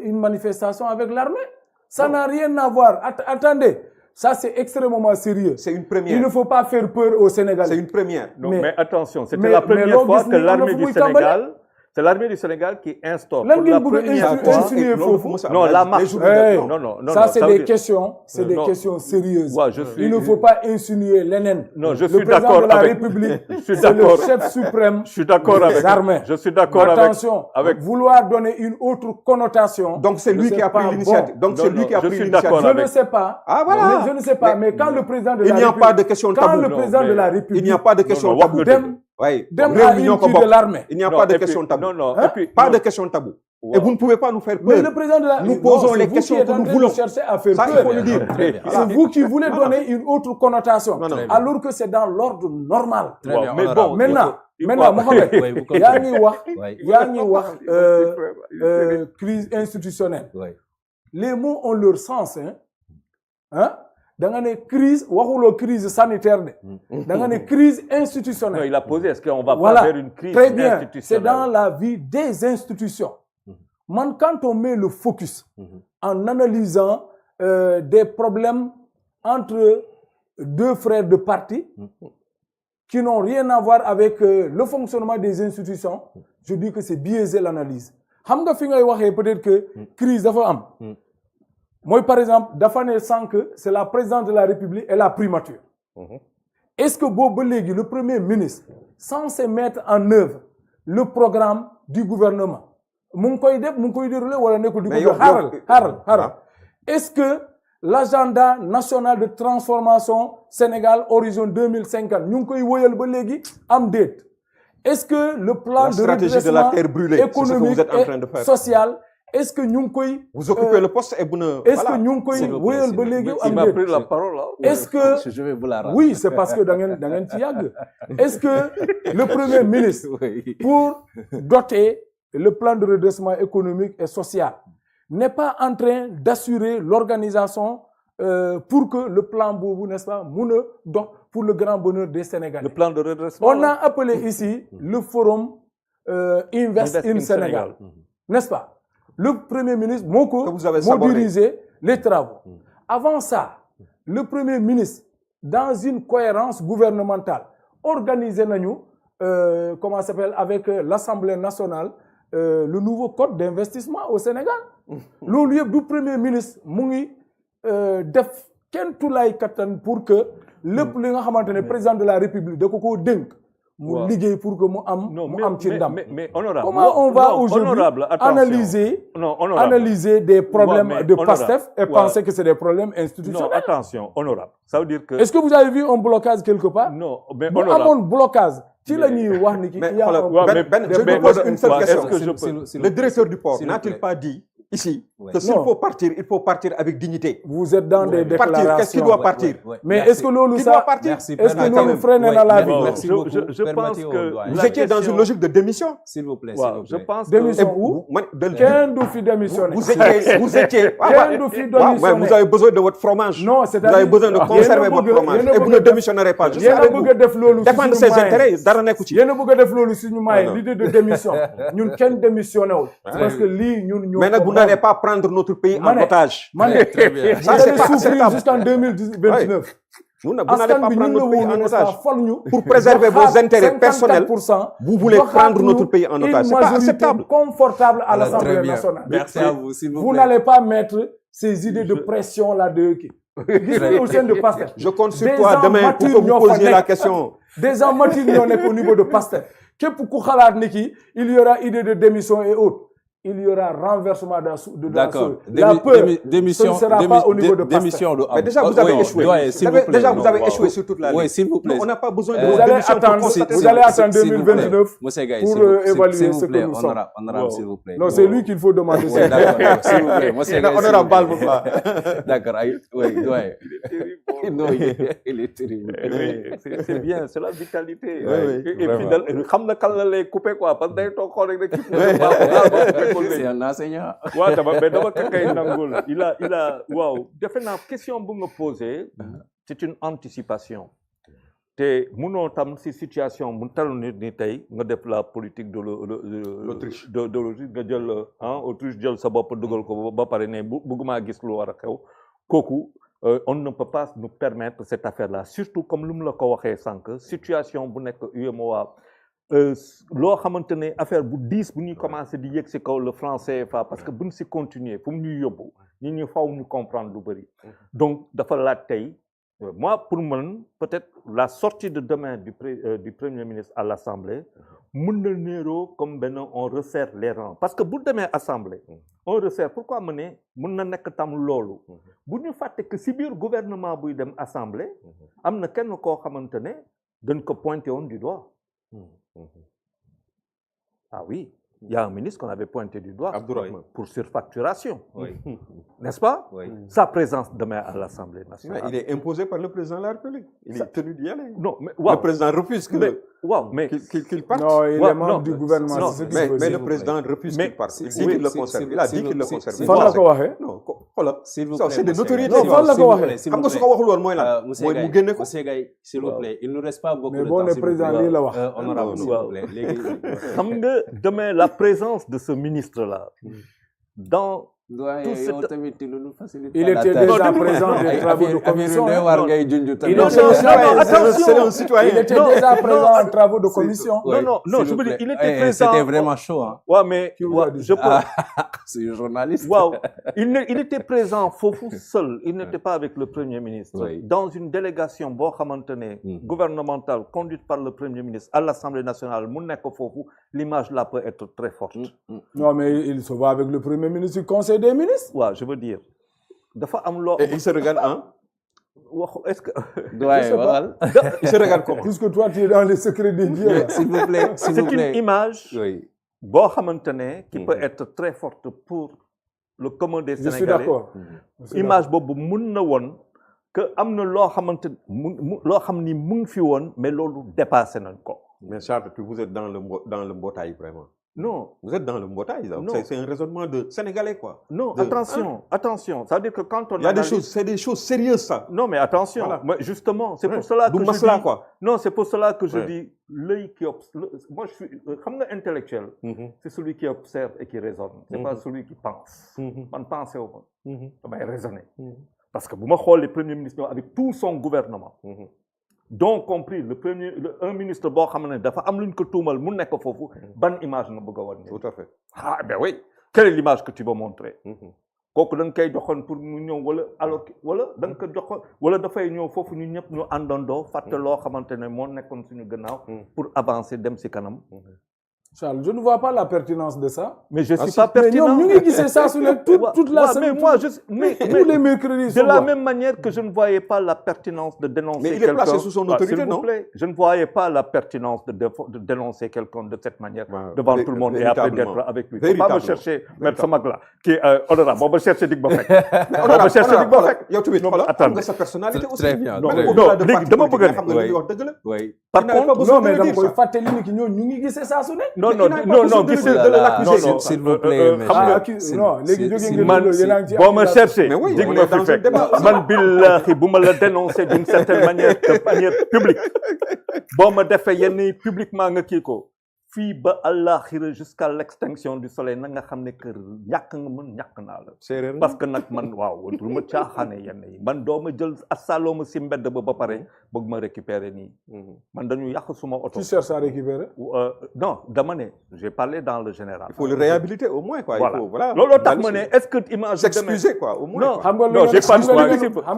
une manifestation avec l'armée? Ça n'a rien à voir. Attendez, ça c'est extrêmement sérieux. C'est une première. Il ne faut pas faire peur au Sénégal. C'est une première. Non, mais attention, c'était la première fois que l'armée du Sénégal C'est l'armée du Sénégal qui instaure Lan pour la ngeen bëgg a première fois. insinuer foofu. Non, la marche. Hey, Non. ça c'est ça veut des dire- questions, c'est des Non. questions sérieuses. Ouais, je suis- Il ne faut pas insinuer l'ENN. Non, je Le suis président d'accord de la avec- République, Je suis c'est le d'accord. chef suprême Je suis d'accord des avec. armées. Je suis d'accord avec. Attention, avec- vouloir donner une autre connotation. Donc c'est lui qui a pris l'initiative. Donc c'est lui qui a pris l'initiative. Je ne sais pas. Ah, voilà. Je ne sais pas, mais quand le président de la Il n'y a République, pas de question quand tabou. le président de la République, Il n'y a pas de question non, tabou. dem Oui. dem Réew à mi une ñoo ko kii bokk. de l'armée. Il n'y a Non, pas de et puis- question tabou. Non, non. Hein? Et puis, Pas non. de question tabou. Ouais. Et vous ne pouvez pas nous faire Mais peur. le président de la Nous posons les c'est vous questions qui êtes que en nous train voulons. de chercher à faire Ça, il peur. faut le dire. C'est vous qui voulez donner une autre connotation, Non, non. alors que c'est dans l'ordre normal. Très bien, mais honorable. bon, Maintenant, il faut- maintenant, Mohamed, Oui, vous comprenez. yaa ngi wax Oui. crise institutionnelle. Oui. Les mots ont leur sens, hein? Da nga ne crise, waxuloo crise sanitaire de. Da nga ne crise Non, institutionnelle. il a posé. Est-ce qu'on va Voilà. pas vers une crise Très bien. C'est institutionnelle? dans la vie des institutions. Man, quand on met le focus en analysant des problèmes entre deux frères de parti qui n'ont rien à voir avec le fonctionnement des institutions, je dis que c'est biaisé l'analyse. Xam nga fi ngay waxee peut-être que crise dafa am. Moi, par exemple, dafa ne sànq c'est la présidence de la République et la primature. Est-ce que boobu ba léegi le premier ministre censé mettre en œuvre le programme du gouvernement mu ngi koy def mu ngi koy dérouler wala nekkul di ko Mais def xaaral Ah. est-ce que l'agenda national de transformation Sénégal horizon 2050 ñu ngi koy wëyal ba léegi am déet est-ce que le plan La de stratégie de la redressement terre brûlée, c'est ce que économique vous êtes en train de et faire. social est-ce que ñu ngi koy Vous occupez le poste et vous ne. est-ce voilà. que ñu ngi koy S'il vous plaît, wëyal ba s'il vous léegi plaît. Il am m'a déet pris la parole là. est-ce que Je vais vous la rendre. oui, c'est parce que da ngeen ci yàgg. Est-ce que le Premier ministre, Oui. pour doter le plan de redressement économique et social, n'est pas en train d'assurer l'organisation pour que le plan boobu, n'est-ce pas, mun a dox pour le grand bonheur des Sénégalais. Le plan de redressement. On a appelé ici le forum Invest in Sénégal, n'est-ce pas? Le Premier ministre Que vous avez moo sabordé. dirigé les travaux. Avant ça, le Premier ministre, dans une cohérence gouvernementale, organisé nañu comment ça s'appelle avec l'Assemblée nationale le nouveau code d'investissement au Sénégal. Loolu yëpp du Premier ministre mu ngi def kenn tulaay kattan pour que lépp li nga xamante ne président de la République da ko koo dénk mu Waaw. liggéey pour que mu am Non, mu am ci ndam. mais honorable. Comment on va Non, aujourd'hui honorable, attention. analyser Honorable. des problèmes Ouais, mais de honorable. PASTEF et Ouais. penser que c'est des problèmes Non, institutionnels? attention, honorable. Ça veut dire que. Est-ce que vous avez vu un blocage quelque part? Non, mais bu honorable. amoon blocage ci la ñuy wax ni ki Mais il y a xoolal, un- Ouais, mais- je mais- vous pose une seule ouais, question. est-ce que je peux- Le directeur du port S'il vous n'a-t-il plaît. pas dit ici Ouais. que s'il Non. faut partir, il faut partir avec dignité. Vous êtes dans des déclarations. Partir, qu'est-ce qui doit partir? Mais est-ce que loolu Qui ça doit partir? Merci. est-ce que permettez- loolu freiné na Oui, la bon, vie? merci Je- beaucoup. je pense Permettez au que doyen. Vous La étiez dans question- une logique de démission. S'il vous plaît, Ouais, s'il vous je plaît. pense Démission que. où? De- Kenn du fi démissionné. vous étiez. Kenn du fi Ouais, démissionné. vous avez besoin de votre fromage. Non, Vous c'est-à-dire avez besoin de yéen a conserver bëgg- votre fromage. yéen a Et vous bëgg ne a def- démissionnerez pas. Je yéen a serai vous. bëgg a def loolu Défendre suñu ses maye. intérêts, dara nekku ci. yéen a bëgg a def loolu suñu maye non. l'idée de démission ñun kenn démissionné wul parce que lii ñun ñoo Mais nag ko vous moom. n'allez pas prendre notre pays Ma en ne- otage. ma ne Très bien. vous Ça, allez c'est pas souffrir acceptable. jusqu'en 2029 Vous n'allez pas askan bi prendre ñun la notre pays wóolu en n'est-ce pas otage. fal ñu Pour préserver vos intérêts personnels, 54%, vous voulez joxaat prendre ñu notre pays en otage. C'est une pas majorité acceptable. confortable à Alors, très l'Assemblée bien. nationale. Merci à vous, s'il vous Vous plaît. n'allez pas mettre ces idées de pression là de qui au sein de PASTEF. Je compte sur Des toi gens demain pour que matures vous ñoo fa posiez la nekk. question. Des gens matures ñoo nekk au niveau de PASTEF. Képp ku xalaat ni ki il y aura idée de démission et autres. Il y aura renversement de la D'accord. la peur, Démission, ce ne sera pas au niveau de PASTEF. démission de Mais déjà, vous avez Oui, échoué. doyen, s'il vous plaît. Déjà, vous avez Non, échoué sur toute la Oui, ligne. s'il vous plaît. Non, on n'a pas besoin de Vous votre allez démission pour attendre, constater vous ça. allez attendre S'il vous plaît. 2029 Monsieur Gaye, pour s'il vous- évaluer s'il ce vous que plaît, nous sommes. honorable, Wow. s'il vous plaît. Non, c'est lui qu'il faut demander. Oui, d'accord, s'il vous plaît. Monsieur Gaye, Honorable s'il vous plaît. Balbouba. D'accord, oui, doyen. Terrible. Non, il est terrible. Oui, c'est bien, c'est la vitalité. oui, Et puis, vraiment. xam na kan la lay couper quoi, parce que day toog xool rek rek kii na C'est un enseignant. waaw mais dama ko kay nangul il a waaw defe naa question bu nga posé c'est une anticipation te munoo tam si situation mu talu ni tey nga def la politique de l'Autriche de l'Autriche nga jël Autriche jël sa bopp dugal ko ba pare ne bëgguma gis lu war a xew kooku on ne peut pas nous permettre cette affaire là surtout comme lu mu la ko waxee sànq situation bu nekk UEMOA loo xamante ne affaire bu 10 bu ñuy commencé di yëg si kaw le franc CFA parce que buñ si continuer fu mu ñuy yóbbu nit ñi faw ñu comprendre lu bëri donc dafa laaj tey moi pour man peut-être la sortie de demain du premier ministre à l'Assemblée mën na néeroo comme benn on resserre les rangs parce que bu demee Assemblée on resserre pourquoi mu ne mën na nekk tam loolu bu ñu fàtte que si biir gouvernement buy dem Assemblée am na kenn koo xamante ne dañ ko pointé woon du doigt ah oui il y a un ministre qu'on avait pointé du doigt pour surfacturation n'est-ce pas sa présence demain à l'Assemblée nationale il est imposé par le président de la République il est tenu d'y aller non mais le président refuse qu'il parte non il est membre du gouvernement mais le président refuse qu'il parte il dit qu'il le conserve il a dit qu'il le conserve fan la ko waxee non xoolal s'il vous plaît c'est des notoriétés non fan la ko waxee xam nga su ko waxul woon mooy lan mooy mu génne ko monsieur Gaye s'il vous plaît il ne reste pas beaucoup mais de boo temps ne président lii la wax honorable s'il vous plaît léegi xam nga demain la présence de ce ministre là dans doyen yow tamit lu facilite il était déjà présent des travaux de commission war ngay junj tamit c'est un citoyen il était déjà présent en travaux de commission non je veux dire il était présent c'était vraiment chaud hein waaw mais je peux c'est un journaliste waaw il était présent foofu seul il n'était pas avec le premier ministre dans une délégation boo xamante ne gouvernementale conduite par le premier ministre à l'Assemblée nationale mu nekk foofu l'image là peut être très forte non mais il se voit avec le premier ministre du conseil des ministres waaw je veux dire dafa am loo il se regarde hein est-ce que il se regarde comment puisque toi tu es dans les secrets des dieux s'il vous plaît c'est une image boo xamante ne qui peut être très forte pour le commun des Sénégalais. Je suis d'accord. Image boobu mun na woon que am na loo xamante loo xam ni mu ngi fi woon mais loolu dépassé nañ ko. Mais Charles, vous êtes dans le mbootaay vraiment. Non. Vous êtes dans le mbootaay. C'est un raisonnement de Sénégalais quoi. Non, attention. Ça veut dire que quand on il y a des choses, c'est des choses sérieuses ça. Non, mais attention. Voilà. Moi, justement, c'est pour cela que je dis. Quoi. Non, c'est pour cela que je dis l'œil qui observe. Moi, je suis intellectuel. C'est celui qui observe et qui raisonne. C'est pas celui qui pense. Man pense au monde. Mais raisonner. Parce que vous me les premiers ministres avec tout son gouvernement. Donc compris un ministre boo xam ne dafa am luñ ko tuumal mu nekk foofu ban image nga bëgg a wan. Tout à fait. Ah ben oui. Quelle est l'image que tu veux montrer? kooku da nga koy joxoon pour mu ñëw wala alors wala da nga ko joxoon wala dafay ñëw foofu ñu ñëpp ñu àndandoo fàtte loo xamante ne moo nekkoon suñu gannaaw pour avancer dem si kanam. Charles, je ne vois pas la pertinence de ça. Mais je suis pas pertinent. Mais nous, c'est ça sur toute la semaine. Mais moi, tous les mercredis. De la même manière que je ne voyais pas la pertinence de dénoncer quelqu'un. Mais il est placé sous son autorité, non? Je ne voyais pas la pertinence de dénoncer quelqu'un de cette manière devant tout le monde et après d'être avec lui. Il ne faut pas me chercher, Maître Magla, qui est honorable. On va chercher Dick Bofek. On va chercher Dick Bofek. Attends, sa personnalité aussi. Très bien. Non, par contre, non, mais donc, il faut tenir que nous, c'est ça, non, s'il vous plaît. Bon, me chercher. Man billahi, bu ma la dénoncer d'une certaine manière, de manière publique. Bon, me défait yenn publiquement nga kii ko. Fii ba àllaaxira jusqu'à l'extinction du soleil na nga xam ne que ñàkk nga mën ñàkk naa la. Parce que nag man waaw du ma caaxaane yenn yi man doo ma jël asaaloo ma si mbedd ba pare bëgg ma récupérer nii. man dañu yàq suma oto. Tu cherches à récupérer? Non dama ne j'ai parlé dans le général. Il faut le réhabiliter au moins quoi. Voilà. Il faut voilà. looloo tax ma ne est-ce que image. S'excuser quoi au moins. Non j'ai pas xam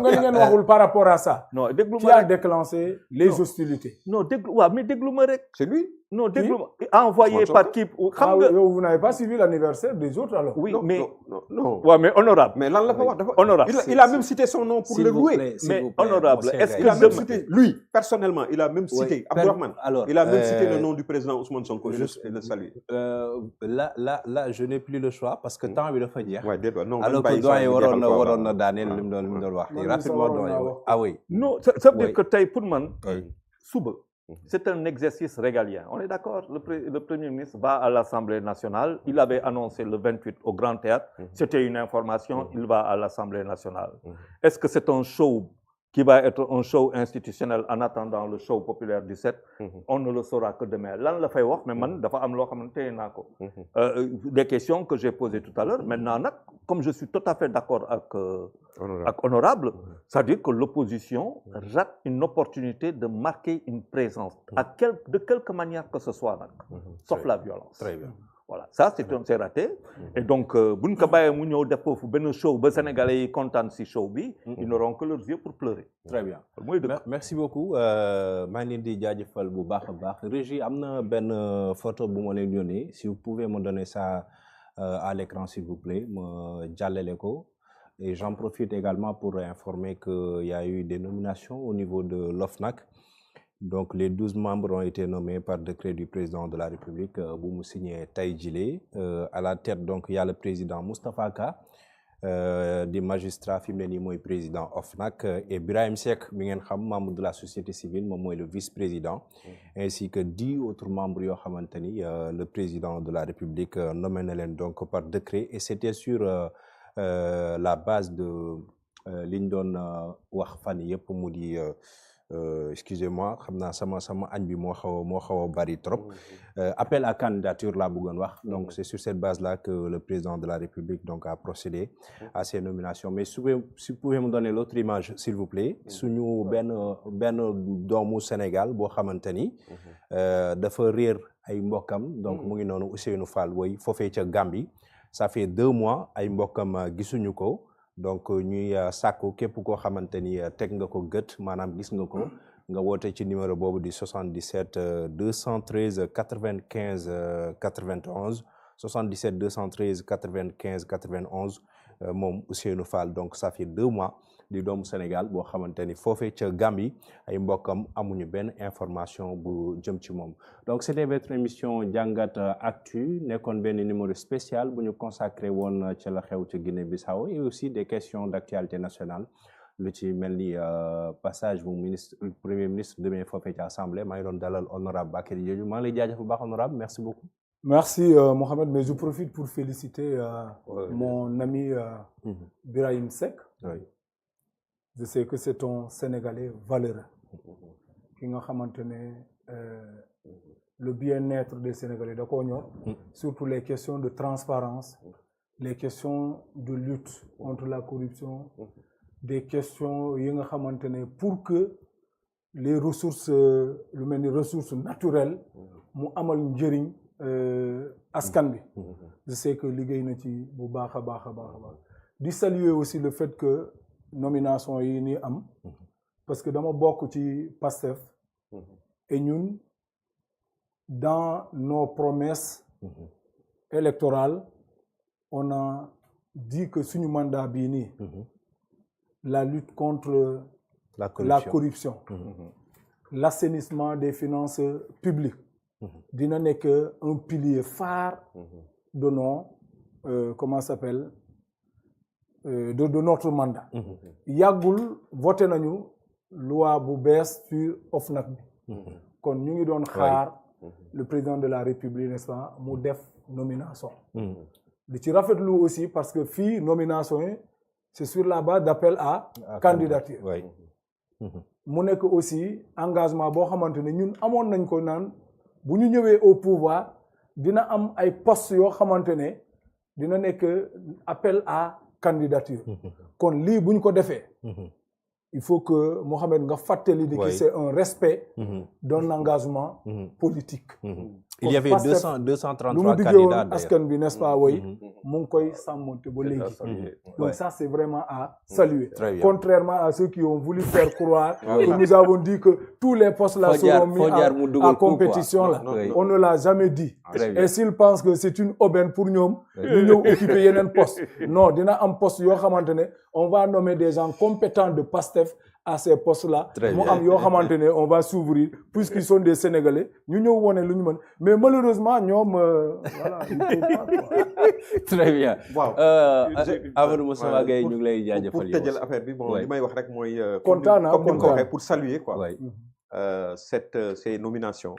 nga li ngeen waxul par rapport à ça. Non déglu qui ma a déclenché les hostilités. Non déglu waaw mais déglu ma rek. C'est lui. Non déglu ma envoyé par qui. Ah oui, vous n'avez pas suivi l'anniversaire des autres alors? Oui non, mais non. Ouais mais honorable. Mais lan la fa wax dafa honorable. Il a même cité son nom pour le louer. Mais honorable est-ce Il a que même cité lui personnellement il a même cité Abdourahmane. Il a même cité le nom du président Ousmane Sonko et le saluer. Là je n'ai plus le choix parce que temps bi dafa jeex. Ouais déedéet non alors que doyen waroon na daaneel li mu doon wax rapidement doyen. Ah oui. Non ça veut dire que tey pour man suba c'est un exercice régalien. On est d'accord? Le Premier ministre va à l'Assemblée nationale. Il avait annoncé le 28 au Grand Théâtre. C'était une information. Il va à l'Assemblée nationale. Est-ce que c'est un show qui va être un show institutionnel en attendant le show populaire du 7, on ne le saura que demain. Lan la fay wax mais man dafa am loo xamante ne naa ko. Des questions que j'ai posées tout à l'heure. Maintenant nag, comme je suis tout à fait d'accord avec Honorable, c'est-à-dire que l'opposition rate une opportunité de marquer une présence de quelque manière que ce soit nag, sauf la violence. Très bien. Voilà, ça c'est raté. Et donc, buñ ko bàyyee mu ñëw def foofu benn show ba Sénégalais yi kontaan si show bi, ils n'auront que leurs yeux pour pleurer. Très bien. Merci beaucoup. maa ngi leen di jaajëfal bu baax a baax. Régie, am na benn photo bu ma leen yónnee. Si vous pouvez me donner ça à l'écran, s'il vous plaît, ma jàllale ko. Et j'en profite également pour informer qu'il y a eu des nominations au niveau de l'OFNAC. Donc, les 12 membres ont été nommés par décret du président de la République, Boumou Signé Taïdjilé. À la tête, donc, il y a le président Moustapha Ka, des magistrats féminins, président OFNAC, et Birahim Seck, membre de la société civile, le vice-président, ainsi que 10 autres membres, le président de la République nommé donc par décret. Et c'était sur la base de Lindon Wahfani pour me dire. Excusez-moi, sama añ bi moo xaw a bari trop. Appel à candidature laa bëggoon wax. Donc c'est sur cette base-là que le président de la République donc a procédé à ces nominations. Mais si vous pouvez me donner l'autre image, s'il vous plaît. Suñu benn doomu Sénégal boo xamante ni dafa réer ay mbokkam. Donc mu ngi noonu Ousseynou Fall woy foofee ca Gambie. Ça fait 2 mois ay mbokkam gisuñu ko. Donc ñuy sàkku képp koo xamante ni teg nga ko gët maanaam gis nga ko nga woote ci numéro boobu di 77 213 95 91 77 213 95 91 moom Ousseynou Fall. Donc ça fait 2 mois di doomu Sénégal boo xamante ni foofee ca Gambie ay mbokkam amuñu benn information bu jëm ci moom. Donc c'était votre émission Jàngat Actu nekkoon benn numéro spécial bu ñu consacré woon ca la xew ca Guinée-Bissau et aussi des questions d'actualité nationale lu ci mel ni passage bu premier ministre demee foofee ca assemblée maa ngi doon dalal honorable Bakary Diédhiou maa ngi lay jaajëf bu baax honorable merci beaucoup. Merci Mohamed, mais je profite pour féliciter mon ami Birahim Seck. Oui. Je sais que c'est un Sénégalais valeureux ki nga xamante ne le bien-être des Sénégalais da koo ñor, surtout les questions de transparence, les questions de lutte contre la corruption, des questions yi nga xamante ne pour que les ressources lu mel ni ressources naturelles mu amal njëriñ askan bi. Je sais que liggéey na ci bu baax a baax a baax a baax. Di saluer aussi le fait que nomination yi ni am parce que dama bokk ci PASTEF et ñun dans nos promesses électorales on a dit que suñu mandat bii nii la lutte contre la corruption l'assainissement des finances publiques dina nekk un pilier phare de nos comment ça s'appelle de notre mandat. Yàggul voté nañu loi bu bees sur OFNAC bi. Kon ñu ngi doon xaar le président de la République n'est-ce pas mu def nomination. Li ci rafetlu aussi parce que fii nomination yi c'est sur la base d'appel à candidature. Mu nekk aussi engagement boo xamante ne ñun amoon nañ ko naan bu ñu ñëwee au pouvoir dina am ay postes yoo xamante ne dina nekk appel à candidature. Kon lii bu ñu ko defee il faut que Mohamed nga fàttali ni que c'est un respect d'un engagement politique. Il y avait 233 candidats askan bi n'est-ce pas woy mu ngi koy sàmmonte ba léegi. Donc ça c'est vraiment à saluer. Contrairement à ceux qui ont voulu faire croire que nous avons dit que tous les postes là seront mis en compétition là. On ne l'a jamais dit. Et s'ils pensent que c'est une aubaine pour ñoom ñu ñëw occuper yeneen poste. Non, dina am poste yoo xamante ne on va nommer des gens compétents de PASTEF à ces postes-là. Mu am yoo xamante ne on va s'ouvrir puisqu'ils sont des Sénégalais ñu ñëw wone lu ñu mën mais malheureusement ñoom voilà il faut pas quoi. Très bien. Waaw. Amadou Moustapha Gaye ñu ngi lay jaajëfal pour tëjal affaire bi bon li may wax rek mooy kontaan comme ni ko waxee pour saluer quoi ces nominations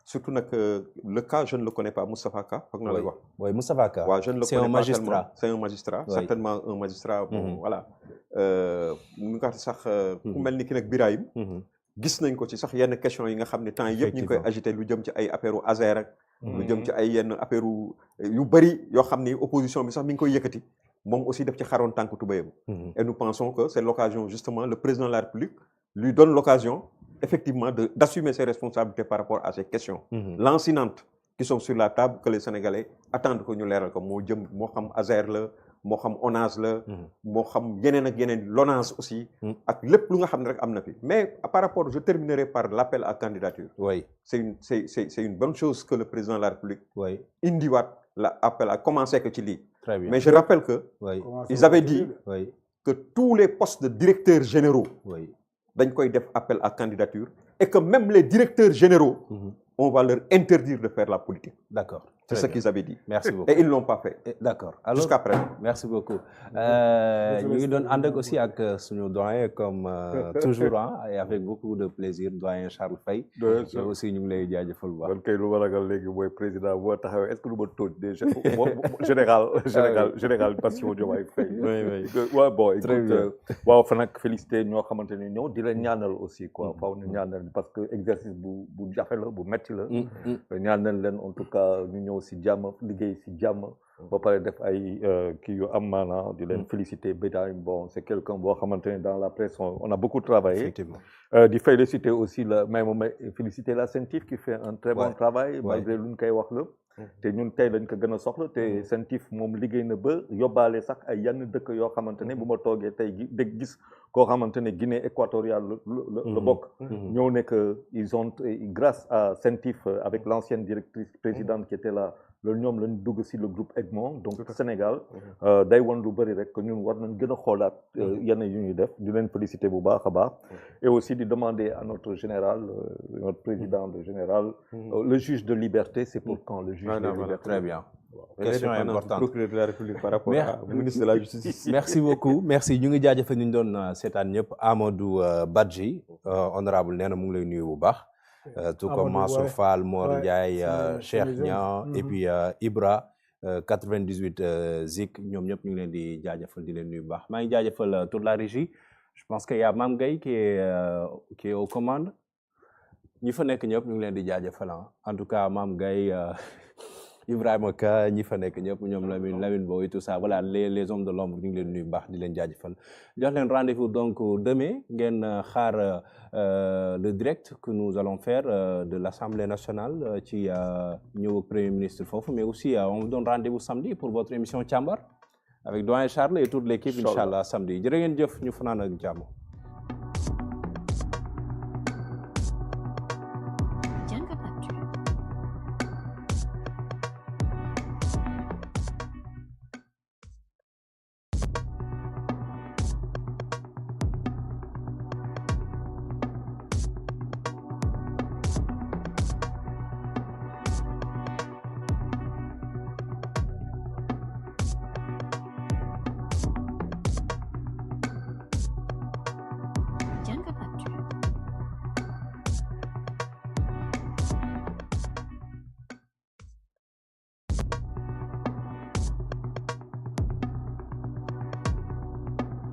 surtout nag le cas je ne le connais pas Moustapha Ka foog na lay wax. oui Moustapha Ka. waaw je ne le c'est connais un pas magistrat. c'est un magistrat certainement un magistrat bon voilà mu nga sax ku mel ni ki nag Birahim gis nañ ko ci sax yenn question yi nga xam ne temps yëpp ñu ngi koy agité lu jëm ci ay affaire u Azer ak lu jëm ci ay yenn affaire yu bëri yoo xam ni opposition bi sax mi ngi koy yëkkati moom aussi daf ci xaroon tànk tubéyam et nous pensons que c'est l'occasion justement le président de la République lui donne l'occasion effectivement d'assumer ses responsabilités par rapport à ces questions lancinantes qui sont sur la table que les Sénégalais attendent que ñu leeral ko moo xam Azer la moo xam ONAS la moo xam yeneen ak yeneen l'ONAS aussi ak lépp lu nga xam ne rek am na fi mais par rapport je terminerai par l'appel à candidature c'est une bonne chose que le président de la République indiwaat l'appel à commencer que ci lii mais je rappelle que ils avaient dit que tous les postes de directeurs généraux dañ koy def appel à candidature et que même les directeurs généraux on va leur interdire de faire la politique. D'accord. C'est ce qu'ils avaient dit. Merci beaucoup. Et ils ne l'ont pas fait. D'accord. Jusqu'à présent. Merci beaucoup. Ñu ngi doon ànd ak aussi ak suñu doyen comme toujours et avec beaucoup de plaisir doyen Charles Faye. yow aussi ñu ngi lay jaajëfal bu baax. man kay lu ma ragal léegi mooy président boo taxawee est-ce que du ma tóoj déjà général Bassirou Diomaye Faye. waaw bon écoute waaw fa nag félicité ñoo xamante ne ñëw di leen ñaanal aussi quoi faaw ñu ñaanal parce que exercice bu jafe la bu metti la. ñaanal leen en tout cas ñu ñëw si jàmm liggéey si jàmm ba pare def ay kii yu am maanaam di leen féliciter Birahim bon c'est quelqu'un boo xamante ne dans la presse on a beaucoup travaillé effectivement di féliciter aussi féliciter la CENTIF qui fait un très bon travail malgré lu ñu koy wax la te ñun tey lañ ko gën a soxla te CENTIF moom liggéey na ba yóbbaale sax ay yenn dëkk yoo xamante ne bu ma toogee tey dégg gis koo xamante ne Guinée équatoriale la bokk ñëw ne que ils ont grâce à CENTIF avec l'ancienne directrice présidente qui était là loolu ñoom lañ dugg si le groupe Egmont donc Sénégal day won lu bëri rek que ñun war nañ gën a xoolaat yenn yu ñuy def di leen féliciter bu baax a baax et aussi di demander à notre général notre président de général le juge de liberté c'est pour quand le juge de liberté très bien question importante procureur de la République par rapport au ministre de la Justice. Merci beaucoup merci ñu ngi jaajëfal ñu doon seetaan ñëpp Amadou Badji honorable nee na mu ngi lay nuyu bu baax tout comme Mansour Fall Mor Ndiaye Cheikh Niang et puis Ibra 98 Zik ñoom ñëpp ñu ngi leen di jaajëfal di leen nuyu bu baax maa ngi jaajëfal toute la régie je pense que y a Mame Gueye qui est aux commandes ñi fa nekk ñëpp ñu ngi leen di jaajëfal en tout cas Mame Gueye Ibrahima Ka ñi fa nekk ñëpp ñoom Lamine Boy et tout ça voilà les hommes de l'ombre ñu ngi leen nuyu baax di leen jaajëfal jox leen rendez-vous donc demain ngeen xaar le direct que nous allons faire de l'Assemblée nationale ci ñëw ak Premier ministre foofu mais aussi on vous donne rendez-vous samedi pour votre émission Càmbar avec doyen Charles et toute l'équipe inchallah samedi jërë ngeen jëf ñu fanaan ak jàmm